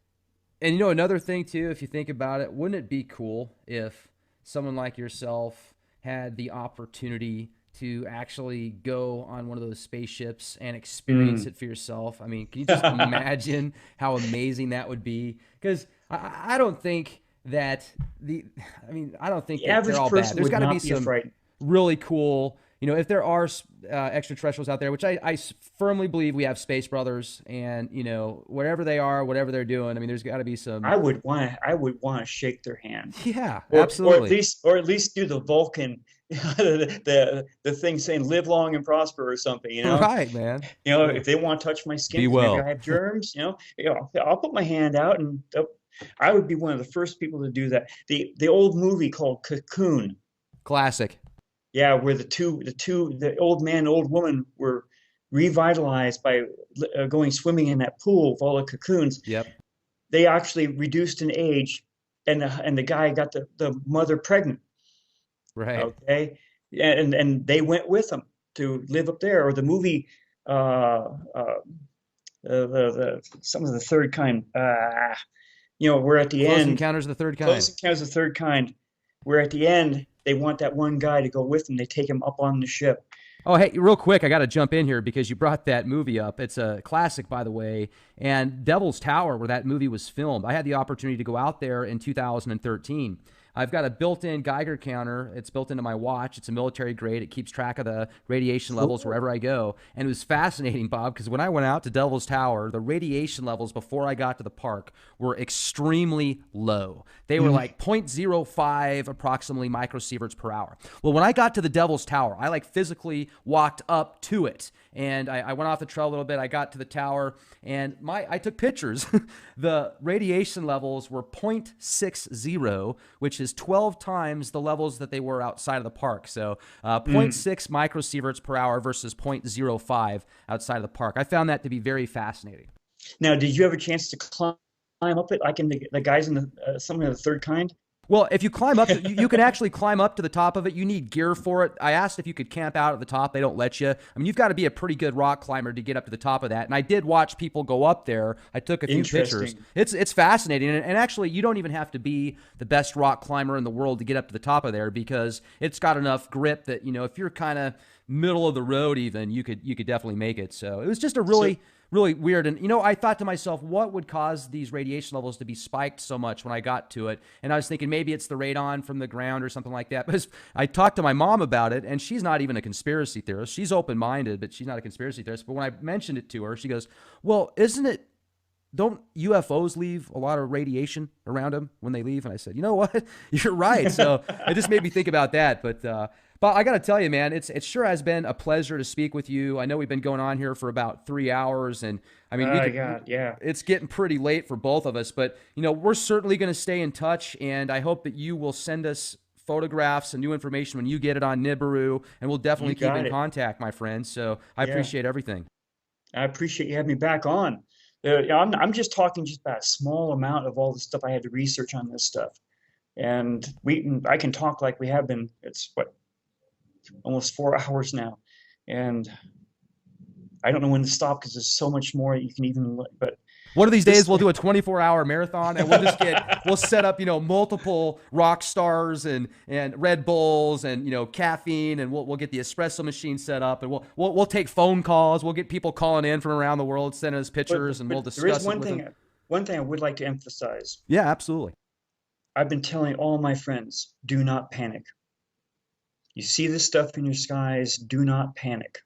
And you know, another thing too, if you think about it, wouldn't it be cool if someone like yourself had the opportunity to actually go on one of those spaceships and experience it for yourself? I mean, can you just imagine how amazing that would be? Because I don't think that I don't think that they're all bad. There's got to be some really cool, if there are extraterrestrials out there, which I firmly believe we have space brothers, and wherever they are, whatever they're doing, I mean, there's got to be some. I would want to shake their hand. Yeah, absolutely. Or at least do the Vulcan, the thing saying "live long and prosper" or something. Right, man. If they want to touch my skin, maybe I have germs. I'll put my hand out, and I would be one of the first people to do that. The old movie called Cocoon. Classic. Yeah, where the old man and old woman were revitalized by going swimming in that pool of all the cocoons. Yep. They actually reduced in age, and the guy got the mother pregnant. Right. Okay. And they went with them to live up there. Or the movie, some of the third kind. We're at the end. Close Encounters of the Third Kind. Close Encounters of the Third Kind. We're at the end. They want that one guy to go with them. They take him up on the ship. Oh, hey, real quick, I got to jump in here because you brought that movie up. It's a classic, by the way. And Devil's Tower, where that movie was filmed, I had the opportunity to go out there in 2013. I've got a built-in Geiger counter. It's built into my watch. It's a military grade. It keeps track of the radiation levels Cool. wherever I go. And it was fascinating, Bob, because when I went out to Devil's Tower, the radiation levels before I got to the park were extremely low. They were like 0.05 approximately microsieverts per hour. Well, when I got to the Devil's Tower, I like physically walked up to it, and I went off the trail a little bit. I got to the tower, and I took pictures. The radiation levels were 0.60, which is 12 times the levels that they were outside of the park. So 0.6 microsieverts per hour versus 0.05 outside of the park. I found that to be very fascinating. Now, did you have a chance to climb up it, like in the guys in the some of the third kind? Well, if you climb up, you can actually climb up to the top of it. You need gear for it. I asked if you could camp out at the top. They don't let you. I mean, you've got to be a pretty good rock climber to get up to the top of that. And I did watch people go up there. I took a few pictures. It's fascinating. And actually, you don't even have to be the best rock climber in the world to get up to the top of there, because it's got enough grip that, if you're kind of middle of the road even, you could definitely make it. So it was just a really weird. And, I thought to myself, what would cause these radiation levels to be spiked so much when I got to it? And I was thinking maybe it's the radon from the ground or something like that. But I talked to my mom about it, and she's not even a conspiracy theorist. She's open-minded, but she's not a conspiracy theorist. But when I mentioned it to her, she goes, well, don't UFOs leave a lot of radiation around them when they leave? And I said, you know what? You're right. So it just made me think about that. But I got to tell you, man, it sure has been a pleasure to speak with you. I know we've been going on here for about 3 hours, and I mean, it's getting pretty late for both of us, but we're certainly going to stay in touch, and I hope that you will send us photographs and new information when you get it on Nibiru, and we'll definitely keep in contact, my friend. So I appreciate everything. I appreciate you having me back on. I'm just talking just about a small amount of all the stuff I had to research on this stuff, and I can talk like we have been. It's almost 4 hours now, and I don't know when to stop because there's so much more you can even. But one of these days we'll do a 24-hour marathon, and we'll set up multiple rock stars and Red Bulls and caffeine, and we'll get the espresso machine set up, and we'll take phone calls. We'll get people calling in from around the world, sending us pictures, and we'll discuss. There is one thing I would like to emphasize. Yeah, absolutely. I've been telling all my friends, do not panic. You see this stuff in your skies, do not panic.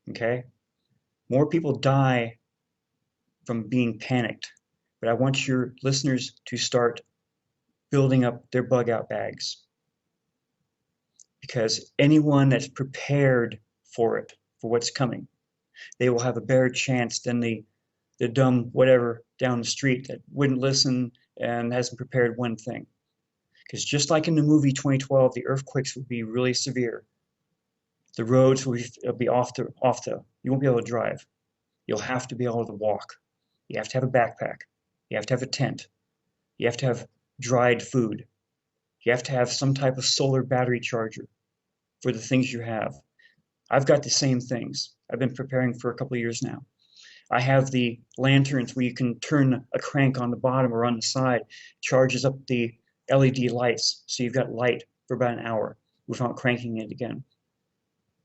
Okay? More people die from being panicked, but I want your listeners to start building up their bug out bags, because anyone that's prepared for what's coming, they will have a better chance than the dumb whatever down the street that wouldn't listen and hasn't prepared one thing. Because just like in the movie 2012, the earthquakes will be really severe. The roads will be off the, you won't be able to drive. You'll have to be able to walk. You have to have a backpack. You have to have a tent. You have to have dried food. You have to have some type of solar battery charger for the things you have. I've got the same things. I've been preparing for a couple of years now. I have the lanterns where you can turn a crank on the bottom or on the side, charges up the LED lights, so you've got light for about an hour without cranking it again.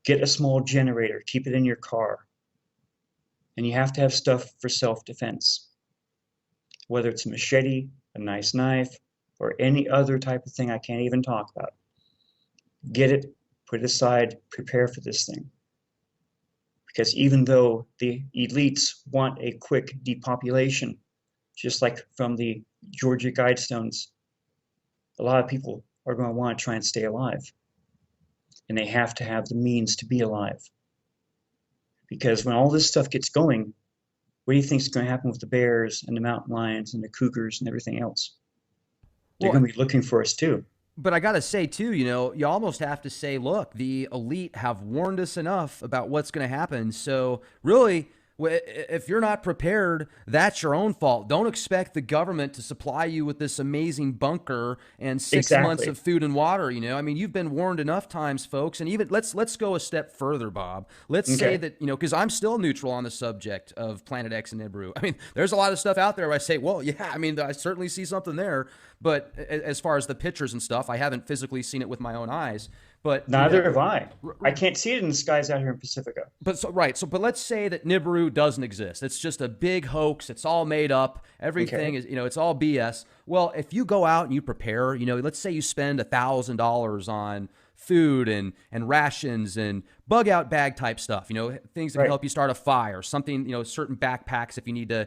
Get a small generator, keep it in your car. And you have to have stuff for self-defense, whether it's a machete, a nice knife, or any other type of thing I can't even talk about. Get it, put it aside, prepare for this thing. Because even though the elites want a quick depopulation, just like from the Georgia Guidestones, a lot of people are going to want to try and stay alive. And they have to have the means to be alive. Because when all this stuff gets going, what do you think is going to happen with the bears and the mountain lions and the cougars and everything else? They're going to be looking for us too. But I got to say, too, you almost have to say, look, the elite have warned us enough about what's going to happen. So really, if you're not prepared, that's your own fault. Don't expect the government to supply you with this amazing bunker and 6 months of food and water. I mean, you've been warned enough times, folks. And even let's go a step further, Bob. Let's say that, because I'm still neutral on the subject of Planet X and Nibiru. I mean, there's a lot of stuff out there where I say, well, yeah, I mean, I certainly see something there. But as far as the pictures and stuff, I haven't physically seen it with my own eyes. But Neither have I. I can't see it in the skies out here in Pacifica. But so right, so but let's say that Nibiru doesn't exist. It's just a big hoax. It's all made up. Everything is, it's all BS. Well, if you go out and you prepare, let's say you spend $1,000 on food and rations and bug out bag type stuff, things that can help you start a fire, something, certain backpacks if you need to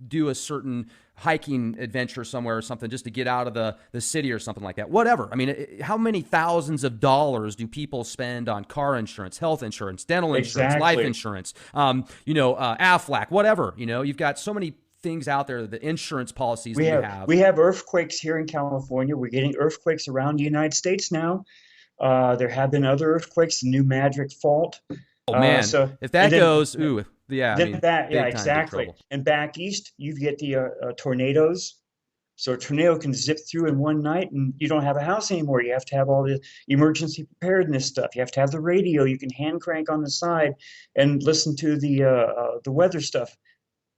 do a certain hiking adventure somewhere or something just to get out of the city or something like that. Whatever. I mean, how many thousands of dollars do people spend on car insurance, health insurance, dental insurance, life insurance, Aflac, whatever, you've got so many things out there, the insurance policies we have. We have earthquakes here in California. We're getting earthquakes around the United States now. There have been other earthquakes, the New Madrid Fault. Oh man, so if that goes, exactly. And back east, you get the tornadoes. So a tornado can zip through in one night, and you don't have a house anymore. You have to have all the emergency preparedness stuff. You have to have the radio. You can hand crank on the side and listen to the weather stuff.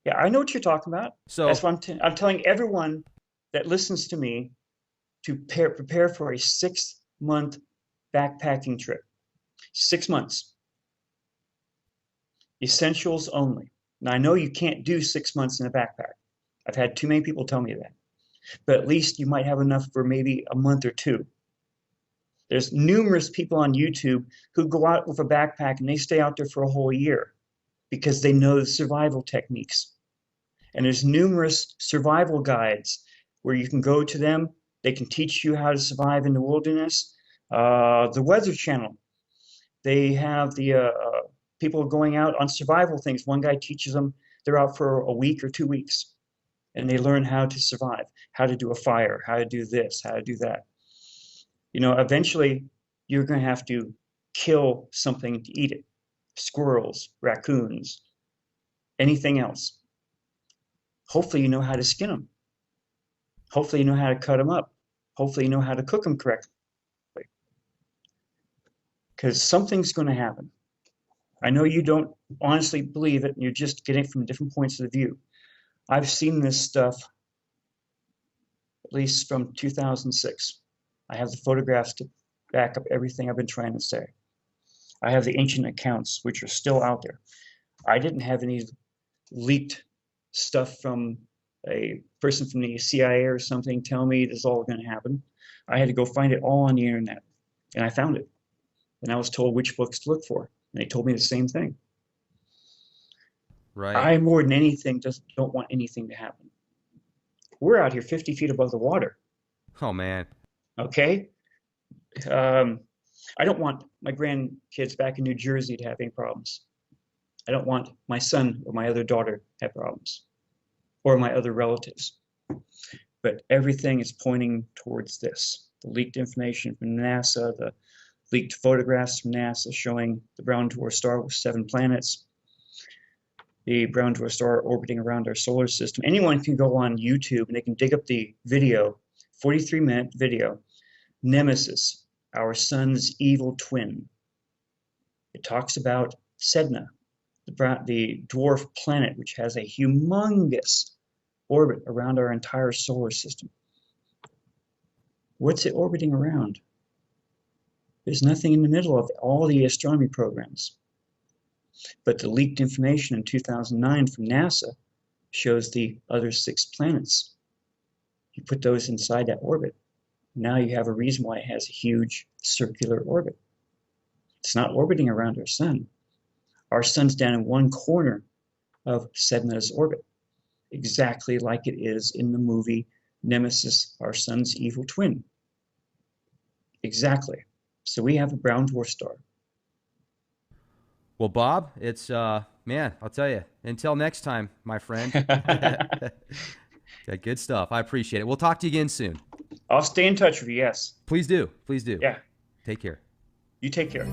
Yeah, I know what you're talking about. So that's what I'm telling everyone that listens to me to prepare for a 6-month backpacking trip. 6 months. Essentials only. Now, I know you can't do 6 months in a backpack. I've had too many people tell me that. But at least you might have enough for maybe a month or two. There's numerous people on YouTube who go out with a backpack and they stay out there for a whole year because they know the survival techniques. And there's numerous survival guides where you can go to them. They can teach you how to survive in the wilderness. The Weather Channel, they have the people going out on survival things. One guy teaches them, they're out for a week or 2 weeks, and they learn how to survive, how to do a fire, how to do this, how to do that. Eventually you're going to have to kill something to eat it. Squirrels, raccoons, anything else. Hopefully you know how to skin them. Hopefully you know how to cut them up. Hopefully you know how to cook them correctly. Because something's going to happen. I know you don't honestly believe it, and you're just getting it from different points of view. I've seen this stuff at least from 2006. I have the photographs to back up everything I've been trying to say. I have the ancient accounts, which are still out there. I didn't have any leaked stuff from a person from the CIA or something tell me this is all going to happen. I had to go find it all on the internet, and I found it. And I was told which books to look for. And they told me the same thing. Right. I, more than anything, just don't want anything to happen. We're out here 50 feet above the water. Oh, man. Okay? I don't want my grandkids back in New Jersey to have any problems. I don't want my son or my other daughter to have problems. Or my other relatives. But everything is pointing towards this. The leaked information from NASA, the leaked photographs from NASA showing the brown dwarf star with 7 planets, the brown dwarf star orbiting around our solar system. Anyone can go on YouTube and they can dig up the video, 43-minute video, Nemesis, our sun's evil twin. It talks about Sedna, the dwarf planet, which has a humongous orbit around our entire solar system. What's it orbiting around? There's nothing in the middle of all the astronomy programs. But the leaked information in 2009 from NASA shows the other 6 planets. You put those inside that orbit. Now you have a reason why it has a huge circular orbit. It's not orbiting around our sun. Our sun's down in one corner of Sedna's orbit, exactly like it is in the movie Nemesis, our sun's evil twin. Exactly. So we have a brown dwarf star. Well, Bob, it's, man, I'll tell you, until next time, my friend. Yeah, good stuff. I appreciate it. We'll talk to you again soon. I'll stay in touch with you, yes. Please do. Please do. Yeah. Take care. You take care.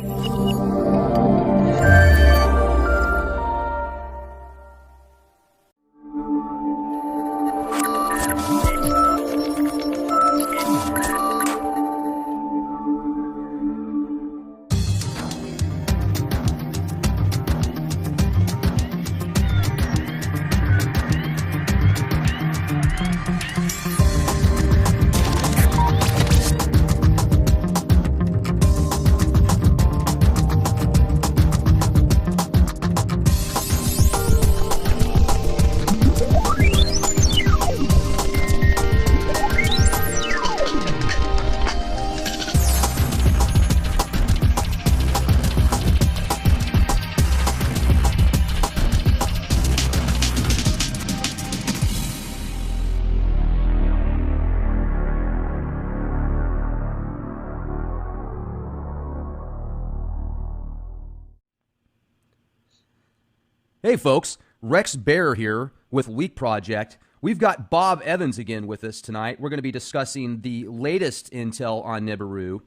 Hey folks, Rex Bear here with Leak Project. We've got Bob Evans again with us tonight. We're going to be discussing the latest intel on Nibiru.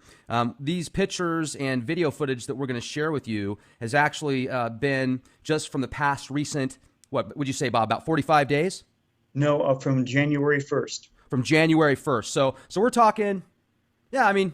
These pictures and video footage that we're going to share with you has actually been just from the past recent, what would you say, Bob, about 45 days? No, from January 1st. From January 1st. So we're talking, yeah, I mean,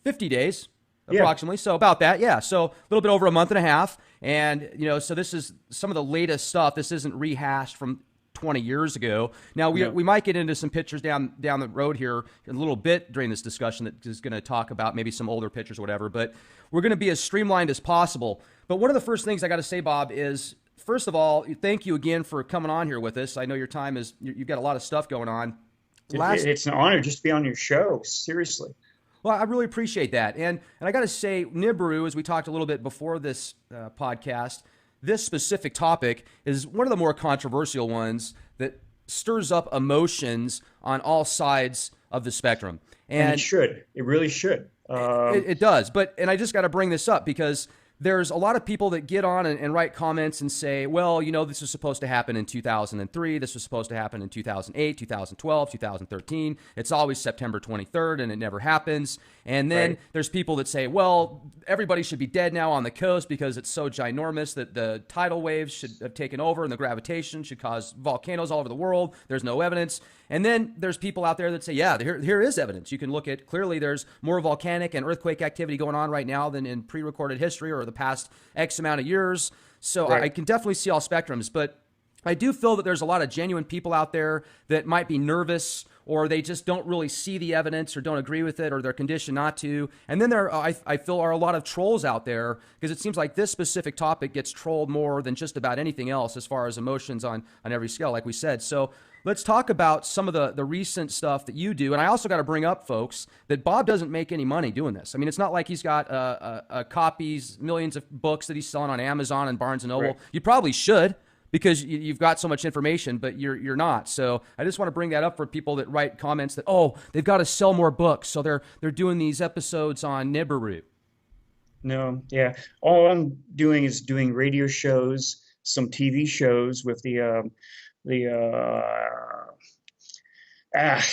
50 days Yeah, approximately. So about that, yeah. So a little bit over a month and a half. And, so this is some of the latest stuff. This isn't rehashed from 20 years ago. Now, no. we might get into some pictures down the road here a little bit during this discussion that is going to talk about maybe some older pictures or whatever. But we're going to be as streamlined as possible. But one of the first things I got to say, Bob, is first of all, thank you again for coming on here with us. I know your time is, you've got a lot of stuff going on. Last It's an honor just to be on your show. Seriously. Well, I really appreciate that. And I got to say, Nibiru, as we talked a little bit before this podcast, this specific topic is one of the more controversial ones that stirs up emotions on all sides of the spectrum. And it And should. It really should. it does. And I just got to bring this up because there's a lot of people that get on and write comments and say, well, this was supposed to happen in 2003. This was supposed to happen in 2008, 2012, 2013. It's always September 23rd and it never happens. And then Right. there's people that say, well, everybody should be dead now on the coast because it's so ginormous that the tidal waves should have taken over and the gravitation should cause volcanoes all over the world. There's no evidence. And then there's people out there that say, yeah, here is evidence. You can look at, clearly there's more volcanic and earthquake activity going on right now than in pre-recorded history or the past X amount of years. So I Right. can definitely see all spectrums, but I do feel that there's a lot of genuine people out there that might be nervous or they just don't really see the evidence or don't agree with it or they're conditioned not to. And then I feel, are a lot of trolls out there because it seems like this specific topic gets trolled more than just about anything else as far as emotions on every scale, like we said. So let's talk about some of the recent stuff that you do. And I also got to bring up, folks, that Bob doesn't make any money doing this. I mean, it's not like he's got copies, millions of books that he's selling on Amazon and Barnes & Noble. Right. You probably should because you've got so much information, but you're not. So I just want to bring that up for people that write comments that, oh, they've got to sell more books. So they're doing these episodes on Nibiru. No, yeah. All I'm doing is doing radio shows, some TV shows with the ah,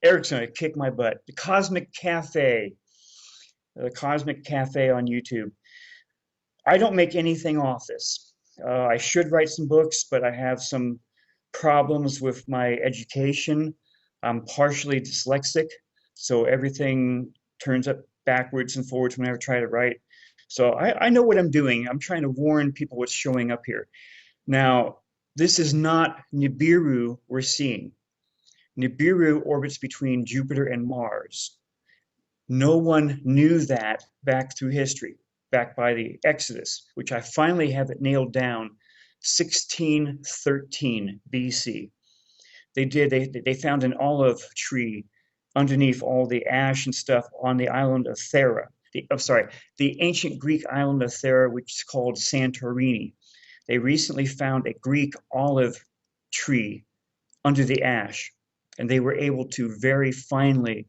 Eric's gonna kick my butt. The Cosmic Cafe on YouTube. I don't make anything off this. I should write some books, but I have some problems with my education. I'm partially dyslexic, so everything turns up backwards and forwards whenever I try to write. So I know what I'm doing. I'm trying to warn people what's showing up here. Now, this is not Nibiru we're seeing. Nibiru orbits between Jupiter and Mars. No one knew that back through history, back by the Exodus, which I finally have it nailed down, 1613 BC. They found an olive tree underneath all the ash and stuff on the island of Thera. The ancient Greek island of Thera, which is called Santorini. They recently found a Greek olive tree under the ash, and they were able to very finely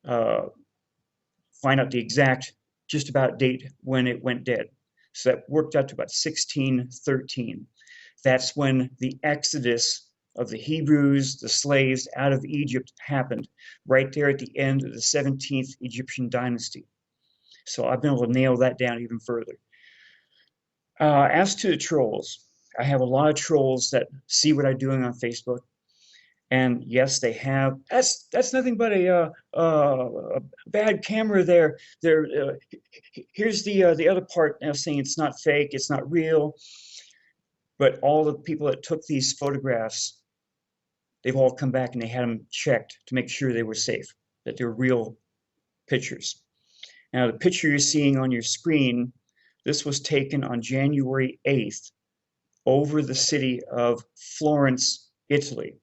uh, find out the exact just about date when it went dead. So that worked out to about 1613. That's when the exodus of the Hebrews, the slaves out of Egypt happened, right there at the end of the 17th Egyptian dynasty. So I've been able to nail that down even further. As to the trolls, I have a lot of trolls that see what I'm doing on Facebook. And yes, they have. That's nothing but a bad camera there. Here's the other part now saying it's not fake, it's not real. But all the people that took these photographs, they've all come back and they had them checked to make sure they were safe, that they're real pictures. Now, the picture you're seeing on your screen, this was taken on January 8th over the city of Florence, Italy.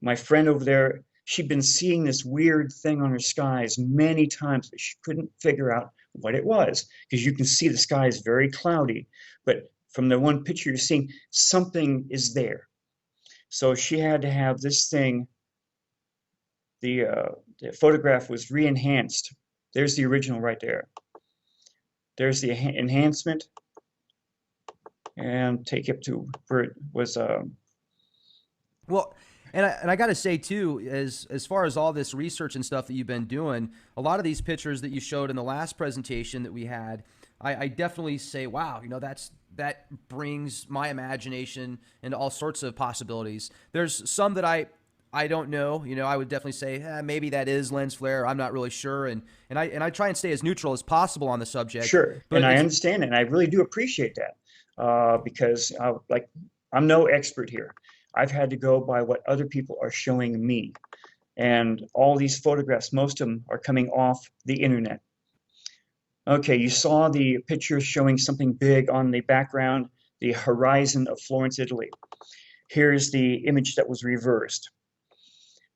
My friend over there, she'd been seeing this weird thing on her skies many times, but she couldn't figure out what it was because you can see the sky is very cloudy. But from the one picture you're seeing, something is there. So she had to have this thing, the photograph was re-enhanced. There's the original right there. There's the enhancement. and take it to where it was. Well, and I got to say too, as far as all this research and stuff that you've been doing, a lot of these pictures that you showed in the last presentation that we had, I definitely say, wow, that brings my imagination into all sorts of possibilities. There's some that I don't know. I would definitely say maybe that is lens flare. I'm not really sure, and I try and stay as neutral as possible on the subject. Sure, and But I it's understand it, and I really do appreciate that because, like, I'm no expert here. I've had to go by what other people are showing me, and all these photographs, most of them are coming off the internet. Okay, you saw the picture showing something big on the background, the horizon of Florence, Italy. Here's the image that was reversed.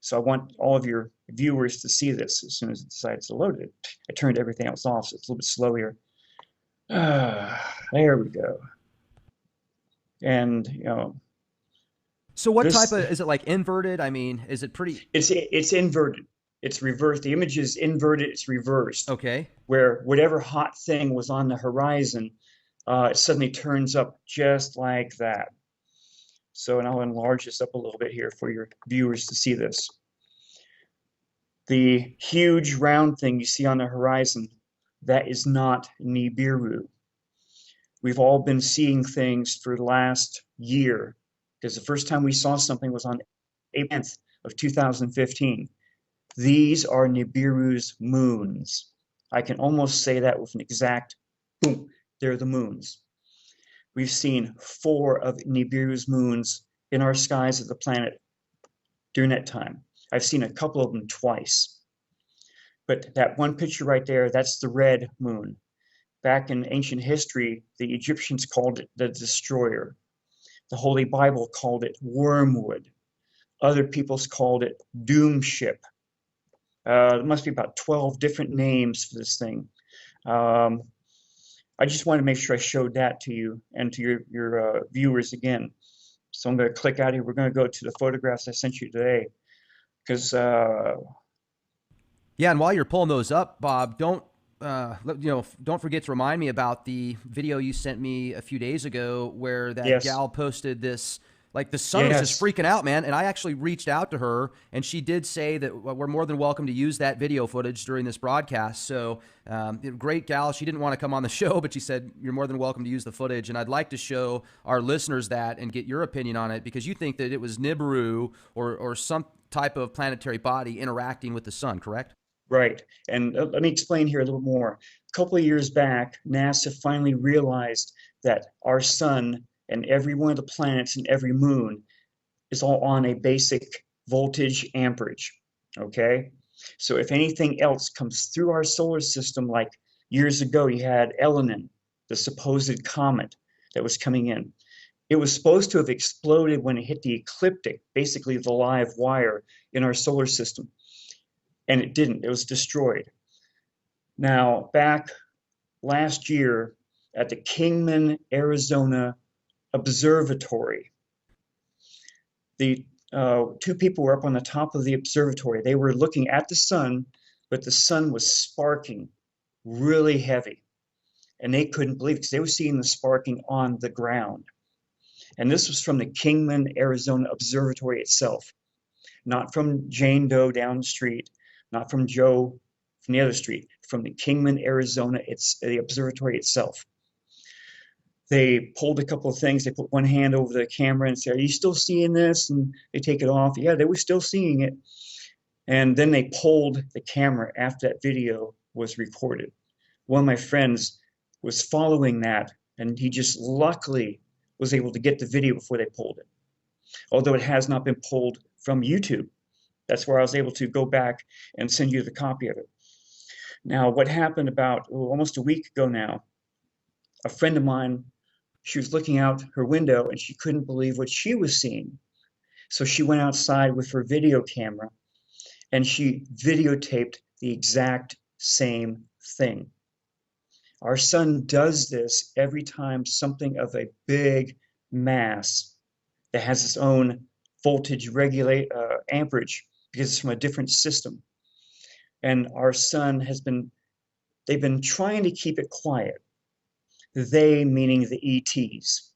So I want all of your viewers to see this as soon as it decides to load it. I turned everything else off, so it's a little bit slow here. There we go. And so what type this of is it like inverted? I mean, is it pretty it's inverted. It's reversed. The image is inverted. It's reversed. okay? Where whatever hot thing was on the horizon, it suddenly turns up just like that. So, and I'll enlarge this up a little bit here for your viewers to see this. The huge round thing you see on the horizon, that is not Nibiru. We've all been seeing things for the last year because the first time we saw something was on April 10th of 2015. These are Nibiru's moons. I can almost say that with an exact boom. They're the moons. We've seen 4 of Nibiru's moons in our skies of the planet during that time. I've seen a couple of them twice. But that one picture right there, that's the red moon. Back in ancient history, the Egyptians called it the destroyer. The Holy Bible called it wormwood. Other peoples called it doom ship. There must be about 12 different names for this thing. I just wanted to make sure I showed that to you and to your viewers again. So I'm going to click out here. We're going to go to the photographs I sent you today because Yeah, and while you're pulling those up, Bob, don't forget to remind me about the video you sent me a few days ago where that yes, gal posted this. Like the sun was just yes, freaking out, man. And I actually reached out to her, and she did say that we're more than welcome to use that video footage during this broadcast. So, great gal. She didn't want to come on the show, but she said you're more than welcome to use the footage. And I'd like to show our listeners that and get your opinion on it because you think that it was Nibiru or some type of planetary body interacting with the sun, correct? right. And let me explain here a little more. A couple of years back, NASA finally realized that our sun and every one of the planets and every moon is all on a basic voltage amperage. Okay. So if anything else comes through our solar system, like years ago, you had Elenin, the supposed comet that was coming in. It was supposed to have exploded when it hit the ecliptic, basically the live wire in our solar system. And it didn't, it was destroyed. Now, back last year at the Kingman, Arizona Observatory, the 2 people were up on the top of the observatory. They were looking at the sun, but the sun was sparking really heavy. And they couldn't believe it because they were seeing the sparking on the ground. And this was from the Kingman, Arizona Observatory itself, not from Jane Doe down the street, not from Joe from the other street, from the Kingman, Arizona, it's the observatory itself. They pulled a couple of things. They put one hand over the camera and said, "Are you still seeing this?" And they take it off. Yeah, they were still seeing it. And then they pulled the camera after that video was recorded. One of my friends was following that, and he just luckily was able to get the video before they pulled it, although it has not been pulled from YouTube. That's where I was able to go back and send you the copy of it. Now, what happened about almost a week ago now, a friend of mine, she was looking out her window and she couldn't believe what she was seeing. So she went outside with her video camera and she videotaped the exact same thing. Our sun does this every time something of a big mass that has its own voltage regulate amperage because it's from a different system. And our sun they've been trying to keep it quiet. They meaning the ETs.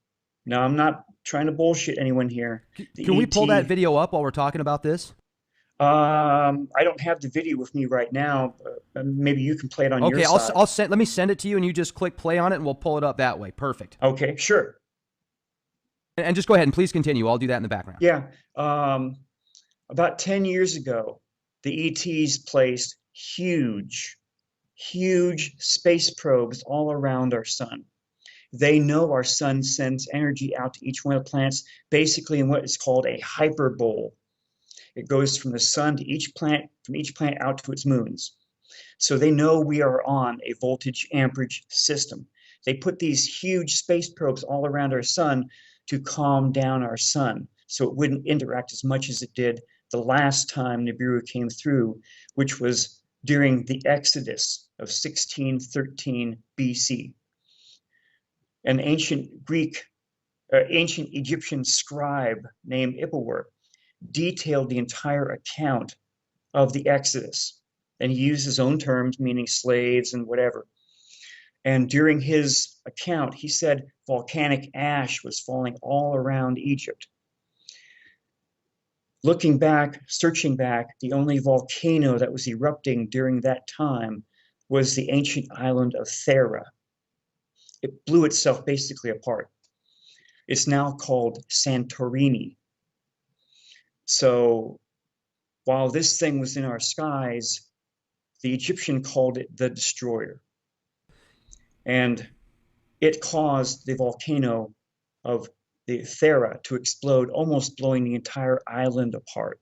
No, I'm not trying to bullshit anyone here. The Can we pull that ET. video up while we're talking about this? I don't have the video with me right now. But maybe you can play it on your Okay, side. I'll send. Let me send it to you, and you just click play on it, and we'll pull it up that way. Perfect. Okay, sure. And just go ahead and please continue. I'll do that in the background. Yeah. About 10 years ago, the ETs placed huge, huge space probes all around our sun. They know our sun sends energy out to each one of the planets, basically in what is called a hyperbole. It goes from the sun to each planet, from each planet out to its moons. So they know we are on a voltage amperage system. They put these huge space probes all around our sun to calm down our sun so it wouldn't interact as much as it did the last time Nibiru came through, which was during the Exodus of 1613 BC. An ancient Egyptian scribe named Ippelwer detailed the entire account of the Exodus. And he used his own terms, meaning slaves and whatever. And during his account, he said volcanic ash was falling all around Egypt. Looking back, searching back, the only volcano that was erupting during that time was the ancient island of Thera. It blew itself basically apart. It's now called Santorini. So while this thing was in our skies, the Egyptian called it the destroyer. And it caused the volcano of the Thera to explode, almost blowing the entire island apart.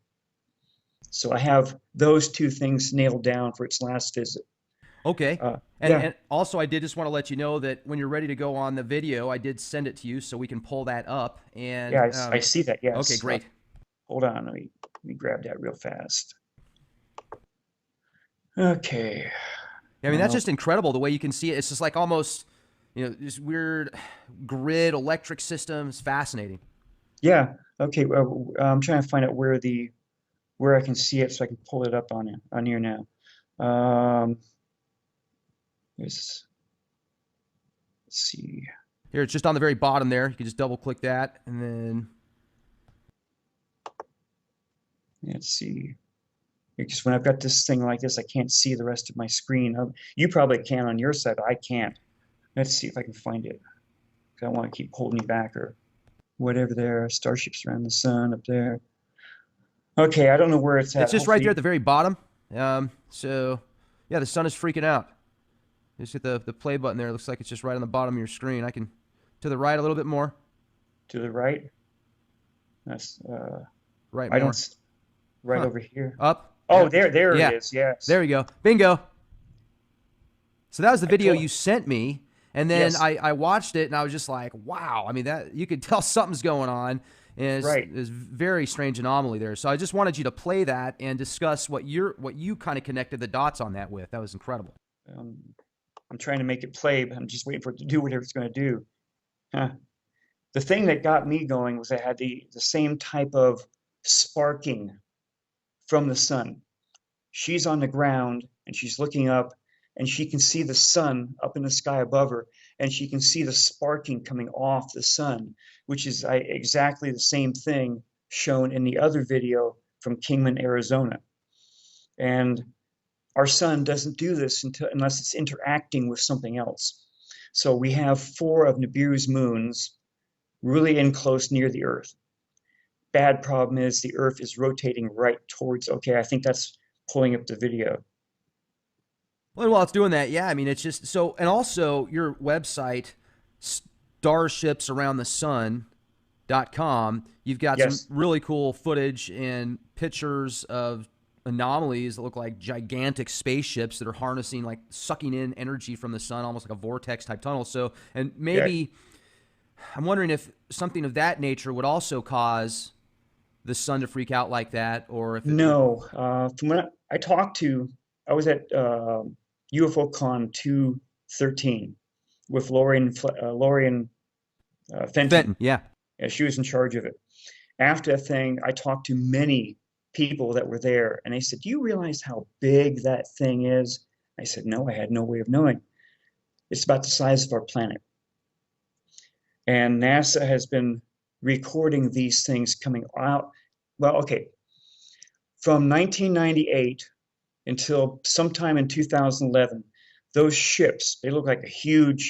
So I have those two things nailed down for its last visit. Okay. Yeah, And also, I did just want to let you know that when you're ready to go on the video, I did send it to you so we can pull that up. yeah, And I see that. okay, Yes. great. Hold on, let me grab that real fast. Okay. I mean, that's just incredible the way you can see it. It's just like almost, this weird grid electric system. It's fascinating. Yeah. Okay. I'm trying to find out where I can see it so I can pull it up on here now. Let's see. Here, it's just on the very bottom there. You can just double click that, and then Let's see. Because when I've got this thing like this, I can't see the rest of my screen. You probably can on your side, but I can't. Let's see if I can find it. I don't want to keep holding you back or whatever there. Starships around the sun up there. Okay, I don't know where it's at. it's just right Hopefully, there at the very bottom. So, yeah, the sun is freaking out. Just hit the play button there. It looks like it's just right on the bottom of your screen. I can to the right a little bit more. to the right. That's Right I more. don't right over here. Up. Oh, Yep. there Yeah. it is. Yes. There we go. Bingo. So that was the video told- you sent me, and then Yes. I watched it, and I was just like, wow. I mean, that you could tell something's going on. And Right. it's very strange anomaly there. So I just wanted you to play that and discuss what you kind of connected the dots on that with. That was incredible. I'm trying to make it play, but I'm just waiting for it to do whatever it's going to do. Huh. The thing that got me going was I had the same type of sparking from the sun. She's on the ground and she's looking up and she can see the sun up in the sky above her and she can see the sparking coming off the sun, which is exactly the same thing shown in the other video from Kingman, Arizona. And our sun doesn't do this unless it's interacting with something else. So we have 4 of Nibiru's moons really in close near the Earth. Bad problem is the Earth is rotating right towards, okay, I think that's pulling up the video. Well, while it's doing that, yeah, I mean, it's just so, and also your website, starshipsaroundthesun.com, you've got Yes. some really cool footage and pictures of anomalies that look like gigantic spaceships that are harnessing, like sucking in energy from the sun, almost like a vortex type tunnel. So, and maybe I'm wondering if something of that nature would also cause the sun to freak out like that, or if No, from when I talked to, I was at UFOCon 213 with Lorian Fenton. Fenton, yeah. Yeah, she was in charge of it. After that thing, I talked to many people that were there, and they said, "Do you realize how big that thing is?" I said, "No, I had no way of knowing. It's about the size of our planet." And NASA has been recording these things coming out. Well, okay, from 1998 until sometime in 2011, those ships, they look like a huge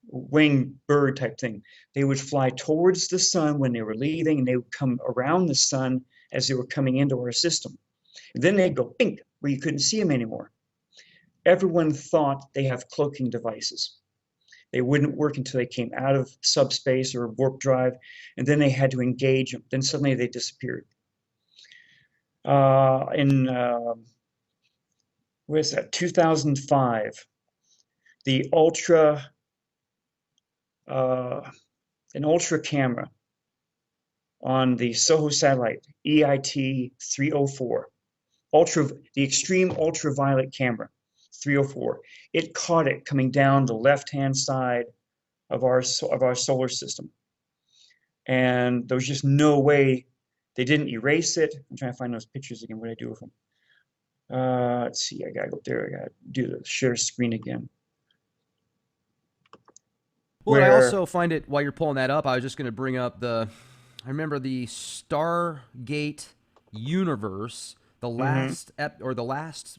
winged bird type thing. They would fly towards the sun when they were leaving, and they would come around the sun as they were coming into our system. And then they'd go bink, where you couldn't see them anymore. Everyone thought they have cloaking devices. They wouldn't work until they came out of subspace or warp drive, and then they had to engage them. Then suddenly they disappeared. In what is that? 2005, the uh, an ultra camera on the SOHO satellite EIT 304, the extreme ultraviolet camera 304. It caught it coming down the left-hand side of our solar system, and there was just no way. They didn't erase it. I'm trying to find those pictures again. What did I do with them? Let's see. I gotta go there. I gotta do the share screen again. Well, and I Where also find it, while you're pulling that up, I was just going to bring up I remember the Stargate universe, the mhm, last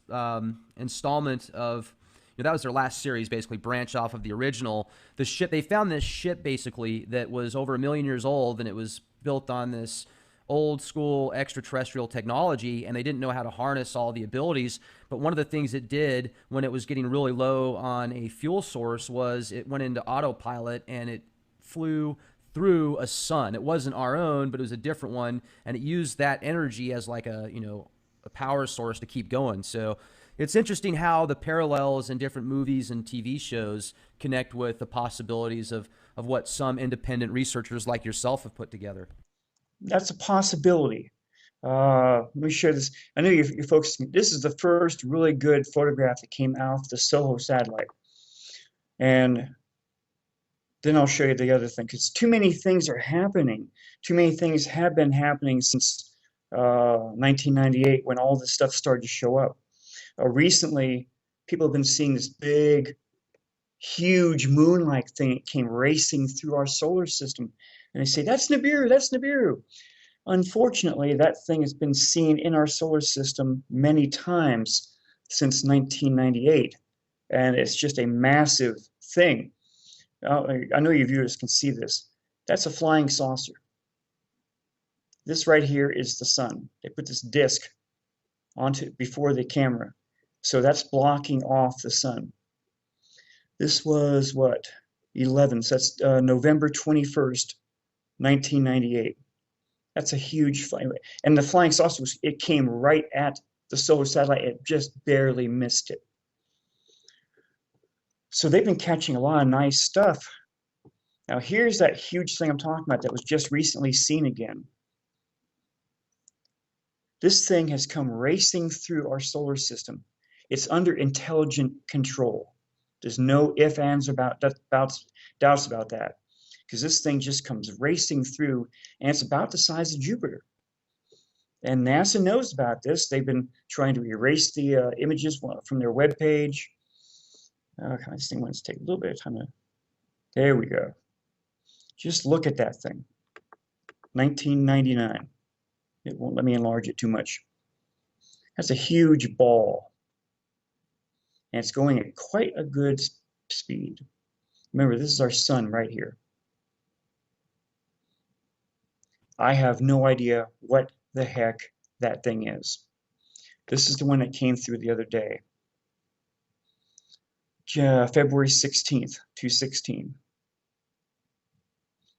installment of, that was their last series, basically branch off of the original. The ship, they found this ship basically that was over 1 million years old, and it was built on this old school extraterrestrial technology, and they didn't know how to harness all the abilities. But one of the things it did when it was getting really low on a fuel source was it went into autopilot and it flew through a sun. It wasn't our own, but it was a different one, and it used that energy as like a power source to keep going. So it's interesting how the parallels in different movies and TV shows connect with the possibilities of what some independent researchers like yourself have put together. that's a possibility. Let me share this. I know you're focusing. This is the first really good photograph that came out of the SOHO satellite, and then I'll show you the other thing, because too many things are happening. Too many things have been happening since 1998, when all this stuff started to show up. Recently, people have been seeing this big, huge moon-like thing. It came racing through our solar system, and they say, that's Nibiru, that's Nibiru. Unfortunately, that thing has been seen in our solar system many times since 1998, and it's just a massive thing. I know your viewers can see this. That's a flying saucer. This right here is the sun. They put this disk onto before the camera, so that's blocking off the sun. This was what, 11, so that's November 21st, 1998. That's a huge flying, and the flying saucer it came right at the solar satellite. It just barely missed it. So they've been catching a lot of nice stuff. Now here's that huge thing I'm talking about that was just recently seen again. This thing has come racing through our solar system. It's under intelligent control. There's no ifs, ands, doubts about that, because this thing just comes racing through, and it's about the size of Jupiter. And NASA knows about this. They've been trying to erase the images from their webpage. Okay, this thing wants to take a little bit of time to. There we go. Just look at that thing. 1999. It won't let me enlarge it too much. That's a huge ball. And it's going at quite a good speed. Remember, this is our sun right here. I have no idea what the heck that thing is. This is the one that came through the other day. February 16th, 216.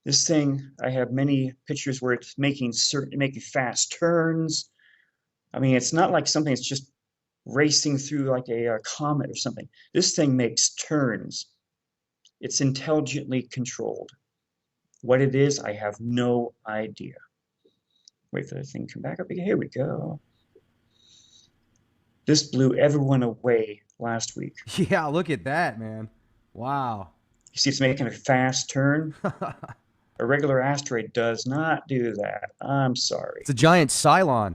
This thing, I have many pictures where it's making fast turns. I mean, it's not like something that's just racing through like a comet or something. This thing makes turns. It's intelligently controlled. What it is, I have no idea. Wait for the thing to come back up again. Here we go. This blew everyone away last week. Yeah, look at that, man. Wow. You see it's making a fast turn? A regular asteroid does not do that. I'm sorry. It's a giant Cylon.